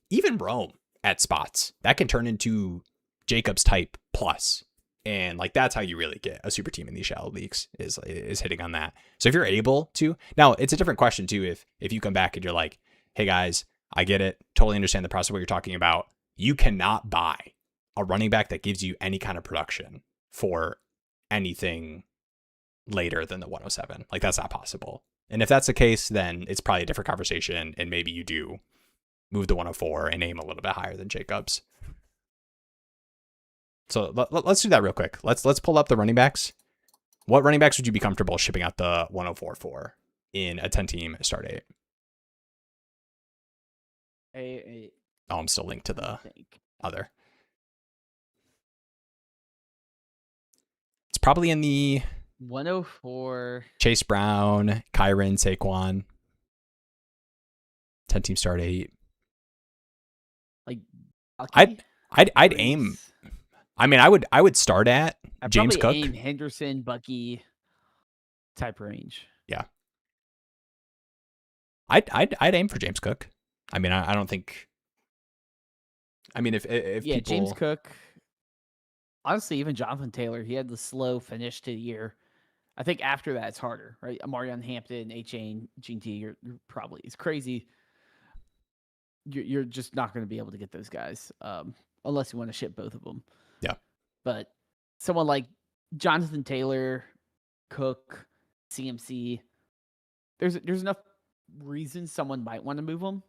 even Rome at spots, that can turn into Jacobs type plus. And like that's how you really get a super team in these shallow leagues is hitting on that. So if you're able to, now it's a different question too. If you come back and you're like, hey guys, I get it, totally understand the process of what you're talking about. You cannot buy a running back that gives you any kind of production for anything later than the 107. Like that's not possible. And if that's the case, then it's probably a different conversation. And maybe you do move the 104 and aim a little bit higher than Jacobs. So let's do that real quick. Let's pull up the running backs. What running backs would you be comfortable shipping out the 104 for in a 10-team start 8? Oh, I'm still linked to the other. It's probably in the 104. Chase Brown, Kyron, Saquon. 10-team start 8. I'd aim. I mean, I would start at James Cook. Aim Henderson, Bucky type range. Yeah. I'd aim for James Cook. I mean, I don't think. I mean, if people... James Cook. Honestly, even Jonathan Taylor, he had the slow finish to the year. I think after that it's harder, right? Amarion Hampton, H.A. GT, you're probably it's crazy. You're just not going to be able to get those guys unless you want to ship both of them. Yeah. But someone like Jonathan Taylor, Cook, CMC, there's enough reasons someone might want to move them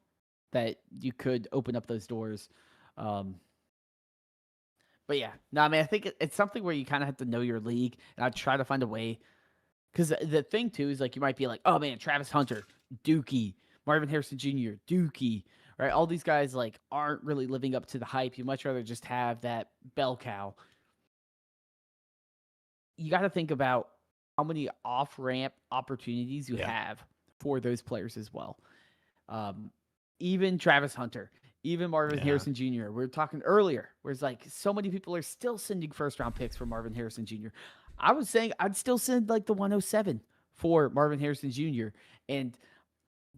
that you could open up those doors. But yeah, no, I mean, I think it's something where you kind of have to know your league, and I'd try to find a way. Because the thing, too, is like you might be like, oh, man, Travis Hunter, Dookie, Marvin Harrison Jr., Dookie, right? All these guys like aren't really living up to the hype. You much rather just have that bell cow. You got to think about how many off-ramp opportunities you have for those players as well. Even Travis Hunter, even Marvin Harrison Jr. We were talking earlier, where it's like so many people are still sending first-round picks for Marvin Harrison Jr. I was saying I'd still send like the 107 for Marvin Harrison Jr. And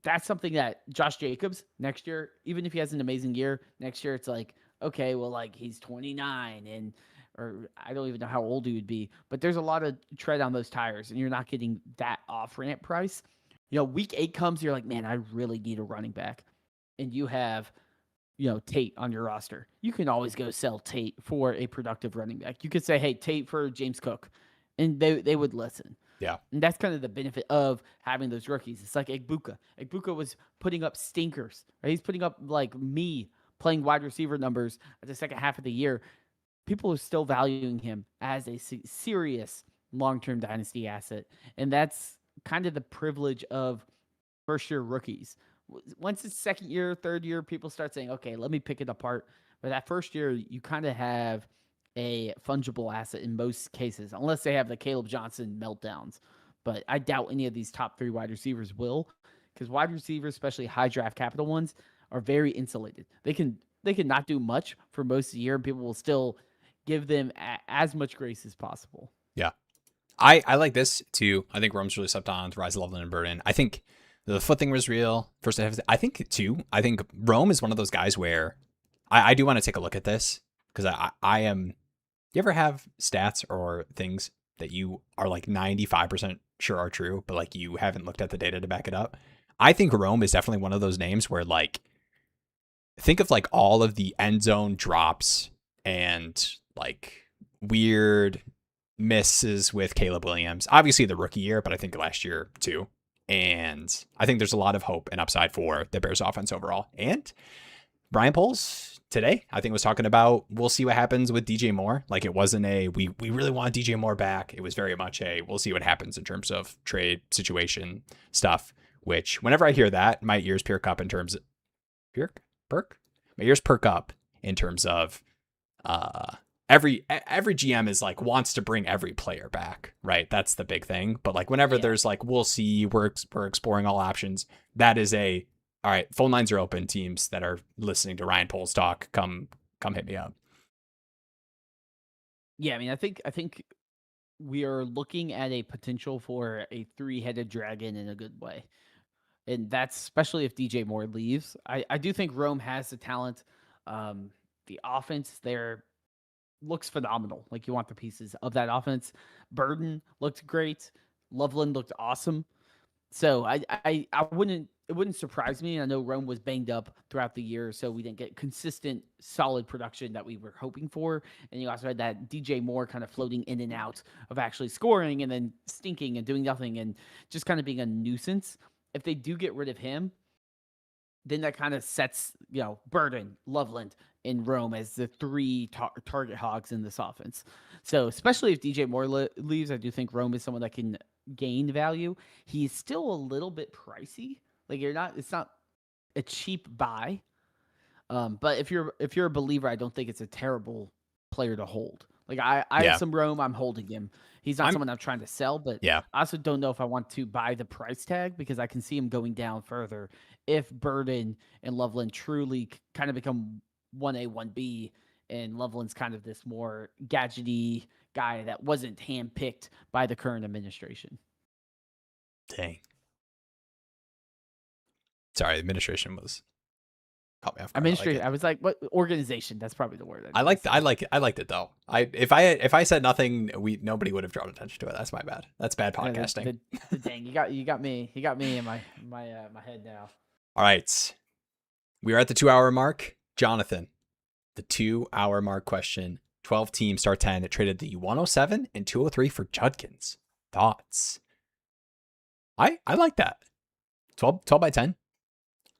that's something that Josh Jacobs next year, even if he has an amazing year, next year it's like, okay, well, like he's 29 or I don't even know how old he would be, but there's a lot of tread on those tires and you're not getting that off-ramp price. Week 8 comes, you're like, man, I really need a running back. And you have, Tate on your roster. You can always go sell Tate for a productive running back. You could say, hey, Tate for James Cook. And they would listen. Yeah. And that's kind of the benefit of having those rookies. It's like Egbuka. Egbuka was putting up stinkers. Right? He's putting up like me playing wide receiver numbers at the second half of the year. People are still valuing him as a serious long-term dynasty asset. And that's kind of the privilege of first-year rookies. Once it's second year, third year, people start saying, okay, let me pick it apart. But that first year, you kind of have a fungible asset in most cases, unless they have the Kaleb Johnson meltdowns. But I doubt any of these top 3 wide receivers will, because wide receivers, especially high draft capital ones, are very insulated. They can not do much for most of the year, and people will still give them as much grace as possible. Yeah. I like this too. I think Rome's really slept on to rise Loveland and Burden. I think the foot thing was real. First, I think Rome is one of those guys where I do want to take a look at this because I am. You ever have stats or things that you are like 95% sure are true, but like you haven't looked at the data to back it up? I think Rome is definitely one of those names where like, think of like all of the end zone drops and like weird misses with Caleb Williams. Obviously the rookie year, but I think last year too. And I think there's a lot of hope and upside for the Bears offense overall. And Brian Poles today, I think, was talking about we'll see what happens with DJ Moore. Like it wasn't we really want DJ Moore back. It was very much we'll see what happens in terms of trade situation stuff, which whenever I hear that, my ears perk up in terms of my ears perk up in terms of every GM is like wants to bring every player back, right? That's the big thing. But like whenever there's like, we'll see, we're exploring all options. That is all right, phone lines are open. Teams that are listening to Ryan Poles talk, come hit me up. Yeah, I mean, I think we are looking at a potential for a 3-headed dragon in a good way. And that's especially if DJ Moore leaves. I do think Rome has the talent. The offense there looks phenomenal. Like you want the pieces of that offense. Burden looked great. Loveland looked awesome. So it wouldn't surprise me. I know Rome was banged up throughout the year, so we didn't get consistent, solid production that we were hoping for. And you also had that DJ Moore kind of floating in and out of actually scoring and then stinking and doing nothing and just kind of being a nuisance. If they do get rid of him, then that kind of sets, Burden, Loveland, and Rome as the 3 target hogs in this offense. So especially if DJ Moore leaves, I do think Rome is someone that can gain value. He's still a little bit pricey. Like it's not a cheap buy. But if you're a believer, I don't think it's a terrible player to hold. Like I have some Rome, I'm holding him. He's not someone I'm trying to sell, but I also don't know if I want to buy the price tag because I can see him going down further if Burden and Loveland truly kind of become 1A, 1B, and Loveland's kind of this more gadgety guy that wasn't handpicked by the current administration. Dang. Sorry, administration was caught me off guard. Administration. I was like, what organization? That's probably the word. I liked it though. If I said nothing, nobody would have drawn attention to it. That's my bad. That's bad podcasting. Dang, you got me in my head now. All right. We are at the 2-hour mark. Jonathan, the 2-hour mark question. 12 teams start 10. It traded the 107 and 203 for Judkins. Thoughts? I like that. 12 by 10.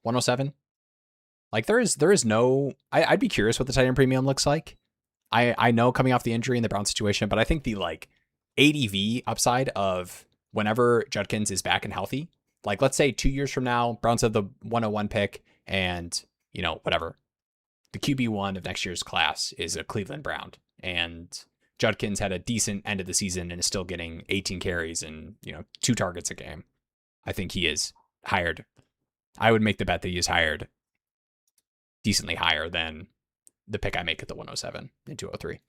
107. Like there is no, I'd be curious what the tight end premium looks like. I know coming off the injury in the Brown situation, but I think the like ADV upside of whenever Judkins is back and healthy, like let's say 2 years from now, Browns have the 101 pick and whatever. The QB1 of next year's class is a Cleveland Brown, and Judkins had a decent end of the season and is still getting 18 carries and 2 targets a game. I think he is hired. I would make the bet that he is hired decently higher than the pick I make at the 107 and 203.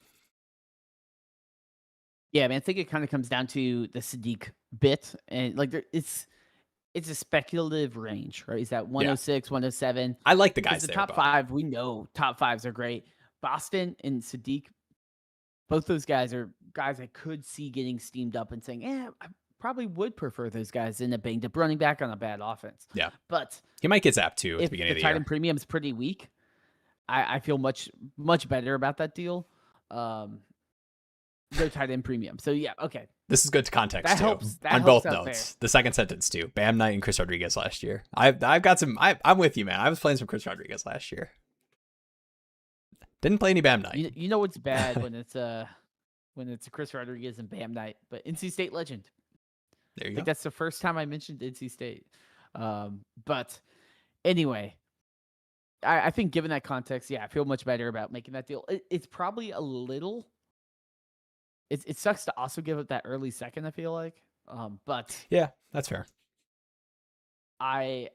Yeah, man, I think it kind of comes down to the Sadiq bit, and like it's a speculative range, right? Is that 106, 107? I like the guys the there. Top 5, we know top 5s are great. Boston and Sadiq, both those guys are guys I could see getting steamed up and saying, I probably would prefer those guys in a banged up running back on a bad offense. Yeah. But he might get zapped too at the beginning of the year. If the tight end premium is pretty weak, I feel much better about that deal. No tight end premium. So yeah, okay. This is good to context that too. Helps. That on helps both notes. The second sentence too. Bam Knight and Chris Rodriguez last year. I've got some. I'm with you, man. I was playing some Chris Rodriguez last year. Didn't play any Bam Knight. You know what's bad when it's a Chris Rodriguez and Bam Knight, but NC State legend. There you I go. think that's the first time I mentioned NC State. But anyway, I think given that context, yeah, I feel much better about making that deal. It's probably a little. It sucks to also give up that early second, I feel like. But yeah, that's fair. I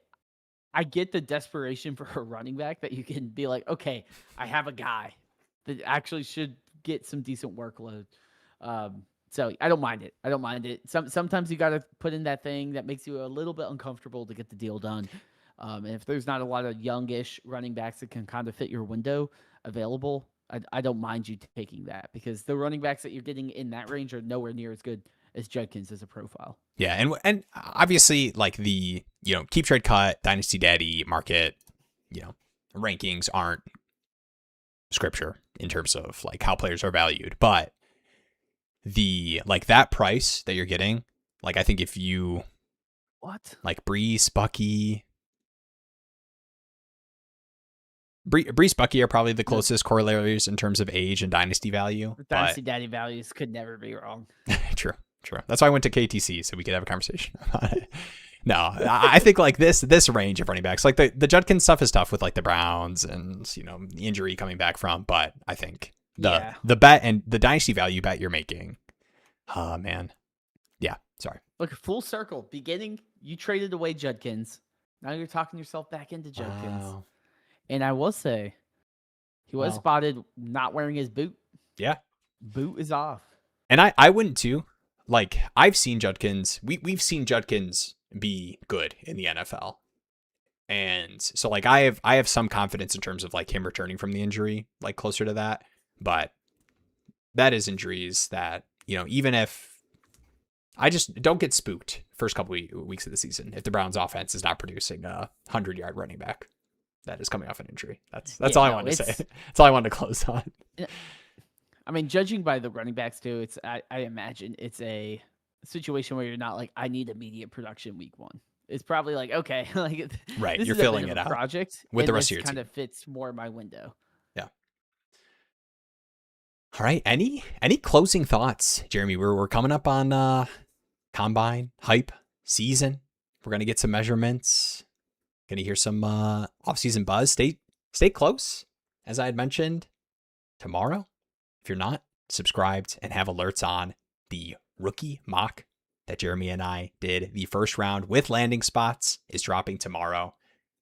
get the desperation for a running back that you can be like, okay, I have a guy that actually should get some decent workload. So I don't mind it. Sometimes you got to put in that thing that makes you a little bit uncomfortable to get the deal done. And if there's not a lot of youngish running backs that can kind of fit your window available, I don't mind you taking that, because the running backs that you're getting in that range are nowhere near as good as Judkins as a profile. Yeah, and obviously like the KeepTradeCut, Dynasty Daddy market, rankings aren't scripture in terms of like how players are valued, but the like that price that you're getting, like I think if you like Breece, Bucky, Bucky are probably the closest corollaries in terms of age and dynasty value. Dynasty Daddy values could never be wrong. True. That's why I went to KTC, so we could have a conversation about it. No, I think like this range of running backs, like the Judkins stuff is tough with like the Browns and the injury coming back from, but I think the bet and the dynasty value bet you're making, oh man, yeah. Sorry. Look, full circle. Beginning, you traded away Judkins. Now you're talking yourself back into Judkins. Wow. And I will say, he was spotted not wearing his boot. Yeah, boot is off. And I wouldn't too. Like I've seen Judkins. We've seen Judkins be good in the NFL, and so like I have some confidence in terms of like him returning from the injury, like closer to that. But that is injuries that even if I just don't get spooked first couple weeks of the season if the Browns offense is not producing a 100-yard running back that is coming off an injury. That's all I wanted to say. That's all I wanted to close on. I mean, judging by the running backs too, I imagine it's a situation where you're not like, I need immediate production week 1. It's probably like, okay, like right, this you're is filling a it out project with the rest of your team. Kind of fits more my window. Yeah. All right. Any closing thoughts, Jeremy? We're coming up on combine hype season. We're gonna get some measurements. Gonna hear some offseason buzz. Stay close, as I had mentioned. Tomorrow, if you're not subscribed and have alerts on, the rookie mock that Jeremy and I did, the first round with landing spots, is dropping tomorrow.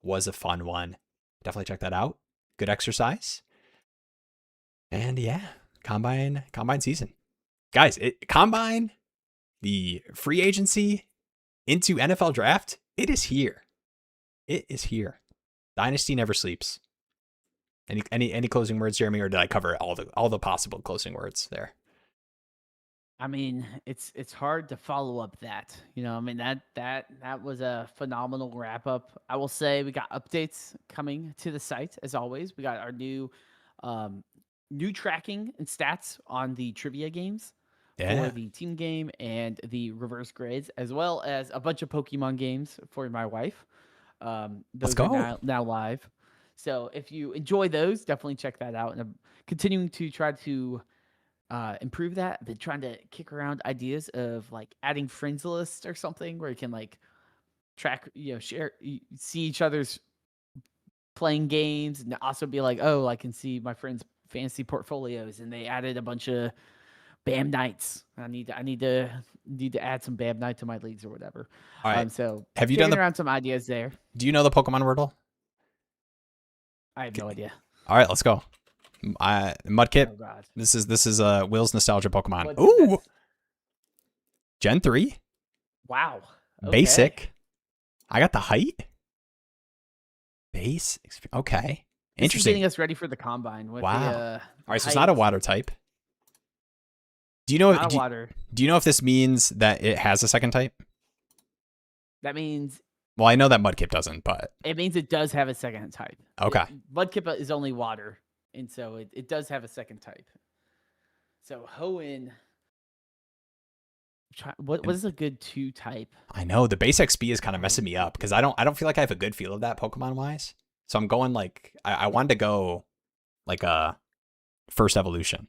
Was a fun one. Definitely check that out. good exercise. And yeah, combine season. Guys, combine, the free agency into NFL draft, it is here. It is here. Dynasty never sleeps. Any closing words, Jeremy, or did I cover all the possible closing words there? I mean, it's hard to follow up that. I mean, that was a phenomenal wrap up. I will say we got updates coming to the site as always. We got our new tracking and stats on the trivia games for the team game and the reverse grades, as well as a bunch of Pokemon games for my wife. Those are now live. So if you enjoy those, definitely check that out. And I'm continuing to try to improve that. I've been trying to kick around ideas of like adding friends list or something where you can like track, share, see each other's playing games, and also be like, oh, I can see my friends' fantasy portfolios, and they added a bunch of BAM nights. I need to add some BAM night to my leagues or whatever. All right. So have you done around some ideas there? Do you know the Pokemon Wordle? I have no idea. All right, let's go. Mudkip. Oh God. This is Will's nostalgia Pokemon. Ooh. Gen 3. Wow. Okay. Basic. I got the height. Base. Okay. Interesting. This is getting us ready for the combine. With wow. The, all right, so it's not a water type. Do you know? Do you know if this means that it has a second type? That means. Well, I know that Mudkip doesn't, but it means it does have a second type. Okay. Mudkip is only water, and so it does have a second type. So Hoenn. What is a good 2 type? I know the base XP is kind of messing me up because I don't feel like I have a good feel of that Pokemon wise. So I'm going like I wanted to go like a first evolution.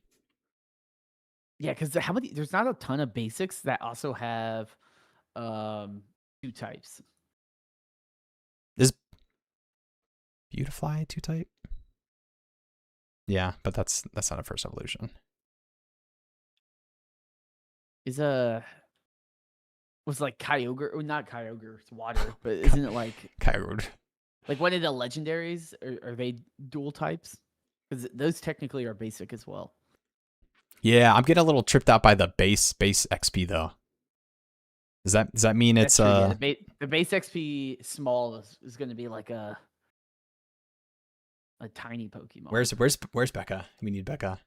Yeah, because there's not a ton of basics that also have 2 types. Is Beautifly 2 type? Yeah, but that's not a first evolution. Was like Kyogre, or not Kyogre, it's water, but isn't it like Kyogre? Like one of the legendaries, are they dual types? Because those technically are basic as well. Yeah, I'm getting a little tripped out by the base XP though. Does that mean it's true, yeah. The base XP small is going to be like a tiny Pokemon. Where's Becca? We need Becca.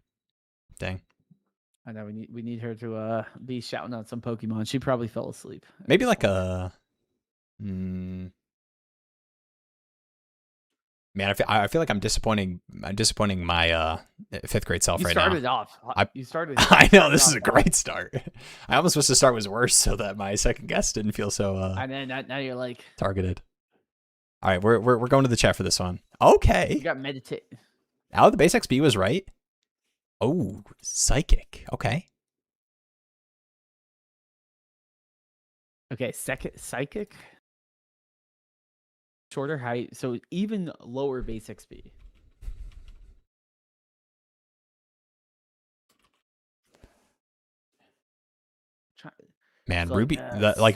Dang. I know we need her to be shouting out some Pokemon. She probably fell asleep. Maybe like a Man, I feel like I'm disappointing my 5th grade self right now. You started. I know this is a great start. I almost wish the start was worse so that my second guest didn't feel so. And then now you're like targeted. All right, we're going to the chat for this one. Okay. You got meditate. The base XP was right. Oh, psychic. Okay. Okay, psychic. Shorter height, so even lower base XP. Man, so Ruby,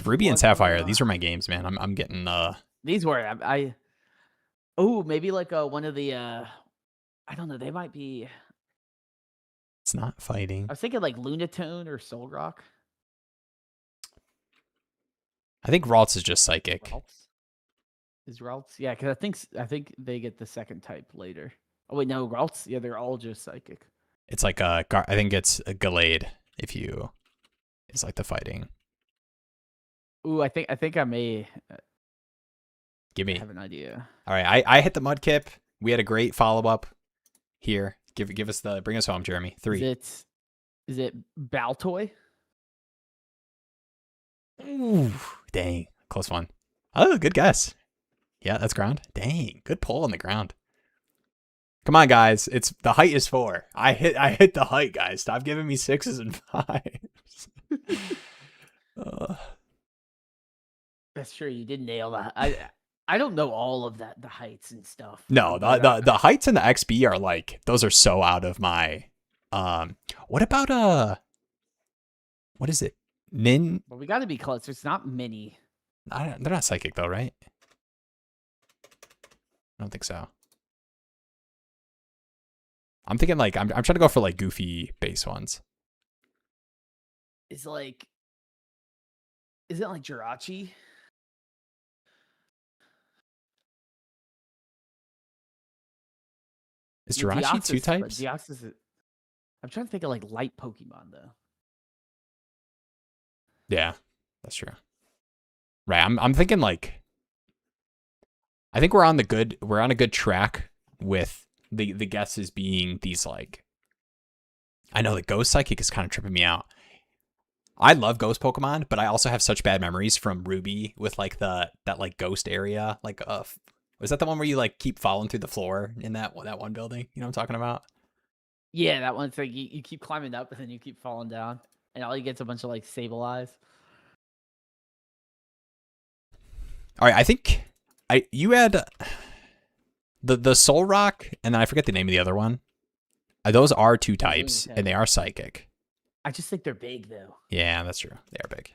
Ruby and Sapphire. These were my games, man. I'm getting These were Oh, maybe like one of the. I don't know. They might be. It's not fighting. I was thinking like Lunatone or Solrock. I think Ralts is just psychic. Is Ralts? Yeah, because I think they get the second type later. Oh wait, no, Ralts. Yeah, they're all just psychic. It's like I think it's a Gallade if you. It's like the fighting. Ooh, I think I may. Give me. I have an idea. All right, I hit the Mudkip. We had a great follow up here. Bring us home, Jeremy. 3. Is it Baltoy? Ooh, dang, close one. Oh, good guess. Yeah, that's ground. Dang, good pull on the ground. Come on, guys. It's the height is 4. I hit the height, guys. Stop giving me 6s and 5s. That's true. You did nail that. I don't know all of that, the heights and stuff. No, the heights and the XP are like those are so out of my. What about what is it? Nin. Well, we got to be close. There's not many. They're not psychic though, right? I don't think so. I'm thinking like I'm trying to go for like goofy base ones. Is it like Jirachi? Is Jirachi 2 types? Deoxys I'm trying to think of like light Pokemon though. Yeah, that's true. Right, I'm thinking like I think we're on a good track with the guesses being these like I know the Ghost Psychic is kind of tripping me out. I love Ghost Pokemon, but I also have such bad memories from Ruby with like that like Ghost area. Like was that the one where you like keep falling through the floor in that one building? You know what I'm talking about? Yeah, that one's like you keep climbing up and then you keep falling down, and all you get's a bunch of like Sableyes. All right, I think you had the Soul Rock, and then I forget the name of the other one. Those are 2 types, and they are psychic. I just think they're big though. Yeah, that's true. They are big.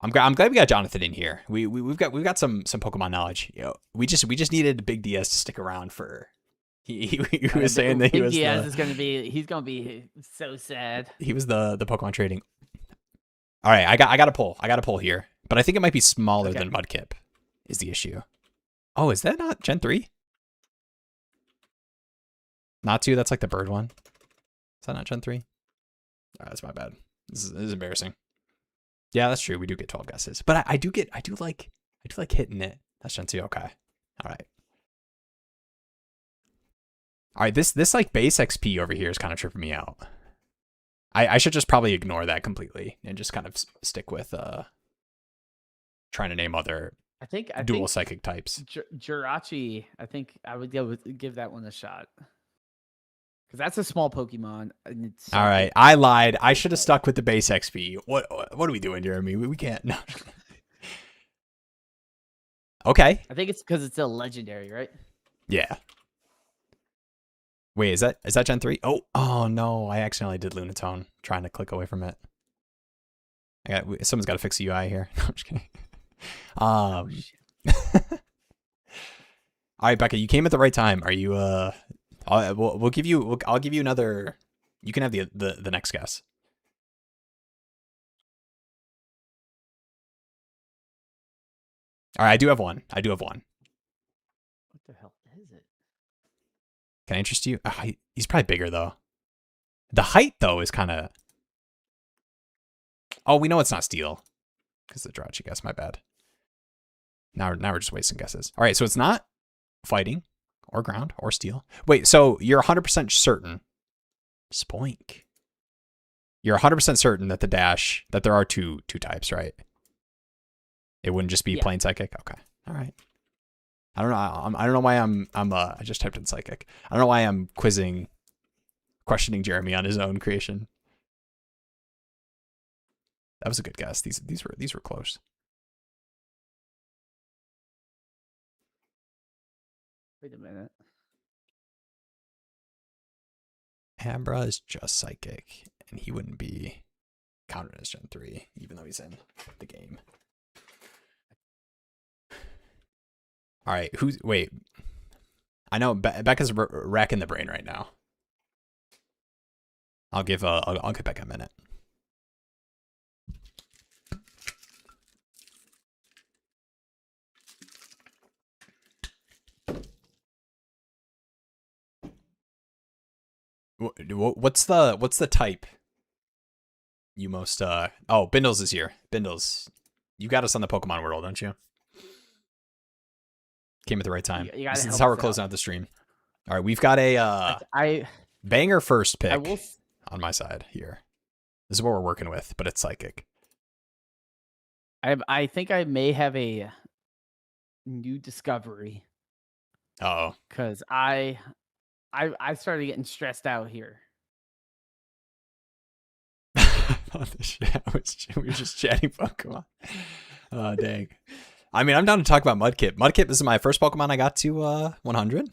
I'm glad we got Jonathan in here. We've got some Pokemon knowledge. You know, we just needed Big DS to stick around for. He was saying that he was he's gonna be so sad. He was the Pokemon trading. All right, I got a pull here, but I think it might be smaller than Mudkip. Is the issue? Oh, is that not Gen 3? Not 2. That's like the bird one. Is that not Gen 3? That's my bad. This is embarrassing. Yeah, that's true. We do get 12 guesses, but I do like hitting it. That's Gen 2. Okay. All right. All right. This like base XP over here is kind of tripping me out. I should just probably ignore that completely and just kind of stick with trying to name other dual psychic types. Jirachi, I think I would give that one a shot. Because that's a small Pokemon. And it's all right. I lied. I should have stuck with the base XP. What are we doing, Jeremy? We can't. No. Okay. I think it's because it's a legendary, right? Yeah. Wait, is that Gen 3? Oh no, I accidentally did Lunatone trying to click away from it. Someone's got to fix the UI here. No, I'm just kidding. All right, Becca, you came at the right time. Are you I'll give you another. You can have the next guess. All right, I do have one. What the hell is it? Can I interest you? He's probably bigger though. The height though is kind of. Oh, we know it's not steel because the Jirachi guess. My bad. Now we're just wasting guesses. All right, so it's not fighting or ground or steel. Wait, so you're 100% certain. Spoink. You're 100% certain that that there are two types, right? It wouldn't just be plain psychic. Okay. All right. I don't know. I don't know why I just typed in psychic. I don't know why I'm questioning Jeremy on his own creation. That was a good guess. These were close. Wait a minute. Abra is just psychic, and he wouldn't be counted as Gen 3, even though he's in the game. All right, wait. I know Becca's racking the brain right now. I'll give Becca a minute. What's the type you most Bindles is here. Bindles, you got us on the Pokemon World, don't you? Came at the right time. This is how we're closing out the stream. All right, we've got a banger first pick on my side here. This is what we're working with, but it's psychic. I think I may have a new discovery. Uh-oh. Because I started getting stressed out here. We were just chatting Pokemon. Oh, dang. I mean, I'm down to talk about Mudkip. Mudkip, this is my first Pokemon I got to 100.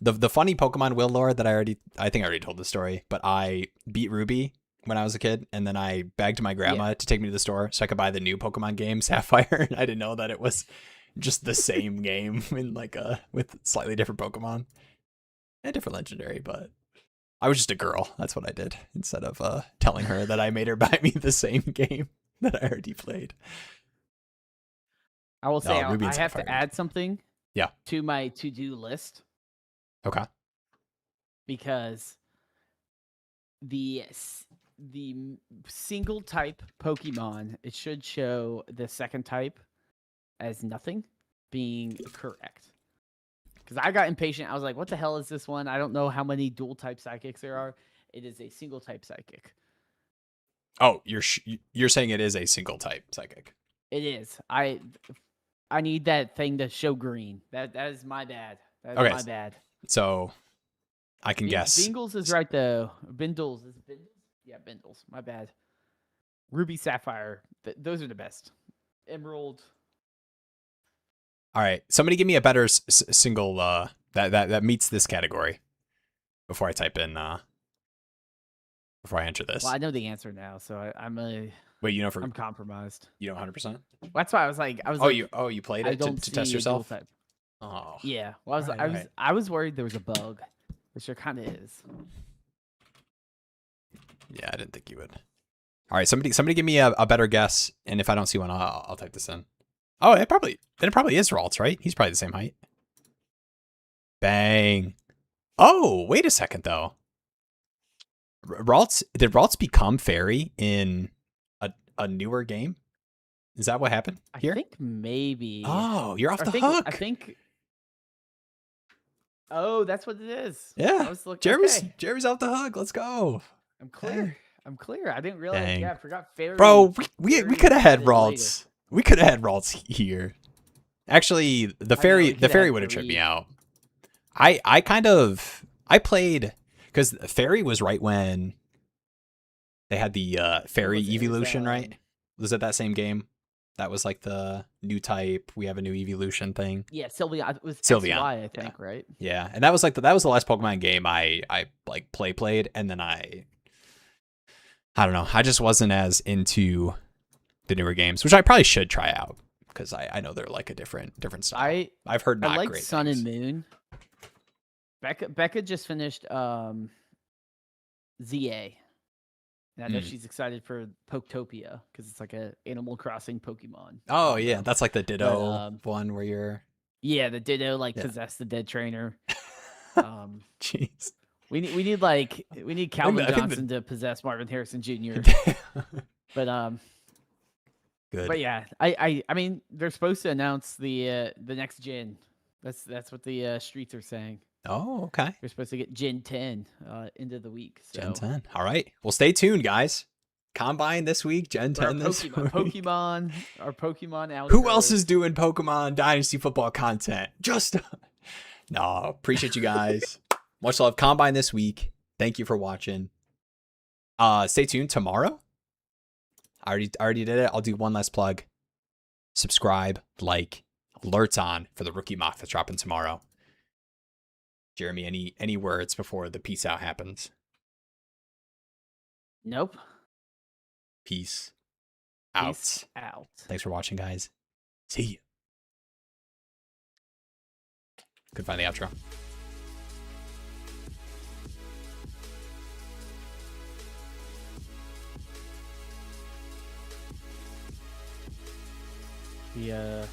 The funny Pokemon will lore that I think I already told the story, but I beat Ruby when I was a kid, and then I begged my grandma to take me to the store so I could buy the new Pokemon game, Sapphire. I didn't know that it was just the same game in with slightly different Pokemon. A different legendary, but I was just a girl. That's what I did instead of telling her that I made her buy me the same game that I already played. I will say I have Sapphire. to add something to my to-do list. Okay. Because the single type Pokemon, it should show the second type as nothing being correct. Because I got impatient. I was like, what the hell is this one? I don't know how many dual type psychics there are. It is a single type psychic. Oh, you're saying it is a single type psychic. It is. I need that thing to show green. That is my bad. That's my bad. So I can guess. Bingles is right though. Bindles is it Bindles? Yeah, Bindles. My bad. Ruby, Sapphire. Those are the best. Emerald. All right. Somebody give me a better single that meets this category before I type in before I enter this. Well, I know the answer now, so Wait, you know I'm compromised. You know 100%? That's why I was like you played it to test yourself? Oh. Yeah. Well, I was worried there was a bug, which there kind of is. Yeah, I didn't think you would. All right, somebody give me a better guess, and if I don't see one, I'll type this in. Oh, it probably is Ralts, right? He's probably the same height. Bang. Oh, wait a second though. Did Ralts become fairy in a newer game? Is that what happened here? I think maybe. Oh, you're off the hook. I think. Oh, that's what it is. Yeah. Jeremy's off the hook. Let's go. I'm clear. I didn't realize. Dang. Yeah, I forgot fairy. Bro, we could have had Ralts. We could have had Ralts here. Actually, the fairy would have tripped me out. I played because fairy was right when they had the fairy evolution, right? Was it that same game? That was like the new type. We have a new evolution thing. Yeah, Sylveon. It was Sylveon, I think, right? Yeah, and that was the last Pokemon game I like played, and then I don't know. I just wasn't as into the newer games, which I probably should try out because I know they're like a different style. I've heard not like great Sun things. and Moon. Becca just finished ZA. And I know she's excited for Poketopia because it's like a Animal Crossing Pokemon. Oh yeah, that's like the Ditto one where you're. Yeah, the Ditto possess the dead trainer. Jeez. We need Kaleb Johnson to possess Marvin Harrison Jr. But good. But yeah, I mean they're supposed to announce the next gen. That's what the streets are saying. Oh, okay. We're supposed to get Gen 10 into the week. So. Gen 10. All right. Well, stay tuned, guys. Combine this week, Gen 10 this week. Our Pokemon out. Who else is doing Pokemon Dynasty football content? No, appreciate you guys. Much love. Combine this week. Thank you for watching. Stay tuned tomorrow. I already did it. I'll do one last plug. Subscribe, like, alerts on for the rookie mock that's dropping tomorrow. Jeremy, any words before the peace out happens? Nope. Peace out. Peace out. Thanks for watching, guys. See you. Couldn't find the outro. Yeah.